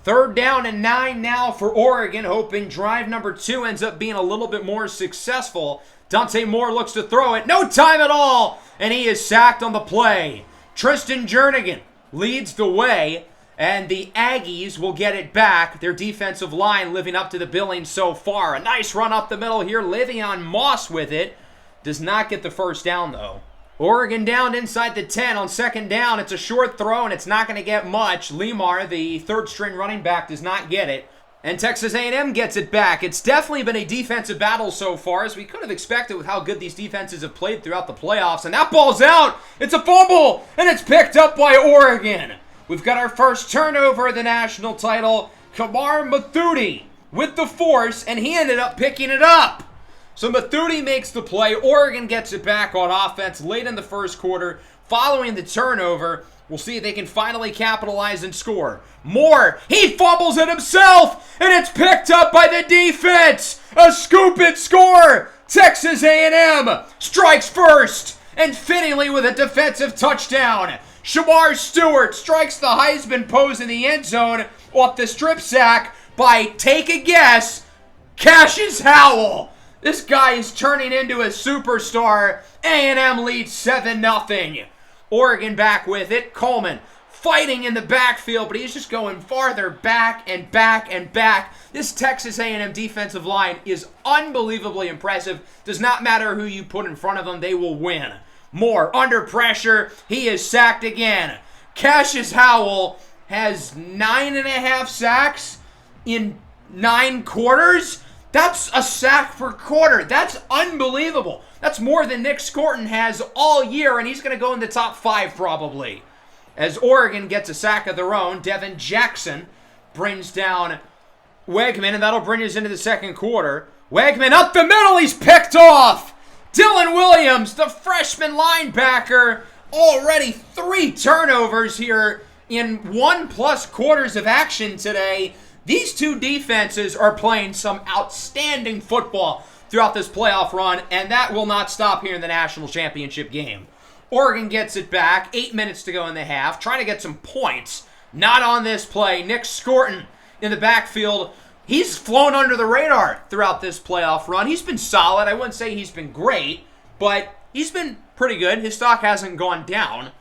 3rd down and 9 now for Oregon, hoping drive number 2 ends up being a little bit more successful. Dante Moore looks to throw it. No time at all, and he is sacked on the play. Tristan Jernigan leads the way, and the Aggies will get it back. Their defensive line living up to the billing so far. A nice run up the middle here. Le'Veon Moss with it. Does not get the first down, though. Oregon down inside the 10 on 2nd down. It's a short throw, and it's not going to get much. Lemar, the 3rd-string running back, does not get it. And Texas A&M gets it back. It's definitely been a defensive battle so far, as we could have expected with how good these defenses have played throughout the playoffs. And that ball's out. It's a fumble, and it's picked up by Oregon. We've got our first turnover of the national title. Kamar Mathuti with the force, and he ended up picking it up. So Mathuti makes the play. Oregon gets it back on offense late in the first quarter Following the turnover, we'll see if they can finally capitalize and score. Moore, he fumbles it himself, and it's picked up by the defense. A scoop and score. Texas A&M strikes first, and fittingly with a defensive touchdown. Shamar Stewart strikes the Heisman pose in the end zone off the strip sack by, take a guess, Cassius Howell. This guy is turning into a superstar. A&M leads 7-0. Oregon back with it. Coleman fighting in the backfield, but he's just going farther back and back and back. This Texas A&M defensive line is unbelievably impressive. Does not matter who you put in front of them, they will win. Moore under pressure. He is sacked again. Cassius Howell has 9.5 sacks in 9 quarters. That's a sack per quarter. That's unbelievable. That's more than Nick Scorton has all year, and he's going to go in the top 5 probably. As Oregon gets a sack of their own, Devin Jackson brings down Wegman, and that'll bring us into the second quarter. Wegman up the middle. He's picked off. Dylan Williams, the freshman linebacker, already 3 turnovers here in 1+ quarters of action today. These two defenses are playing some outstanding football throughout this playoff run, and that will not stop here in the national championship game. Oregon gets it back, 8 minutes to go in the half, trying to get some points. Not on this play. Nick Scorton in the backfield. He's flown under the radar throughout this playoff run. He's been solid. I wouldn't say he's been great, but he's been pretty good. His stock hasn't gone down,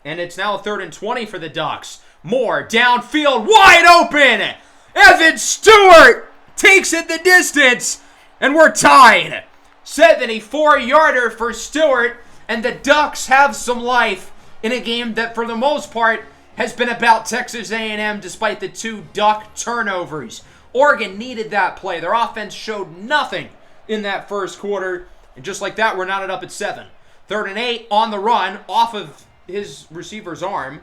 and it's now a 3rd and 20 for the Ducks. Moore downfield, wide open. Evan Stewart takes it the distance, and we're tied. 74-yarder for Stewart, and the Ducks have some life in a game that, for the most part, has been about Texas A&M despite the 2 Duck turnovers. Oregon needed that play. Their offense showed nothing in that first quarter, and just like that, we're knotted up at 7. 3rd and 8 on the run, off of his receiver's arm,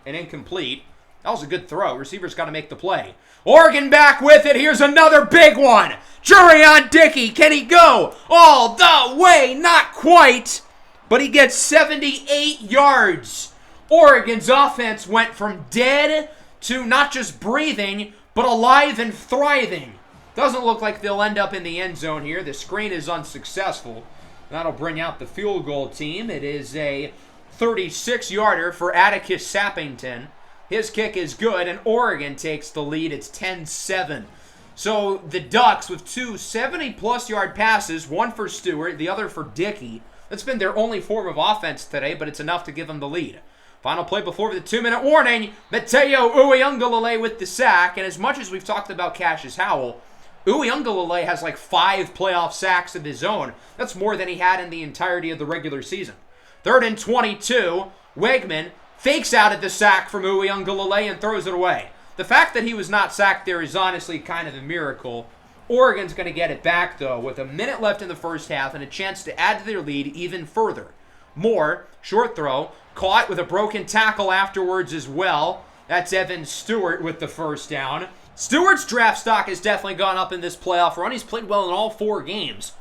and incomplete. That was a good throw. Receiver's got to make the play. Oregon back with it. Here's another big one. Jurion Dickey. Can he go all the way? Not quite, but he gets 78 yards. Oregon's offense went from dead to not just breathing, but alive and thriving. Doesn't look like they'll end up in the end zone here. The screen is unsuccessful. That'll bring out the field goal team. It is a 36-yarder for Atticus Sappington. His kick is good, and Oregon takes the lead. It's 10-7. So the Ducks with 2 70-plus yard passes, one for Stewart, the other for Dickey. That's been their only form of offense today, but it's enough to give them the lead. Final play before the 2-minute warning. Mateo Uiagalelei with the sack. And as much as we've talked about Cassius Howell, Uiagalelei has like 5 playoff sacks of his own. That's more than he had in the entirety of the regular season. 3rd and 22. Wegman fakes out at the sack from Uiagalelei and throws it away. The fact that he was not sacked there is honestly kind of a miracle. Oregon's going to get it back, though, with a minute left in the first half and a chance to add to their lead even further. Moore, short throw, caught with a broken tackle afterwards as well. That's Evan Stewart with the first down. Stewart's draft stock has definitely gone up in this playoff run. He's played well in all 4 games.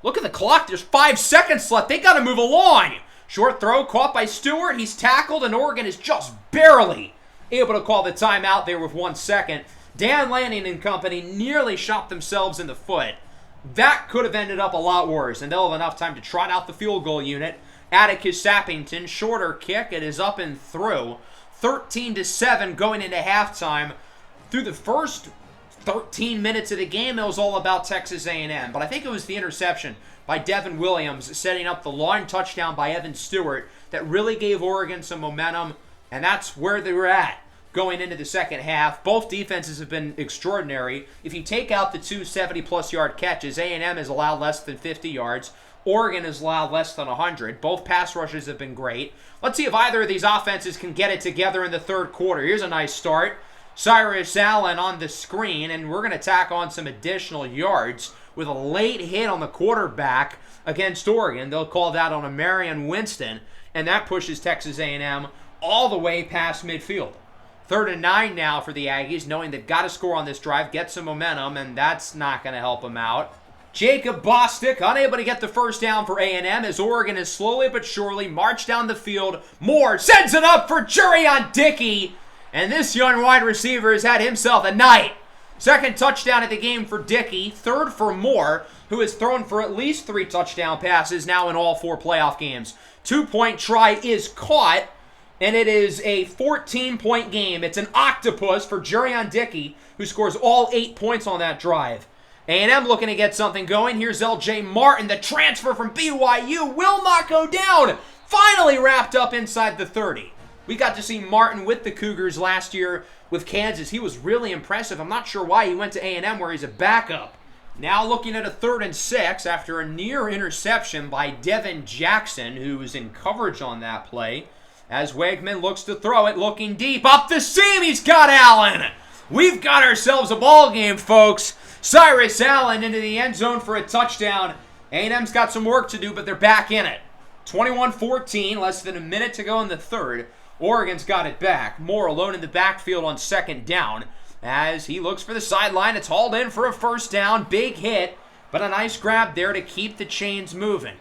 Look at the clock. There's 5 seconds left. They got to move along. Short throw caught by Stewart. He's tackled, and Oregon is just barely able to call the timeout there with 1 second. Dan Lanning and company nearly shot themselves in the foot. That could have ended up a lot worse, and they'll have enough time to trot out the field goal unit. Atticus Sappington, shorter kick. It is up and through. 13-7 going into halftime. Through the first 13 minutes of the game, it was all about Texas A&M. But I think it was the interception by Devin Williams setting up the long touchdown by Evan Stewart that really gave Oregon some momentum, and that's where they were at going into the second half. Both defenses have been extraordinary. If you take out the 2 70-plus yard catches, A&M has allowed less than 50 yards. Oregon has allowed less than 100. Both pass rushes have been great. Let's see if either of these offenses can get it together in the third quarter. Here's a nice start. Cyrus Allen on the screen, and we're going to tack on some additional yards with a late hit on the quarterback against Oregon. They'll call that on a Marion Winston, and that pushes Texas A&M all the way past midfield. 3rd and 9 now for the Aggies, knowing they've got to score on this drive, get some momentum, and that's not going to help them out. Jacob Bostic unable to get the first down for A&M as Oregon has slowly but surely marched down the field. Moore sends it up for Jurion Dickey, and this young wide receiver has had himself a night. Second touchdown of the game for Dickey, third for Moore, who has thrown for at least 3 touchdown passes now in all 4 playoff games. 2-point try is caught, and it is a 14-point game. It's an octopus for Jurion Dickey, who scores all 8 points on that drive. A&M looking to get something going. Here's L.J. Martin. The transfer from BYU will not go down. Finally wrapped up inside the 30. We got to see Martin with the Cougars last year with Kansas. He was really impressive. I'm not sure why he went to A&M where he's a backup. Now looking at a 3rd and 6 after a near interception by Devin Jackson, who was in coverage on that play. As Wegman looks to throw it, looking deep. Up the seam, he's got Allen. We've got ourselves a ball game, folks. Cyrus Allen into the end zone for a touchdown. A&M's got some work to do, but they're back in it. 21-14, less than a minute to go in the 3rd. Oregon's got it back. Moore alone in the backfield on 2nd down. As he looks for the sideline, it's hauled in for a first down. Big hit, but a nice grab there to keep the chains moving.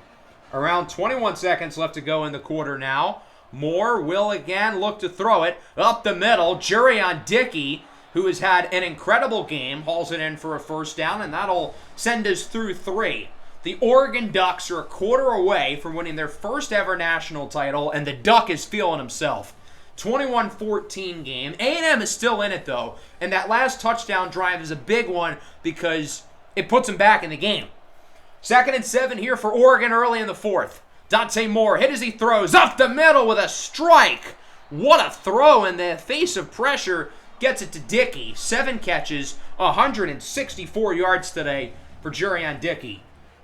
Around 21 seconds left to go in the quarter now. Moore will again look to throw it up the middle. Jurion Dickey, who has had an incredible game, hauls it in for a first down, and that'll send us through 3. The Oregon Ducks are a quarter away from winning their first ever national title, and the Duck is feeling himself. 21-14 game. A&M is still in it, though, and that last touchdown drive is a big one because it puts them back in the game. 2nd and 7 here for Oregon early in the 4th. Dante Moore hit as he throws up the middle with a strike. What a throw in the face of pressure. Gets it to Dickey. 7 catches, 164 yards today for Jurion Dickey.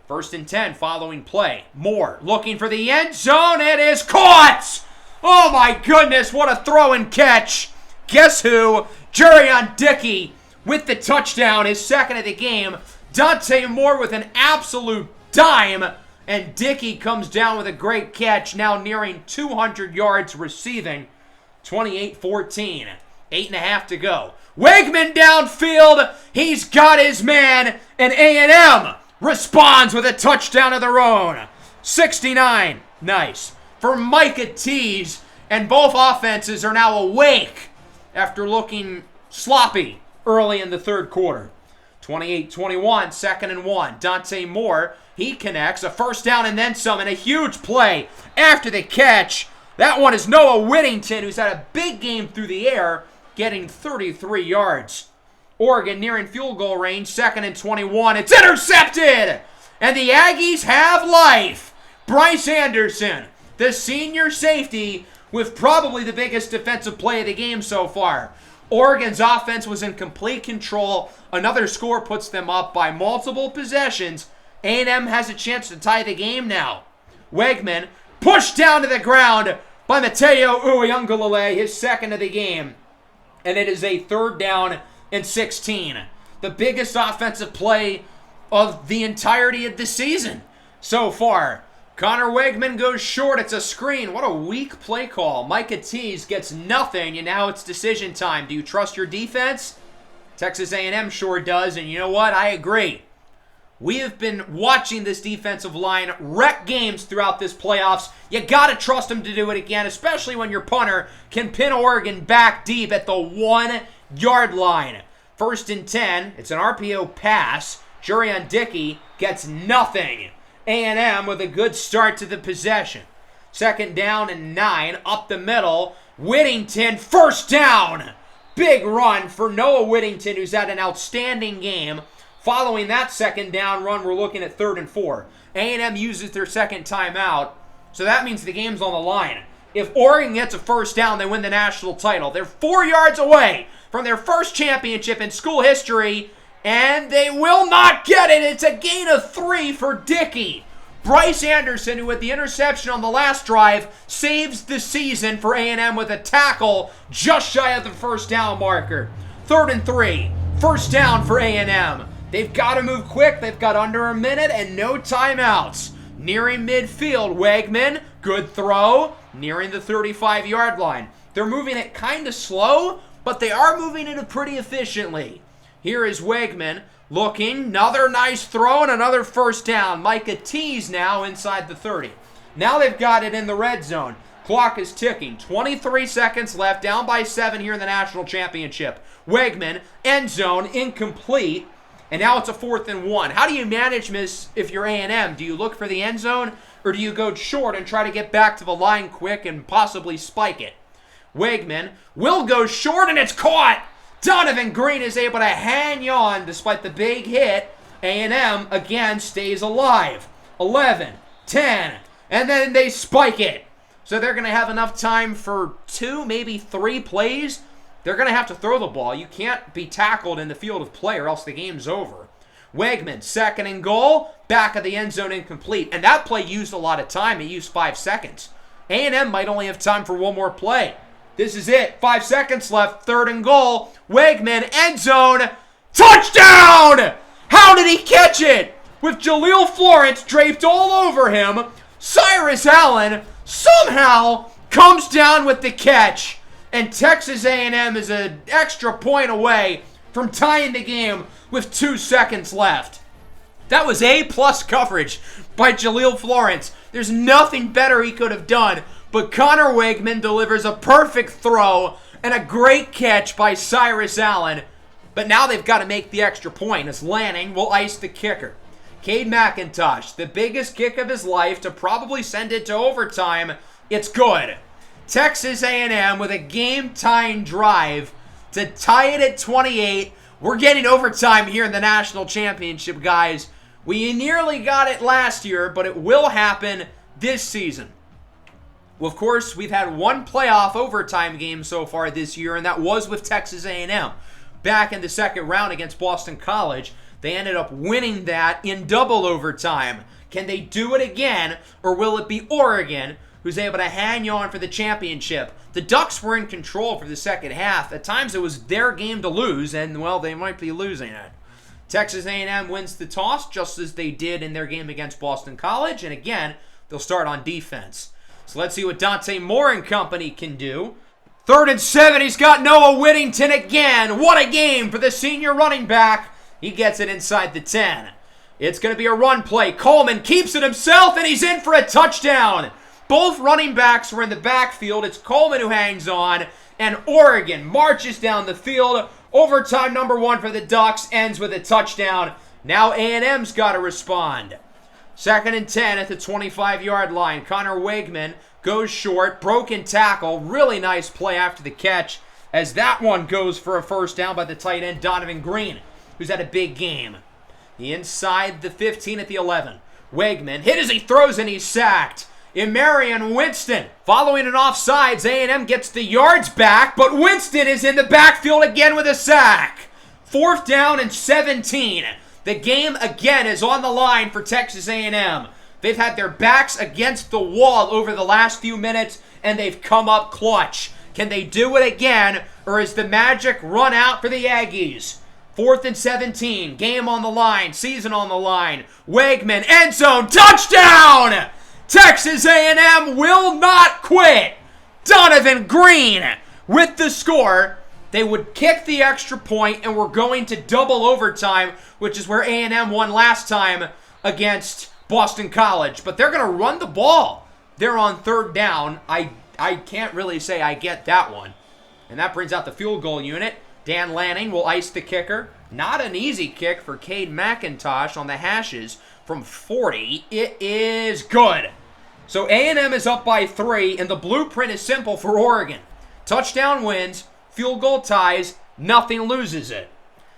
1st and 10 following play. Moore looking for the end zone. It is caught! Oh my goodness, what a throw and catch. Guess who? Jurion Dickey with the touchdown, his 2nd of the game. Dante Moore with an absolute dime. And Dickey comes down with a great catch, now nearing 200 yards receiving. 28-14. 8.5 to go. Wegman downfield. He's got his man. And A&M responds with a touchdown of their own. 69. Nice. For Micah Tease. And both offenses are now awake after looking sloppy early in the 3rd quarter. 28-21. 2nd and 1. Dante Moore. He connects. A first down and then some. And a huge play after the catch. That one is Noah Whittington, who's had a big game through the air, getting 33 yards. Oregon nearing field goal range, 2nd and 21. It's intercepted! And the Aggies have life. Bryce Anderson, the senior safety, with probably the biggest defensive play of the game so far. Oregon's offense was in complete control. Another score puts them up by multiple possessions. A&M has a chance to tie the game now. Wegman pushed down to the ground by Mateo Uiagalelei, his 2nd of the game. And it is a 3rd down and 16. The biggest offensive play of the entirety of the season so far. Connor Wegman goes short. It's a screen. What a weak play call. Micah Tease gets nothing, and now it's decision time. Do you trust your defense? Texas A&M sure does, and you know what? I agree. We have been watching this defensive line wreck games throughout this playoffs. You got to trust them to do it again, especially when your punter can pin Oregon back deep at the 1-yard line. 1st and 10. It's an RPO pass. Jurion Dickey gets nothing. A&M with a good start to the possession. 2nd down and 9. Up the middle. Whittington, first down. Big run for Noah Whittington, who's had an outstanding game. Following that 2nd down run, we're looking at 3rd and 4. A&M uses their 2nd timeout, so that means the game's on the line. If Oregon gets a first down, they win the national title. They're 4 yards away from their first championship in school history, and they will not get it. It's a gain of 3 for Dickey. Bryce Anderson, who had the interception on the last drive, saves the season for A&M with a tackle just shy of the first down marker. 3rd and 3. First down for A&M. They've got to move quick. They've got under a minute and no timeouts. Nearing midfield, Wegman, good throw, nearing the 35-yard line. They're moving it kind of slow, but they are moving it pretty efficiently. Here is Wegman looking. Another nice throw and another first down. Micah T's now inside the 30. Now they've got it in the red zone. Clock is ticking. 23 seconds left. Down by 7 here in the national championship. Wegman, end zone, incomplete. And now it's a 4th and 1. How do you manage this if you're A&M? Do you look for the end zone, or do you go short and try to get back to the line quick and possibly spike it? Wegman will go short, and it's caught. Donovan Green is able to hang on despite the big hit. A&M again stays alive. 11, 10, and then they spike it. So they're going to have enough time for 2, maybe 3 plays. They're going to have to throw the ball. You can't be tackled in the field of play or else the game's over. Wegman, 2nd and goal, back of the end zone, incomplete. And that play used a lot of time. It used 5 seconds. A&M might only have time for one more play. This is it. 5 seconds left, 3rd and goal. Wegman, end zone, touchdown! How did he catch it? With Jaleel Florence draped all over him, Cyrus Allen somehow comes down with the catch. And Texas A&M is an extra point away from tying the game with 2 seconds left. That was A-plus coverage by Jaleel Florence. There's nothing better he could have done, but Connor Wegman delivers a perfect throw and a great catch by Cyrus Allen. But now they've got to make the extra point as Lanning will ice the kicker. Cade McIntosh, the biggest kick of his life to probably send it to overtime. It's good. Texas A&M with a game-tying drive to tie it at 28. We're getting overtime here in the national championship, guys. We nearly got it last year, but it will happen this season. Well, of course, we've had one playoff overtime game so far this year, and that was with Texas A&M. Back in the 2nd round against Boston College, they ended up winning that in double overtime. Can they do it again, or will it be Oregon who's able to hang on for the championship? The Ducks were in control for the second half. At times it was their game to lose, and, well, they might be losing it. Texas A&M wins the toss, just as they did in their game against Boston College, and again, they'll start on defense. So let's see what Dante Moore and company can do. 3rd and 7, he's got Noah Whittington again. What a game for the senior running back. He gets it inside the 10. It's going to be a run play. Coleman keeps it himself, and he's in for a touchdown. Both running backs were in the backfield. It's Coleman who hangs on, and Oregon marches down the field. Overtime number 1 for the Ducks ends with a touchdown. Now A&M's got to respond. 2nd and 10 at the 25-yard line. Connor Wegman goes short. Broken tackle. Really nice play after the catch, as that one goes for a first down by the tight end Donovan Green, who's had a big game. Inside the 15 at the 11. Wegman hit as he throws, and he's sacked. Emarion Winston following an offsides. A&M gets the yards back, but Winston is in the backfield again with a sack. 4th down and 17. The game again is on the line for Texas A&M. They've had their backs against the wall over the last few minutes, and they've come up clutch. Can they do it again, or is the magic run out for the Aggies? 4th and 17. Game on the line. Season on the line. Wegman, end zone, touchdown! Texas A&M will not quit. Donovan Green with the score. They would kick the extra point, and we're going to double overtime, which is where A&M won last time against Boston College. But they're going to run the ball. They're on 3rd down. I can't really say I get that one. And that brings out the field goal unit. Dan Lanning will ice the kicker. Not an easy kick for Cade McIntosh on the hashes from 40. It is good. So A&M is up by 3, and the blueprint is simple for Oregon. Touchdown wins, field goal ties, nothing loses it.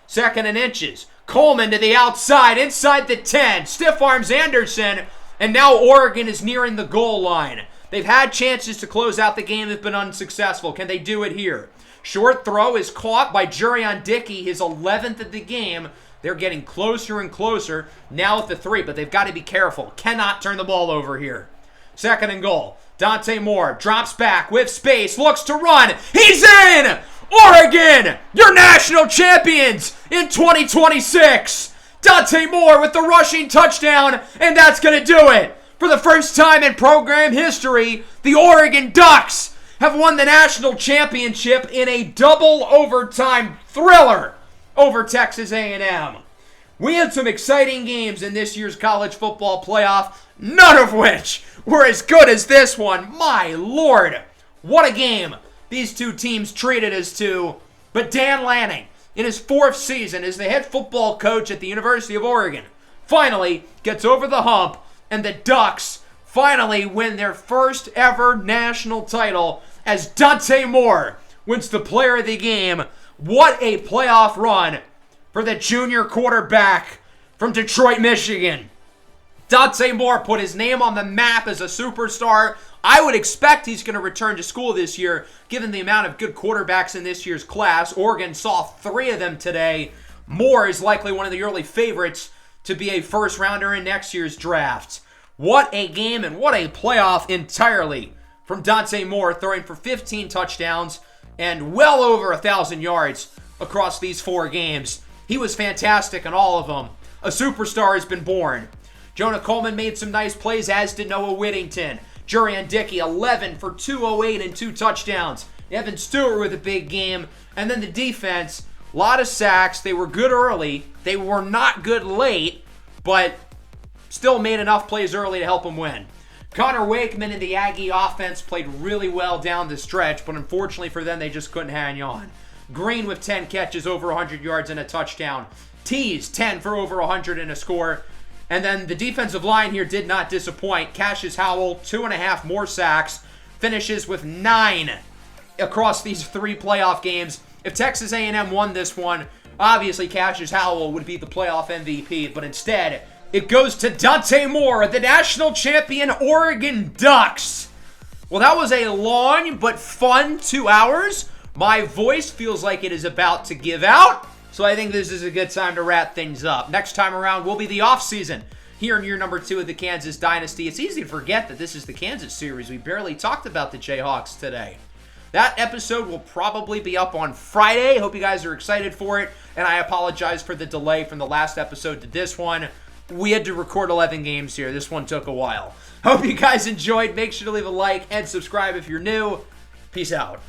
2nd and inches. Coleman to the outside, inside the 10. Stiff arms Anderson, and now Oregon is nearing the goal line. They've had chances to close out the game. They've been unsuccessful. Can they do it here? Short throw is caught by Jurion Dickey, his 11th of the game. They're getting closer and closer now at the 3, but they've got to be careful. Cannot turn the ball over here. 2nd and goal. Dante Moore drops back with space, looks to run. He's in! Oregon, your national champions in 2026. Dante Moore with the rushing touchdown, and that's going to do it. For the first time in program history, the Oregon Ducks have won the national championship in a double overtime thriller. over Texas A&M. We had some exciting games in this year's college football playoff, none of which were as good as this one. My Lord, what a game these two teams treated us to. But Dan Lanning, in his 4th season as the head football coach at the University of Oregon, finally gets over the hump, and the Ducks finally win their first ever national title as Dante Moore wins the player of the game. What a playoff run for the junior quarterback from Detroit, Michigan. Dante Moore put his name on the map as a superstar. I would expect he's going to return to school this year, given the amount of good quarterbacks in this year's class. Oregon saw 3 of them today. Moore is likely one of the early favorites to be a first-rounder in next year's draft. What a game and what a playoff entirely from Dante Moore, throwing for 15 touchdowns and well over 1,000 yards across these 4 games. He was fantastic in all of them. A superstar has been born. Jonah Coleman made some nice plays, as did Noah Whittington. Jurian Dickey, 11 for 208 and 2 touchdowns. Evan Stewart with a big game. And then the defense, a lot of sacks. They were good early. They were not good late, but still made enough plays early to help them win. Connor Wakeman and the Aggie offense played really well down the stretch, but unfortunately for them, they just couldn't hang on. Green with 10 catches, over 100 yards and a touchdown. Tease, 10 for over 100 and a score. And then the defensive line here did not disappoint. Cassius Howell, 2.5 more sacks, finishes with 9 across these 3 playoff games. If Texas A&M won this one, obviously Cassius Howell would be the playoff MVP, but instead, it goes to Dante Moore, the national champion Oregon Ducks. Well, that was a long but fun 2 hours. My voice feels like it is about to give out, so I think this is a good time to wrap things up. Next time around will be the offseason here in year number 2 of the Kansas Dynasty. It's easy to forget that this is the Kansas series. We barely talked about the Jayhawks today. That episode will probably be up on Friday. Hope you guys are excited for it, and I apologize for the delay from the last episode to this one. We had to record 11 games here. This one took a while. Hope you guys enjoyed. Make sure to leave a like and subscribe if you're new. Peace out.